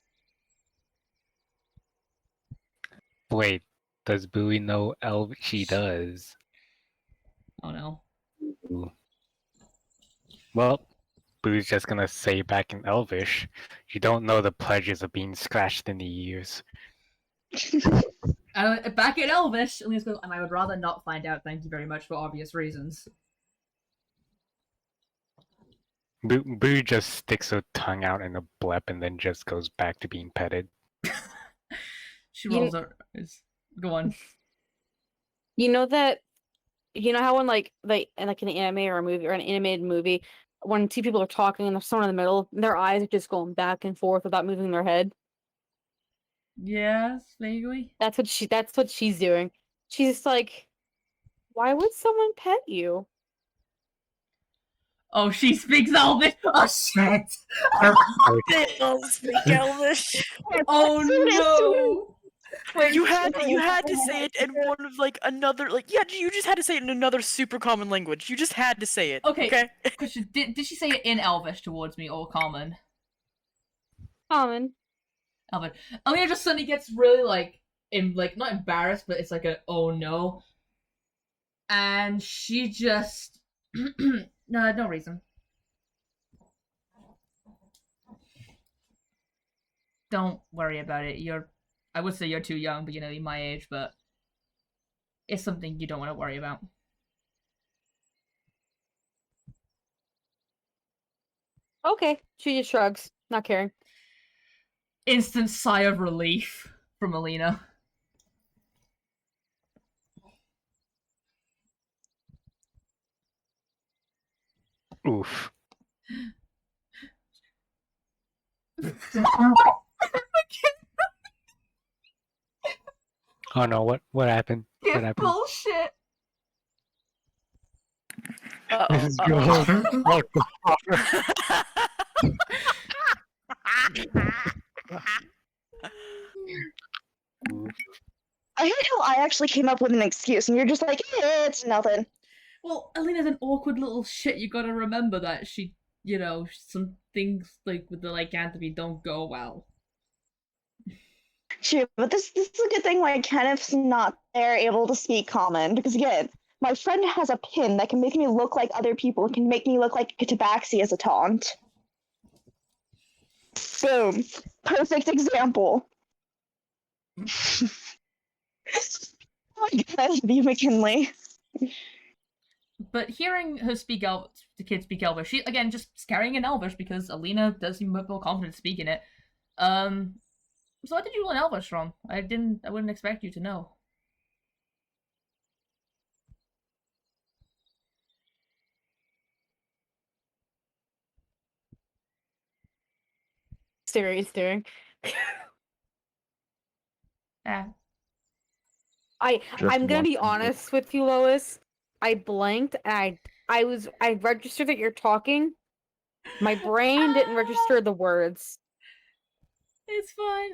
Wait, does Bowie know Elvish? She does. Oh no. Ooh. Well, Boo's just gonna say back in Elvish, you don't know the pleasures of being scratched in the ears. Back in Elvish, Alina's goes, and I would rather not find out, thank you very much, for obvious reasons. Boo just sticks her tongue out in a blep and then just goes back to being petted. She rolls her eyes. Go on. You know how when like an anime or a movie or an animated movie, when two people are talking and there's someone in the middle, their eyes are just going back and forth without moving their head? Yes, vaguely. That's what she's doing. She's just like, why would someone pet you? Oh, she speaks Elvish. Oh shit! They all speak Elvish. Oh no! Wait, you had to say it in one of like another you just had to say it in another super common language. You just had to say it. Okay. Question: Did she say it in Elvish towards me or common? Common. Elvish. Alina just suddenly gets really like not embarrassed, but it's like a oh no, and she just no reason. Don't worry about it. I would say you're too young, but you're my age, but it's something you don't want to worry about. Okay. She just shrugs, not caring. Instant sigh of relief from Alina. Oof. Oh no, what happened? Get What happened? bullshit. Let's go. Oh, I hate how I actually came up with an excuse, and you're just like, it's nothing. Well, Alina's an awkward little shit. You gotta remember that she, some things like with the lycanthropy don't go well. True, but this is a good thing why Kenneth's not there able to speak common, because again, my friend has a pin that can make me look like other people, can make me look like Tabaxi as a taunt. Boom. Perfect example. Oh my god, I love you, McKinley. But hearing her speak the kid speak Elvish, she again just carrying in Elvish because Alina does seem more confident speaking it. So what did you learn Elvish from? I wouldn't expect you to know. Staring. Ah. I'm gonna be one look. honest with you, Lois. I blanked and I registered that you're talking. My brain didn't register the words. It's fine.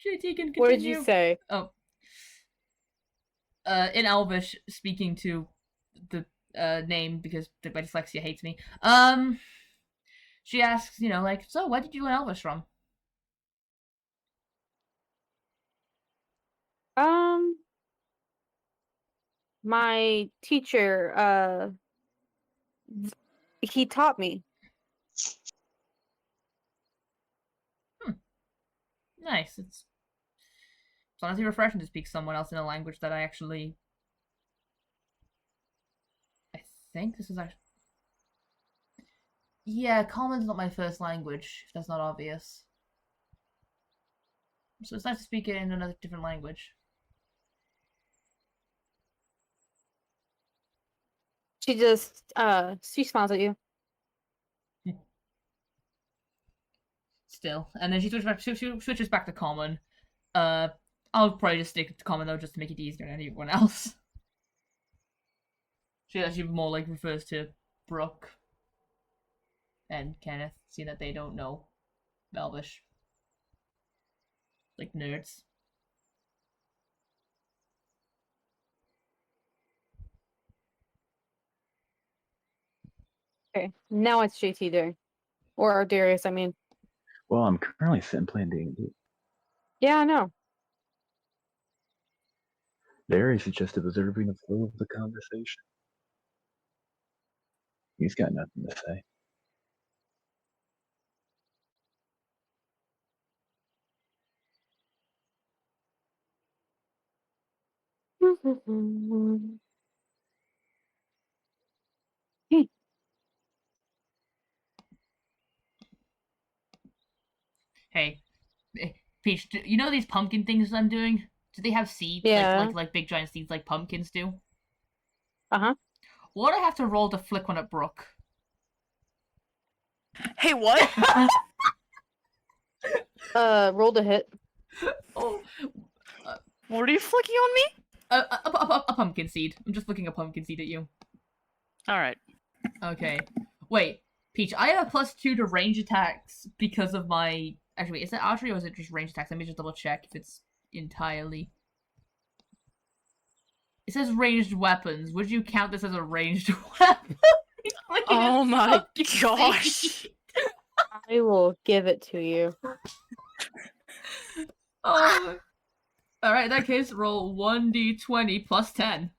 JT can continue. What did you say? Oh. In Elvish, speaking to the name because my dyslexia hates me. She asks, like, so where did you learn Elvish from? My teacher, he taught me. Nice. It's honestly refreshing to speak someone else in a language that I think this is actually... Yeah, Common's not my first language, if that's not obvious. So it's nice to speak it in another different language. She smiles at you. Still. And then she switches back to Common. I'll probably just stick to Common though, just to make it easier on everyone else. She actually more like refers to Brooke and Kenneth, seeing that they don't know Elvish. Like nerds. Okay, now it's JT there. Or Darius, I mean. Well, I'm currently sitting playing D&D. Yeah, I know. Darius is just observing the flow of the conversation. He's got nothing to say. Hey, Peach, you know these pumpkin things I'm doing? Do they have seeds? Yeah. Like big giant seeds like pumpkins do? Uh-huh. What do I have to roll to flick one at Brooke? Hey, what? Roll to hit. Oh, What are you flicking on me? a pumpkin seed. I'm just flicking a pumpkin seed at you. Alright. Okay. Wait, Peach, I have a +2 to range attacks because of my... Actually, wait, is that archery or is it just range attacks? Let me just double check if it's entirely... It says ranged weapons. Would you count this as a ranged weapon? Oh my gosh. I will give it to you. Oh. Alright, in that case, roll 1d20 plus 10.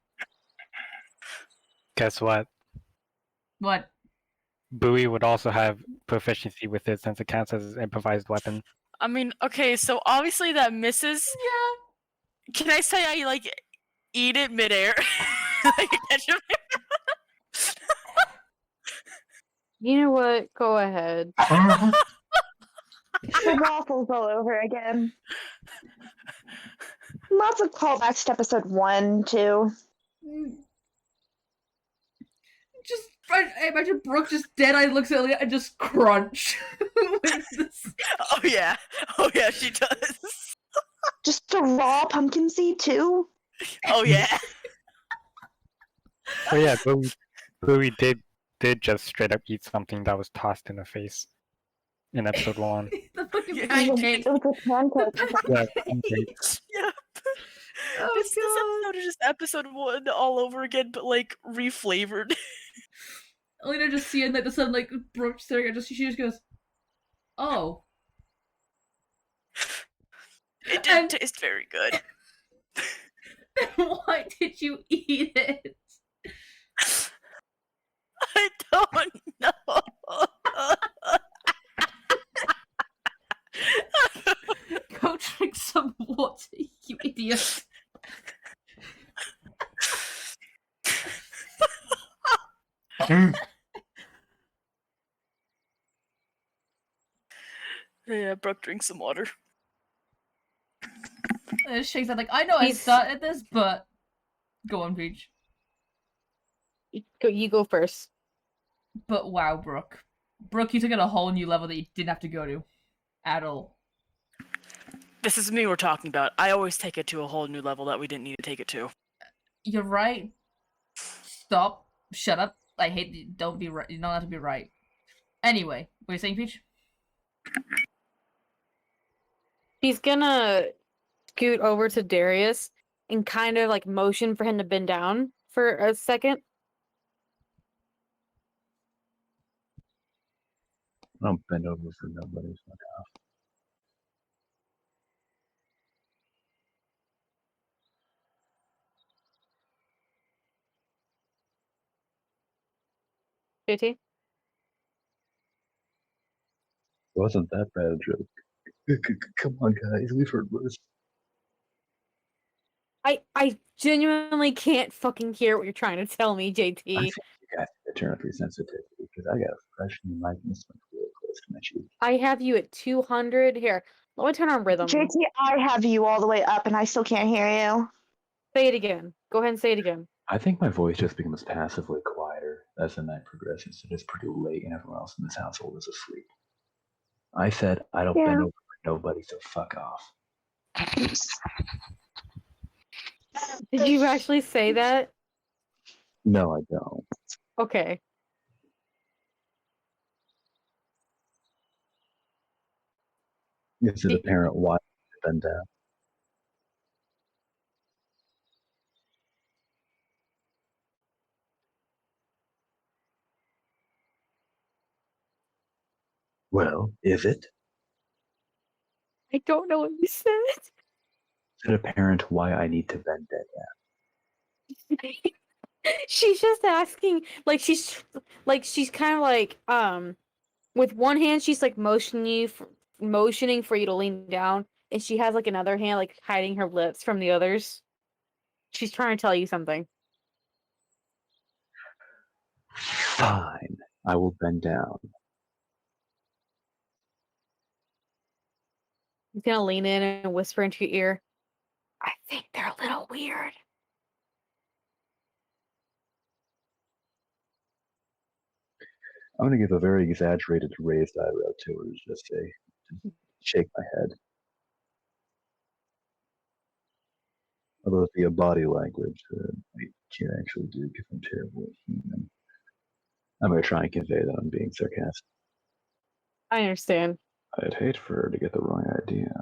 Guess what? What? Bowie would also have proficiency with it since it counts as an improvised weapon. I mean, okay, so obviously that misses. Yeah. Can I say I, like, eat it midair? Like, catch it You know what? Go ahead. The waffles all over again. Lots of callbacks to episode 1, too. Just, I imagine Brooke just dead-eyed looks at Leah and just crunch. Oh yeah, she does. Just a raw pumpkin seed, too? Oh yeah. Oh yeah, Bowie did just straight up eat something that was tossed in the face in episode 1. The fucking Yeah. pancake. It was a pancake. Yeah, pancake. Yeah. Oh, This God. episode is just episode 1 all over again, but like reflavored. Alina just seeing like the sun like Brooke staring at she just goes, oh. It didn't taste very good. Why did you eat it? I don't know. Go drink some water, you idiot. Yeah, Brooke, drink some water. Shakes head like, I know I He's- started this, but go on, Peach. You go first. But wow, Brooke. Brooke, you took it a whole new level that you didn't have to go to. At all. This is me we're talking about. I always take it to a whole new level that we didn't need to take it to. You're right. Stop. Shut up. I hate. Don't be right. You're not allowed to be right. Anyway, what are you saying, Peach? He's gonna scoot over to Darius and kind of like motion for him to bend down for a second. Don't bend over for nobody. Fuck off. JT? It wasn't that bad a joke. Come on, guys. We've heard worse. I genuinely can't fucking hear what you're trying to tell me, I JT. think you guys need to turn up your sensitivity because I got a fresh new mic and this one's really close to my cheek. I have you at 200. Here, let me turn on rhythm. JT, I have you all the way up and I still can't hear you. Say it again. Go ahead and say it again. I think my voice just becomes passively quieter as the night progresses. It is pretty late and everyone else in this household is asleep. I said I don't Yeah. bend over for nobody, so fuck off. Did you actually say that? No, I don't. Okay. Is it apparent why I bend down? Well, is it? I don't know what you said. Is it apparent why I need to bend down? She's just asking, like she's kind of like with one hand she's like motioning for you to lean down, and she has like another hand like hiding her lips from the others. She's trying to tell you something. Fine, I will bend down. He's gonna lean in and whisper into your ear. I think they're a little weird. I'm going to give a very exaggerated raised eyebrow to her, just to shake my head. Although via body language, I can't actually do because I'm terrible at human. I'm going to try and convey that I'm being sarcastic. I understand. I'd hate for her to get the wrong idea.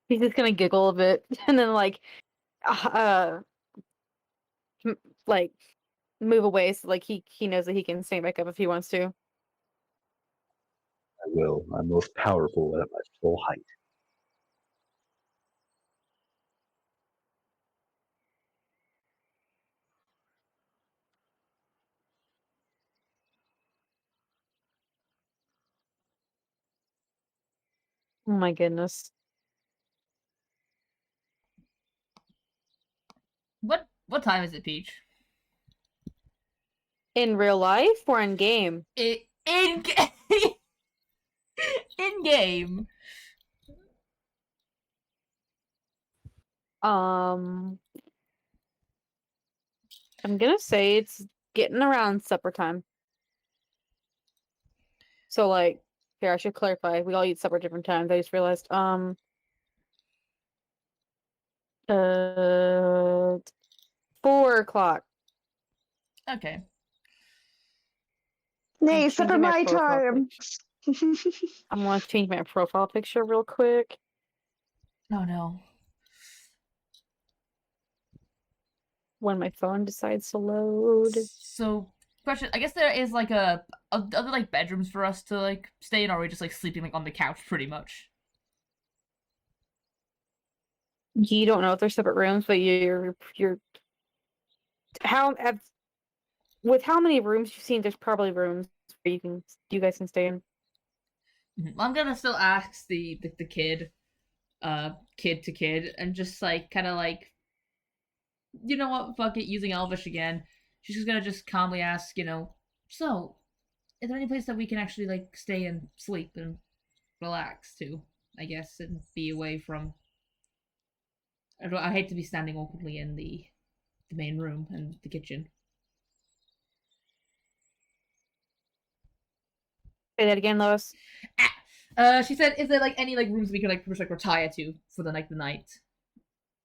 He's just gonna giggle a bit and then like like move away so like he knows that he can stand back up if he wants to. I will. I'm most powerful at my full height. Oh my goodness. What time is it, Peach? In real life or in game? In game. In game. I'm gonna say it's getting around supper time. So like, here I should clarify. We all eat supper at different times. I just realized. 4 o'clock. Okay. Nay, I'm supper changing my my profile time. I'm gonna change my profile picture real quick. Oh no. When my phone decides to load. So, question. I guess there is like other like bedrooms for us to like stay in, or are we just like sleeping like on the couch pretty much? You don't know if they're separate rooms, but you're with how many rooms you've seen, there's probably rooms where you guys can stay in. I'm gonna still ask the kid, kid to kid, and just like kind of like, you know what? Fuck it, using Elvish again. she's just gonna just calmly ask, so, is there any place that we can actually like stay and sleep and relax to, I guess, and be away from. I hate to be standing awkwardly in the main room and the kitchen. Say that again, Lois. She said, "Is there like any like rooms we could like pretty much like retire to for the night?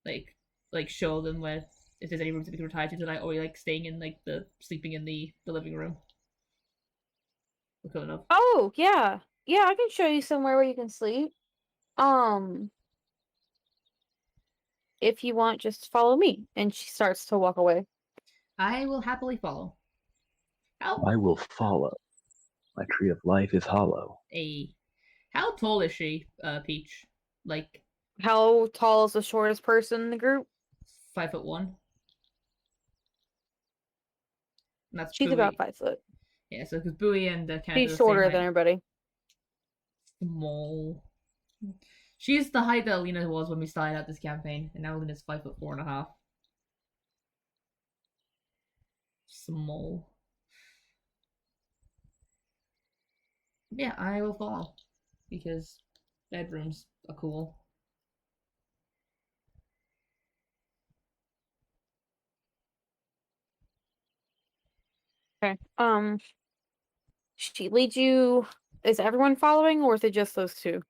Like show them where if there's any rooms that we can retire to tonight, or like staying in like the sleeping in the living room." Cool enough. Oh yeah, yeah. I can show you somewhere where you can sleep. If you want, just follow me. And she starts to walk away. I will happily follow. I will follow. My tree of life is hollow. How tall is she, Peach? Like, how tall is the shortest person in the group? 5'1". And that's She's Bowie. about 5 foot. Yeah, so because Bowie and she's shorter than everybody. Small. She's the height that Alina was when we started out this campaign, and now Alina's 5'4.5". Small. Yeah, I will follow because bedrooms are cool. Okay. She leads you. Is everyone following, or is it just those two?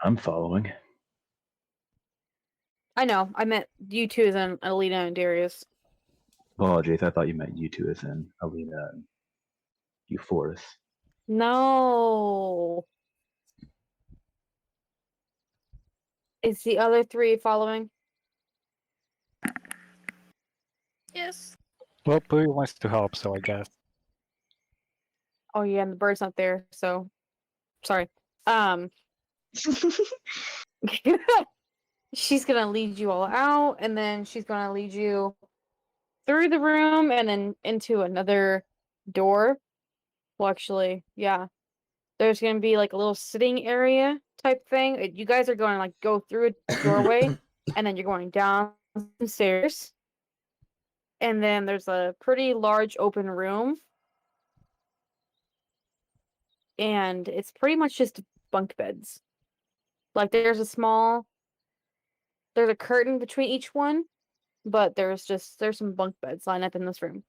I'm following. I know. I meant you two as in Alina and Darius. Apologies, I thought you meant you two as in Alina and Ufaris. No. Is the other three following? Yes. Well, Bowie wants to help, so I guess. Oh yeah, and the bird's not there, so sorry. She's gonna lead you all out, and then she's gonna lead you through the room and then into another door. Well, actually, yeah. There's gonna be like a little sitting area type thing. You guys are going to like go through a doorway, and then you're going down some stairs. And then there's a pretty large open room. And it's pretty much just bunk beds. Like there's a curtain between each one, but there's some bunk beds lined up in this room.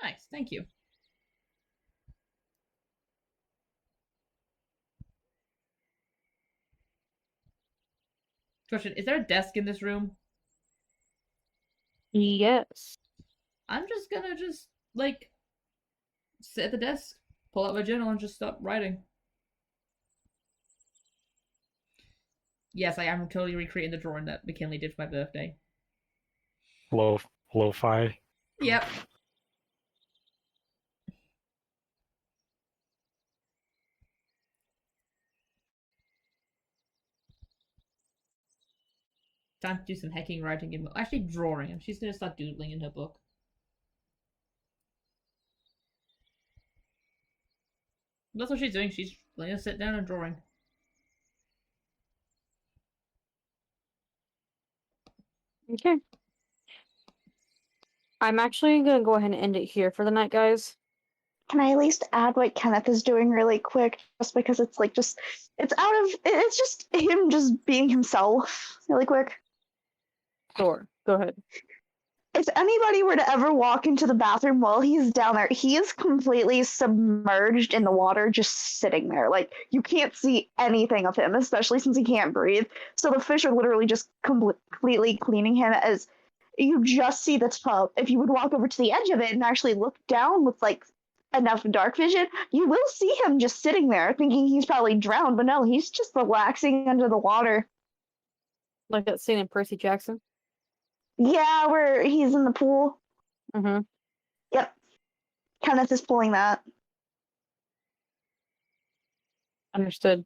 Nice, thank you. Question, is there a desk in this room? Yes. I'm just gonna like sit at the desk, pull out my journal, and just start writing. Yes, I am totally recreating the drawing that McKinley did for my birthday. Lo-fi. Yep. Time to do some hecking writing in actually drawing, and she's gonna start doodling in her book. That's what she's doing. She's gonna sit down and drawing. Okay. I'm actually gonna go ahead and end it here for the night, guys. Can I at least add what Kenneth is doing really quick, just because it's like it's just him just being himself really quick. Sure, go ahead. If anybody were to ever walk into the bathroom while he's down there, he is completely submerged in the water, just sitting there. Like, you can't see anything of him, especially since he can't breathe. So the fish are literally just completely cleaning him as you just see the tub. If you would walk over to the edge of it and actually look down with, like, enough dark vision, you will see him just sitting there thinking he's probably drowned, but no, he's just relaxing under the water. Like that scene in Percy Jackson? Yeah, where he's in the pool. Mm-hmm. Yep. Kenneth is pulling that. Understood.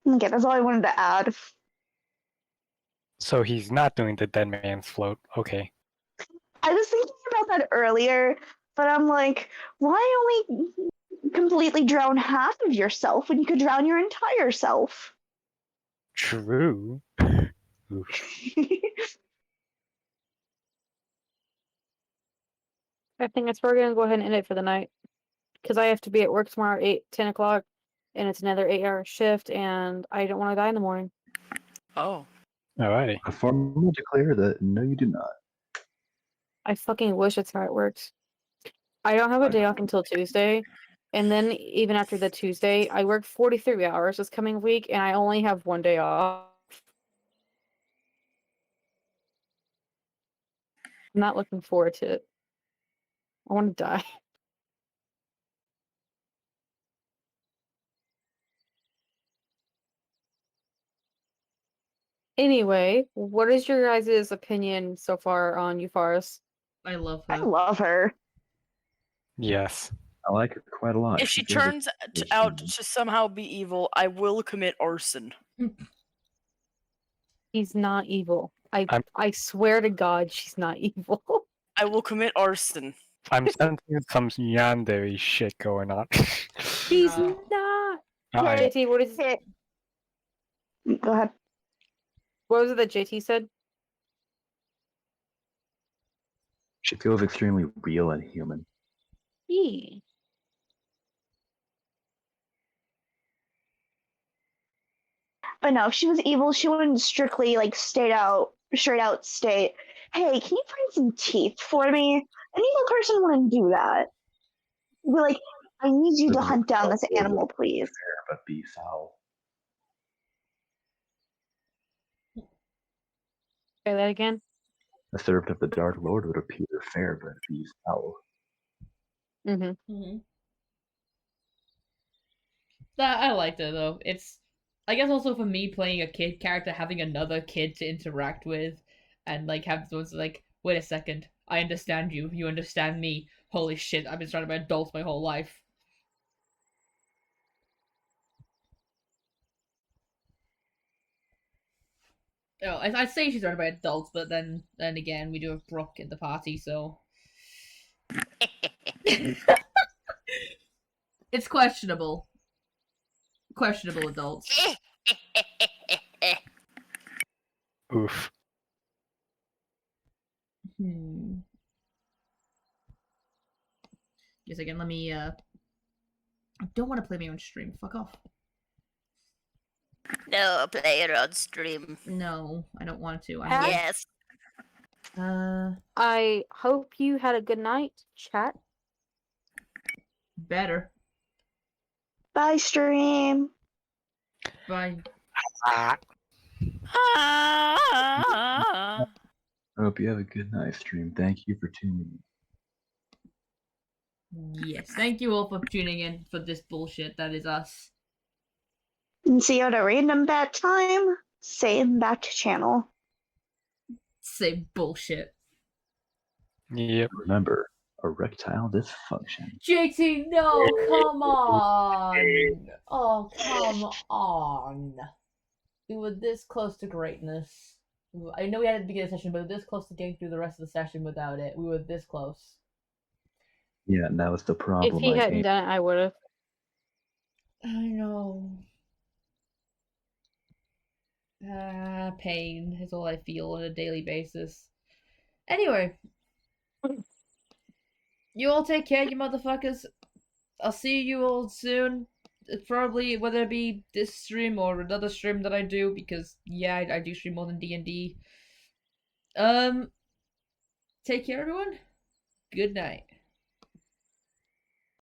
Okay, that's all I wanted to add. So he's not doing the dead man's float. Okay. I was thinking about that earlier, but I'm like, why only completely drown half of yourself when you could drown your entire self? True. Oof. I think that's where we're gonna go ahead and end it for the night. Because I have to be at work tomorrow at 10 o'clock, and it's another 8-hour shift, and I don't want to die in the morning. Oh. Alrighty. I formally declare that no, you do not. I fucking wish that's how it works. I don't have a day off until Tuesday, and then even after the Tuesday, I work 43 hours this coming week, and I only have one day off. I'm not looking forward to it. I want to die. Anyway, what is your guys' opinion so far on Ufaris? I love I her. love her. Yes. I like her quite a lot. If she She's very turns good out human. to somehow be evil, I will commit arson. She's not evil. I'm- I swear to God, she's not evil. I will commit arson. I'm sensing some yandere shit going on. She's No. not. I, JT, what is? Okay. Go ahead. What was it that JT said? She feels extremely real and human. Yeah. But no, if she was evil, she wouldn't strictly like straight out state, "Hey, can you find some teeth for me?" An evil person wouldn't do that. Be like, "I need you to Doesn't hunt down this look fair, animal, please." but be foul. Say that again. A servant of the Dark Lord would appear fair, but be foul. Mm-hmm. Mm-hmm. That I liked it though. It's, I guess, also for me playing a kid character, having another kid to interact with, and like have those like, wait a second, I understand you. You understand me. Holy shit, I've been surrounded by adults my whole life. Oh, I'd say she's surrounded by adults, but then again, we do have Brooke in the party, so it's questionable. Questionable adults. oof. Yes, again, let me, I don't want to play my own stream. Fuck off. No, play it on stream. No, I don't want to. Huh? Yes. I hope you had a good night, chat. Better. Bye, stream. Bye. Ah. I hope you have a good night, stream. Thank you for tuning in. Yes, thank you all for tuning in for this bullshit that is us. And see you at a random bat time, same bat channel. Same bullshit. Yep. Remember, erectile dysfunction. JT, no, come on. Oh, come on. We were this close to greatness. I know we had at the beginning of the session, but this close to getting through the rest of the session without it. We were this close. Yeah, and that was the problem. If he hadn't done it, I would have. I know. Pain is all I feel on a daily basis. Anyway. You all take care, you motherfuckers. I'll see you all soon. It's probably, whether it be this stream or another stream that I do, because, yeah, I do stream more than D&D. Take care, everyone. Good night.